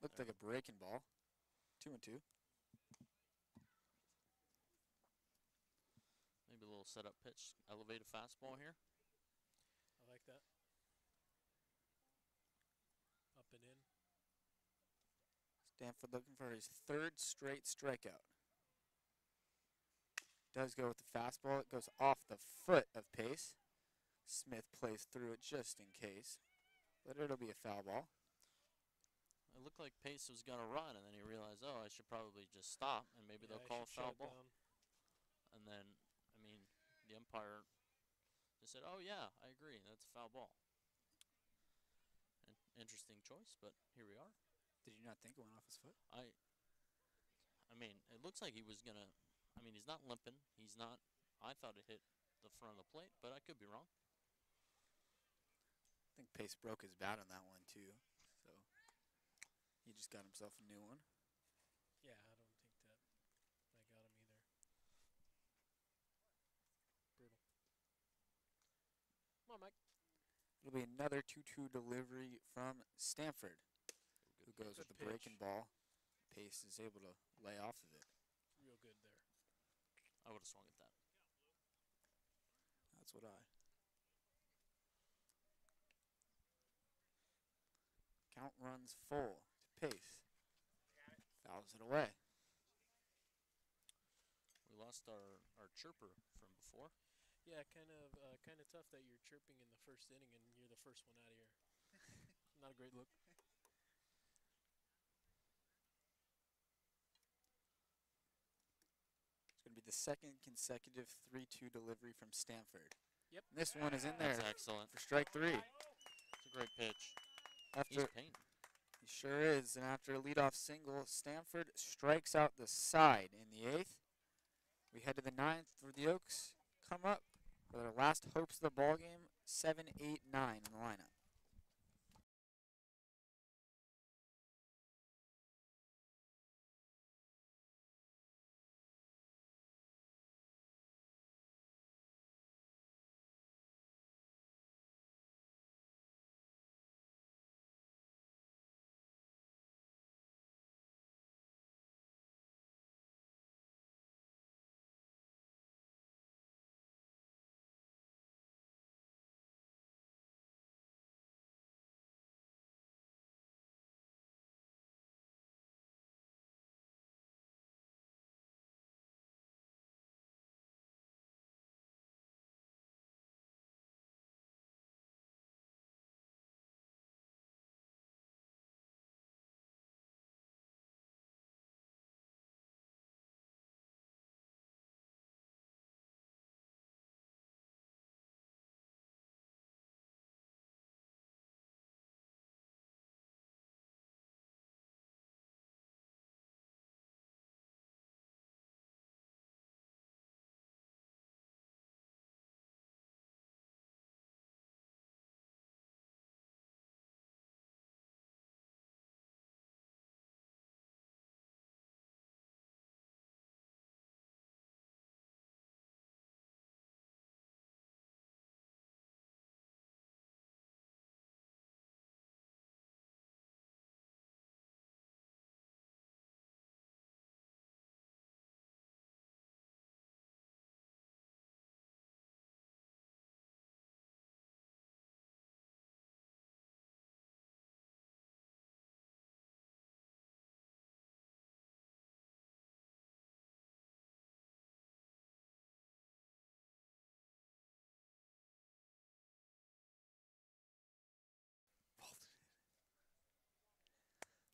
D: Looked like a breaking ball. 2-2.
F: Maybe a little setup pitch. Elevate a fastball here.
B: I like that. Up and in.
D: Stanford looking for his 3rd straight strikeout. Does go with the fastball. It goes off the foot of Pace. Smith plays through it just in case. But it'll be a foul ball.
F: It looked like Pace was going to run, and then he realized, oh, I should probably just stop, and maybe they'll call a foul ball.
B: Down.
F: And then, I mean, the umpire just said, oh, yeah, I agree. That's a foul ball. An interesting choice, but here we are.
D: Did you not think it went off his foot?
F: I mean, it looks like he was going to, I mean, he's not limping. He's not, I thought it hit the front of the plate, but I could be wrong.
D: I think Pace broke his bat on that one, too. So he just got himself a new one.
B: Yeah, I don't think that got him either. Brutal. Come on, Mike.
D: It'll be another 2-2 delivery from Stanford, who goes with the
B: pitch.
D: breaking ball. Pace is able to lay off of it.
B: Real good there.
F: I would have swung at that.
D: would I. Count runs full to Pace. Fouls it away.
F: We lost our chirper from before.
B: Yeah, kind of tough that you're chirping in the first inning and you're the first one out of here. Not a great look.
D: It's going to be the second consecutive 3-2 delivery from Stanford.
B: Yep.
D: And this one is in there
F: That's excellent.
D: for strike 3.
F: It's a great pitch. He's
D: After
F: painting.
D: He sure is, and after a leadoff single, Stanford strikes out the side in the 8th. We head to the 9th where the Oaks come up for their last hopes of the ballgame, 7, 8, 9 in the lineup.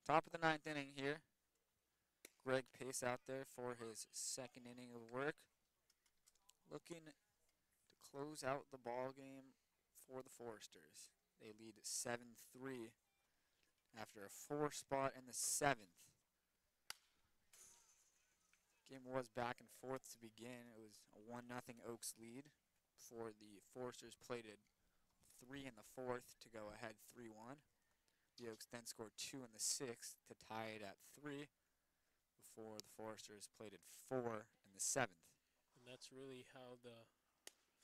D: Top of the 9th inning here. Greg Pace out there for his second inning of work. Looking to close out the ball game for the Foresters. They lead 7-3 after a 4 spot in the 7th. Game was back and forth to begin. It was a 1-0 Oaks lead before the Foresters plated 3 in the 4th to go ahead 3-1. The Oaks then scored 2 in the 6th to tie it at 3 before the Foresters plated 4 in the 7th.
B: And that's really how the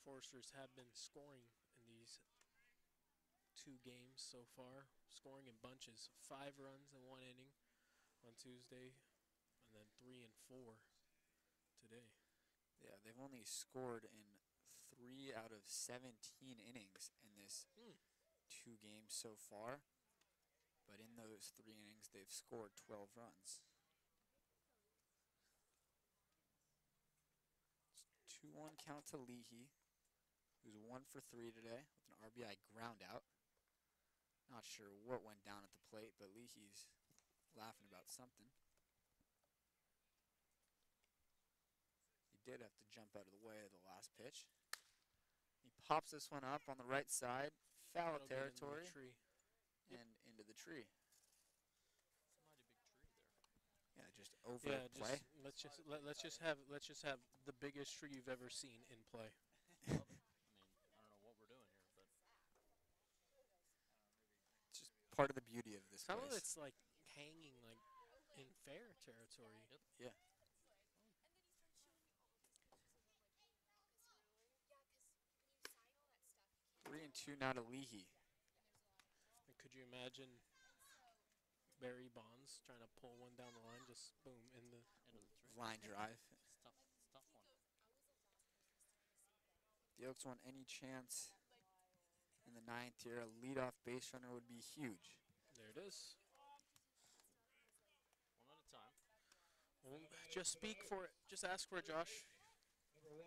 B: Foresters have been scoring in these 2 games so far, scoring in bunches. 5 runs in 1 inning on Tuesday, and then 3 and 4 today.
D: Yeah, they've only scored in 3 out of 17 innings in this 2 games so far. But in those 3 innings, they've scored 12 runs. 2-1 count to Leahy, who's 1 for 3 today with an RBI ground out. Not sure what went down at the plate, but Leahy's laughing about something. He did have to jump out of the way of the last pitch. He pops this one up on the right side, foul
B: That'll get into the
D: territory,
B: tree.
D: and into the tree.
F: It's a mighty big tree there.
D: Yeah, just over
B: Yeah,
D: play.
B: let's just have the biggest tree you've ever seen in play.
F: I mean, I don't know what we're doing here, but
D: It's just part of the beauty of this
B: Some
D: place.
B: of it's like hanging like in fair territory.
F: Yep.
D: Yeah. 3-2 now to Leahy.
B: And could you imagine Barry Bonds trying to pull one down the line, just boom in the
F: into the tree.
D: Line drive.
F: It's tough one.
D: The Oaks want any chance in the ninth here. A leadoff base runner would be huge.
B: There it is.
F: One at a time.
B: Well, just speak for it. Just ask for it, Josh.
C: Number 1,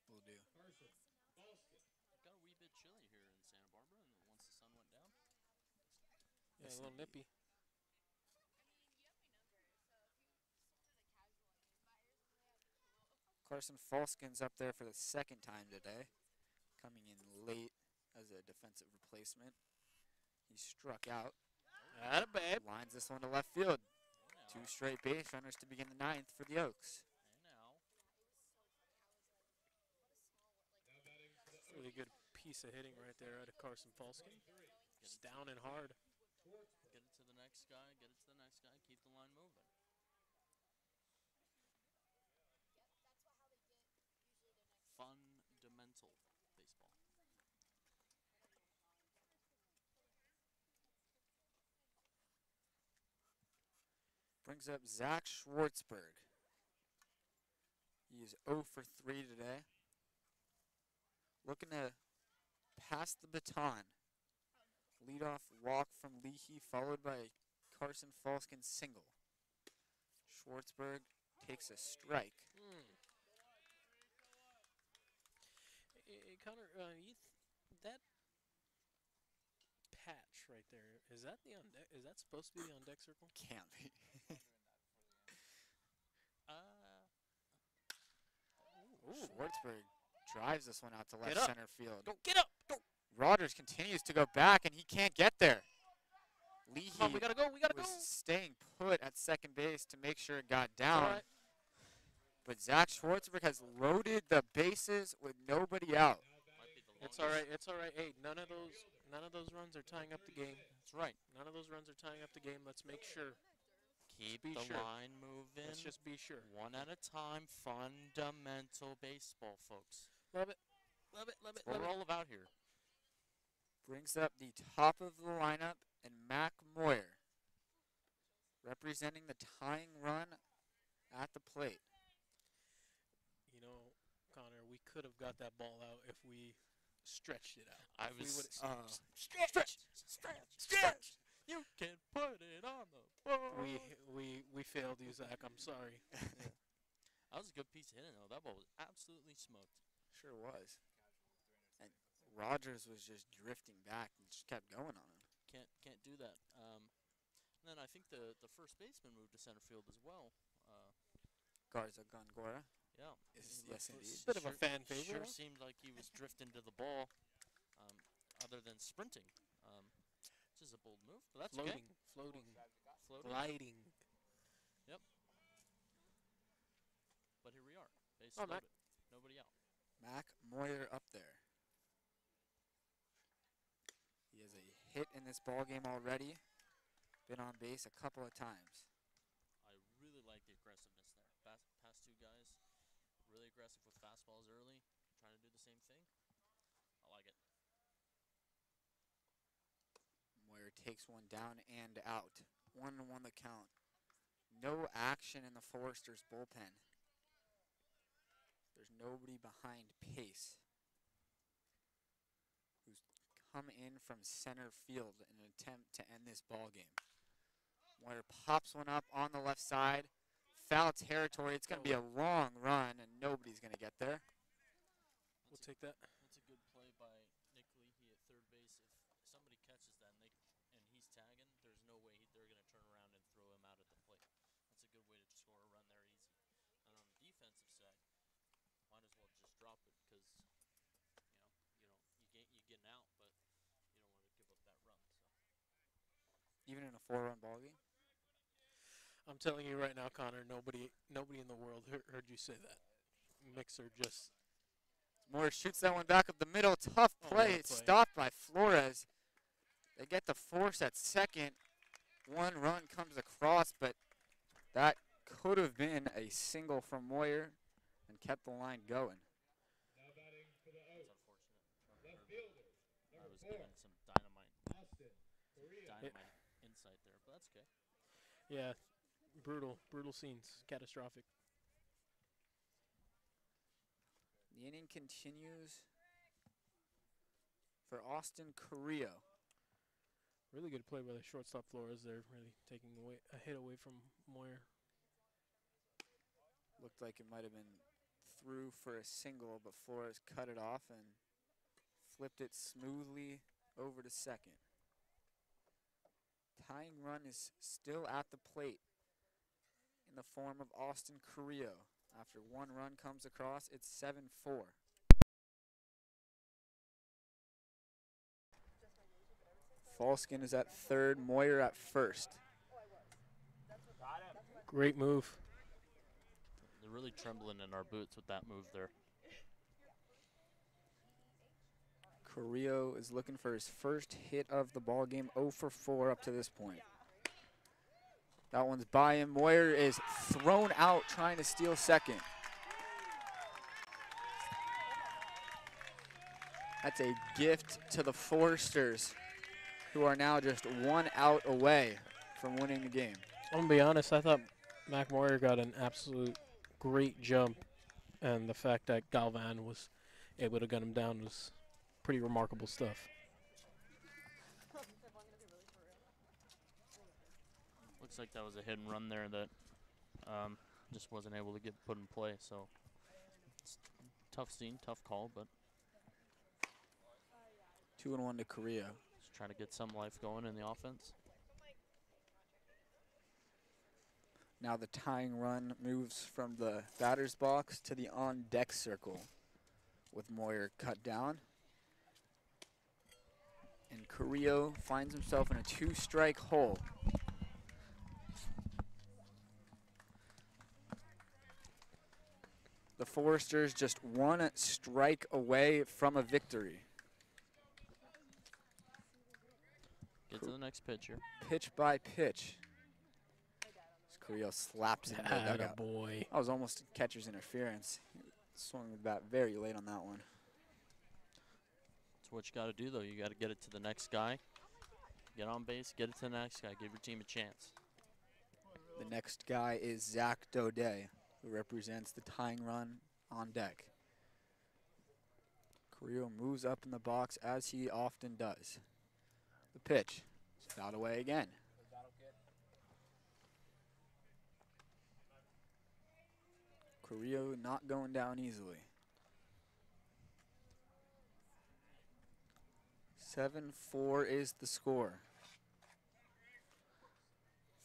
D: Will do.
C: Carson Falskin.
F: Got a wee bit chilly here in Santa Barbara, and once the sun went down.
B: Yeah,
D: Yes,
B: a little
D: indeed.
B: nippy.
D: Carson Falskin's up there for the second time today, coming in late as a defensive replacement. He struck out.
B: Atta babe.
D: Lines this one to left field.
F: And
D: 2 straight base runners to begin the ninth for the Oaks.
F: now.
C: Now batting for the
B: Really good piece of hitting right there out of Carson Falskin. Just down and hard.
C: Schwartzberg.
F: Get it to the next guy, get it to the next guy, keep the line moving. Fundamental baseball.
D: Brings up Zach Schwartzberg. He is 0 for 3 today. Looking to pass the baton. Leadoff walk from Leahy, followed by a Carson Falskin single. Schwartzberg takes a strike.
B: Connor, that patch right there, is that the on deck? Is that supposed to be the on deck circle?
D: Can't be. Schwartzberg drives this one out to left
B: up.
D: center field.
B: Go, get up! Go!
D: Rogers continues to go back, and he can't get there. Leahy
B: Come on, we gotta go, we gotta
D: was
B: go!
D: staying put at second base to make sure it got
B: All
D: down.
B: right.
D: But Zach Schwartzberg has loaded the bases with nobody out.
F: Might be the
B: It's all
F: longest.
B: right, it's all right. Hey, none of those runs are tying up the game.
F: That's right.
B: None of those runs are tying up the game. Let's make sure.
F: Keep
B: be
F: the
B: sure.
F: line moving.
B: Let's just be sure.
F: One at a time. Fundamental baseball, folks.
B: Love it. Love it, love it,
F: That's what
B: love
F: we're
B: it.
F: all about here.
D: Brings up the top of the lineup, and Mac Moyer representing the tying run at the plate.
B: You know, Connor, we could have got that ball out if we stretched it out.
F: I
B: If we
F: was
B: would've
F: stretch. You can put it on the board.
B: we failed you, Zach. I'm sorry.
F: That was a good piece of hitting, though. That ball was absolutely smoked.
D: Sure was. And Rogers was just drifting back and just kept going on him.
F: Can't do that. And then I think the first baseman moved to center field as well.
D: Garza Gongora.
F: Yeah.
D: Yes,
F: He
D: yes,
F: looked-
D: indeed.
B: Bit of a fan favorite,
F: Sure
B: huh?
F: seemed like he was drifting to the ball, other than sprinting. Which is a bold move, but that's okay.
B: Floating,
F: Floating.
B: gliding.
F: But here we are. Base
B: Oh, Mac.
F: loaded. Nobody out.
D: Mac Moyer up there. He has a hit in this ball game already. Been on base a couple of times.
F: I really like the aggressiveness there. Past two guys, really aggressive with fastballs early, trying to do the same thing. I like it.
D: Moyer takes one down and out. 1-1 the count. No action in the Foresters bullpen. There's nobody behind Pace, who's come in from center field in an attempt to end this ball game. Moyer pops one up on the left side. Foul territory. It's going to be a long run, and nobody's going to get there.
B: We'll take that.
F: That's a good play by Nick Leahy at third base. If somebody catches that and he's tagging, there's no way they're going to turn around and throw him out at the plate. That's a good way to score a run there easy. And on the defensive side, might as well just drop it because you getting out, but you don't want to give up that run. So
D: Even in a 4-run ball game.
B: I'm telling you right now, Connor, nobody in the world heard you say that. Mixer just
D: Moore shoots that one back up the middle. Tough
B: Oh,
D: play.
B: what a
D: It's
B: play.
D: stopped by Flores. They get the force at second. One run comes across, but that could have been a single from Moyer and kept the line going.
C: Now batting for the
F: it's
C: Oaks.
F: unfortunate.
C: Left fielder,
F: I
C: number
F: was
C: 4,
F: given some dynamite
C: Austin Correa.
F: insight there, but that's okay.
B: yeah, brutal scenes, catastrophic.
D: The inning continues for Austin Carrillo.
B: Really good play by the shortstop Flores there, really taking away a hit away from Moyer.
D: Looked like it might have been through for a single, but Flores cut it off and flipped it smoothly over to second. Tying run is still at the plate in the form of Austin Carrillo. After one run comes across, it's 7-4. Falskin is at third, Moyer at first.
B: Great move.
F: They're really trembling in our boots with that move there.
D: Carrillo is looking for his first hit of the ball game, 0 for 4 up to this point. That one's by him. Moyer is thrown out trying to steal second. That's a gift to the Foresters, who are now just 1 out away from winning the game.
B: I'm going to be honest, I thought Mac Moyer got an absolute great jump, and the fact that Galvan was able to gun him down was pretty remarkable stuff.
F: Looks like that was a hit and run there that just wasn't able to get put in play. So it's tough scene, tough call, but
D: 2-1 to Carrillo.
F: just trying to get some life going in the offense.
D: Now the tying run moves from the batter's box to the on-deck circle with Moyer cut down. And Carrillo finds himself in a 2-strike hole. The Foresters just 1 strike away from a victory.
F: Get to the next pitch here.
D: Pitch by pitch. As Carrillo slaps it in the dugout.
B: Boy.
D: That was almost catcher's interference. He swung the bat very late on that one.
F: That's what you got to do, though. You got to get it to the next guy. Get on base, get it to the next guy. Give your team a chance.
D: The next guy is Zach Daudet, who represents the tying run on deck. Carrillo moves up in the box as he often does. The pitch is fouled away again. Carrillo not going down easily. 7-4 is the score.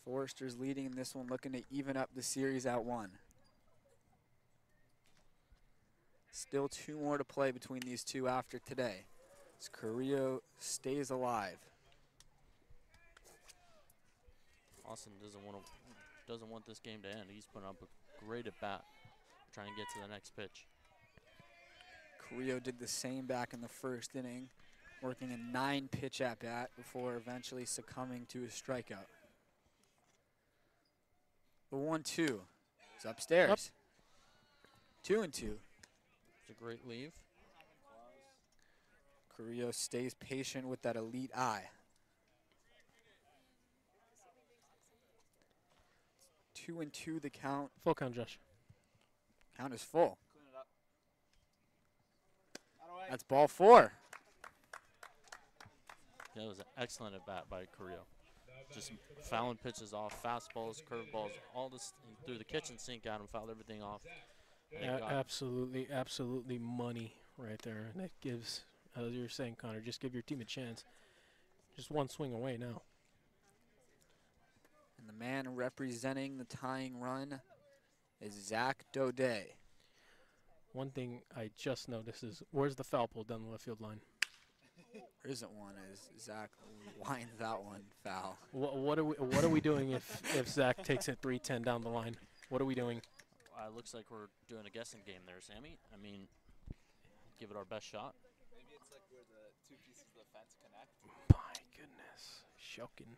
D: Foresters leading in this one, looking to even up the series at 1. Still 2 more to play between these two after today, as Carrillo stays alive.
F: Austin doesn't want this game to end. He's putting up a great at bat, trying to get to the next pitch.
D: Carrillo did the same back in the first inning, working a 9-pitch at bat before eventually succumbing to a strikeout. The 1-2 is upstairs. 2-2.
F: It's a great leave.
D: Carrillo stays patient with that elite eye. 2-2 the count.
B: Full count, Josh.
D: Count is full. That's ball 4.
F: That was an excellent at bat by Carrillo. Just fouling pitches off, fastballs, curveballs, all this through the kitchen sink at him, fouled everything off.
B: Absolutely money right there. And that gives, as you were saying, Connor, just give your team a chance. Just 1 swing away now.
D: And the man representing the tying run is Zach Daudet.
B: One thing I just noticed is, where's the foul pole down the left field line?
D: There isn't one, as Zach winds that one foul.
B: What are we doing if Zach takes it 3-10 down the line? What are we doing?
F: Looks like we're doing a guessing game there, Sammy. I mean, give it our best shot.
E: Maybe it's like where the 2 pieces of the fence connect.
B: My goodness. Shocking.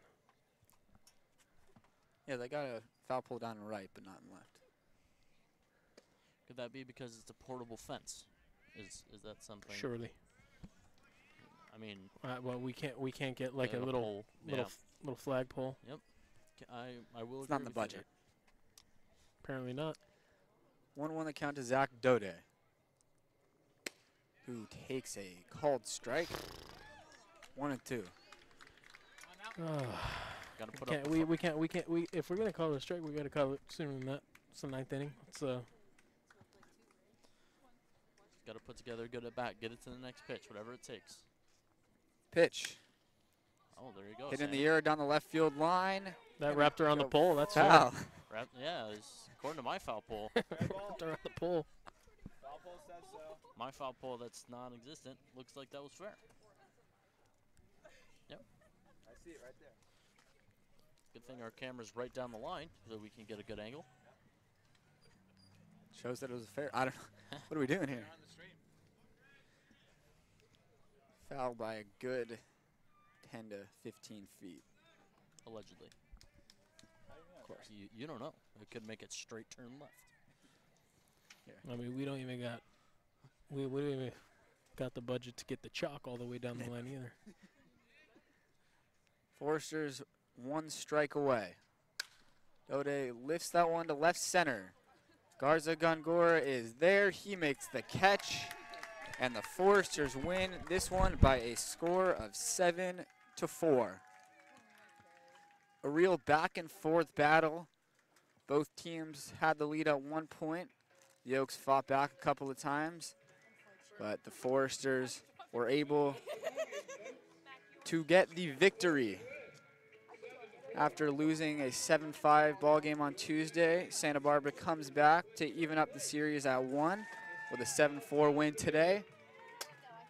D: Yeah, they got a foul pole down in right, but not in left.
F: Could that be because it's a portable fence? Is that something?
B: Surely.
F: I mean,
B: Well, we can't get like a
F: pole,
B: little
F: yeah.
B: little flagpole.
F: I will.
D: It's not in
F: agree
D: the
F: with you
D: budget.
F: there.
B: Apparently not.
D: 1-1 the count to Zach Daudet, who takes a called strike
A: 1-2.
F: Gotta put
B: Can't,
F: up.
B: we can't. If we're gonna call it a strike, we gotta call it sooner than that. It's the 9th inning. It's
F: Gotta put together a good at bat. Get it to the next pitch, whatever it takes.
A: Pitch.
F: Oh, there you go.
A: Hit in
F: Sammy.
A: the air down the left field line.
B: that wrapped around the
A: Go
B: pole. That's fair.
A: foul.
F: Yeah, it's according to my foul pole.
B: Wrapped around the pole.
F: My foul pole that's non-existent looks like that was fair. Yep.
E: I see it right there.
F: Good thing our camera's right down the line so we can get a good angle.
A: Shows that it was fair. I don't know. What are we doing here? Foul by a good 10 to 15 feet.
F: Allegedly. Of course, you don't know. It could make it straight turn left.
B: I mean, we don't even got. We don't even got the budget to get the chalk all the way down the line either.
A: Foresters 1 strike away. Dode lifts that one to left center. Garza Gongora is there. He makes the catch. And the Foresters win this one by a score of 7-4. A real back and forth battle. Both teams had the lead at one point. The Oaks fought back a couple of times, but the Foresters were able to get the victory. After losing a 7-5 ball game on Tuesday, Santa Barbara comes back to even up the series at 1 with a 7-4 win today.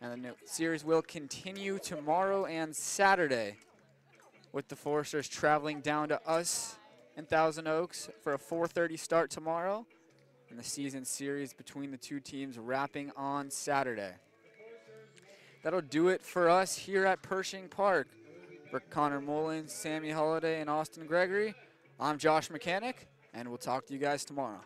A: And the series will continue tomorrow and Saturday with the Foresters traveling down to us in Thousand Oaks for a 4:30 start tomorrow, and the season series between the two teams wrapping on Saturday. That'll do it for us here at Pershing Park. For Connor Mullins, Sammy Holliday, and Austin Gregory, I'm Josh Mechanic, and we'll talk to you guys tomorrow.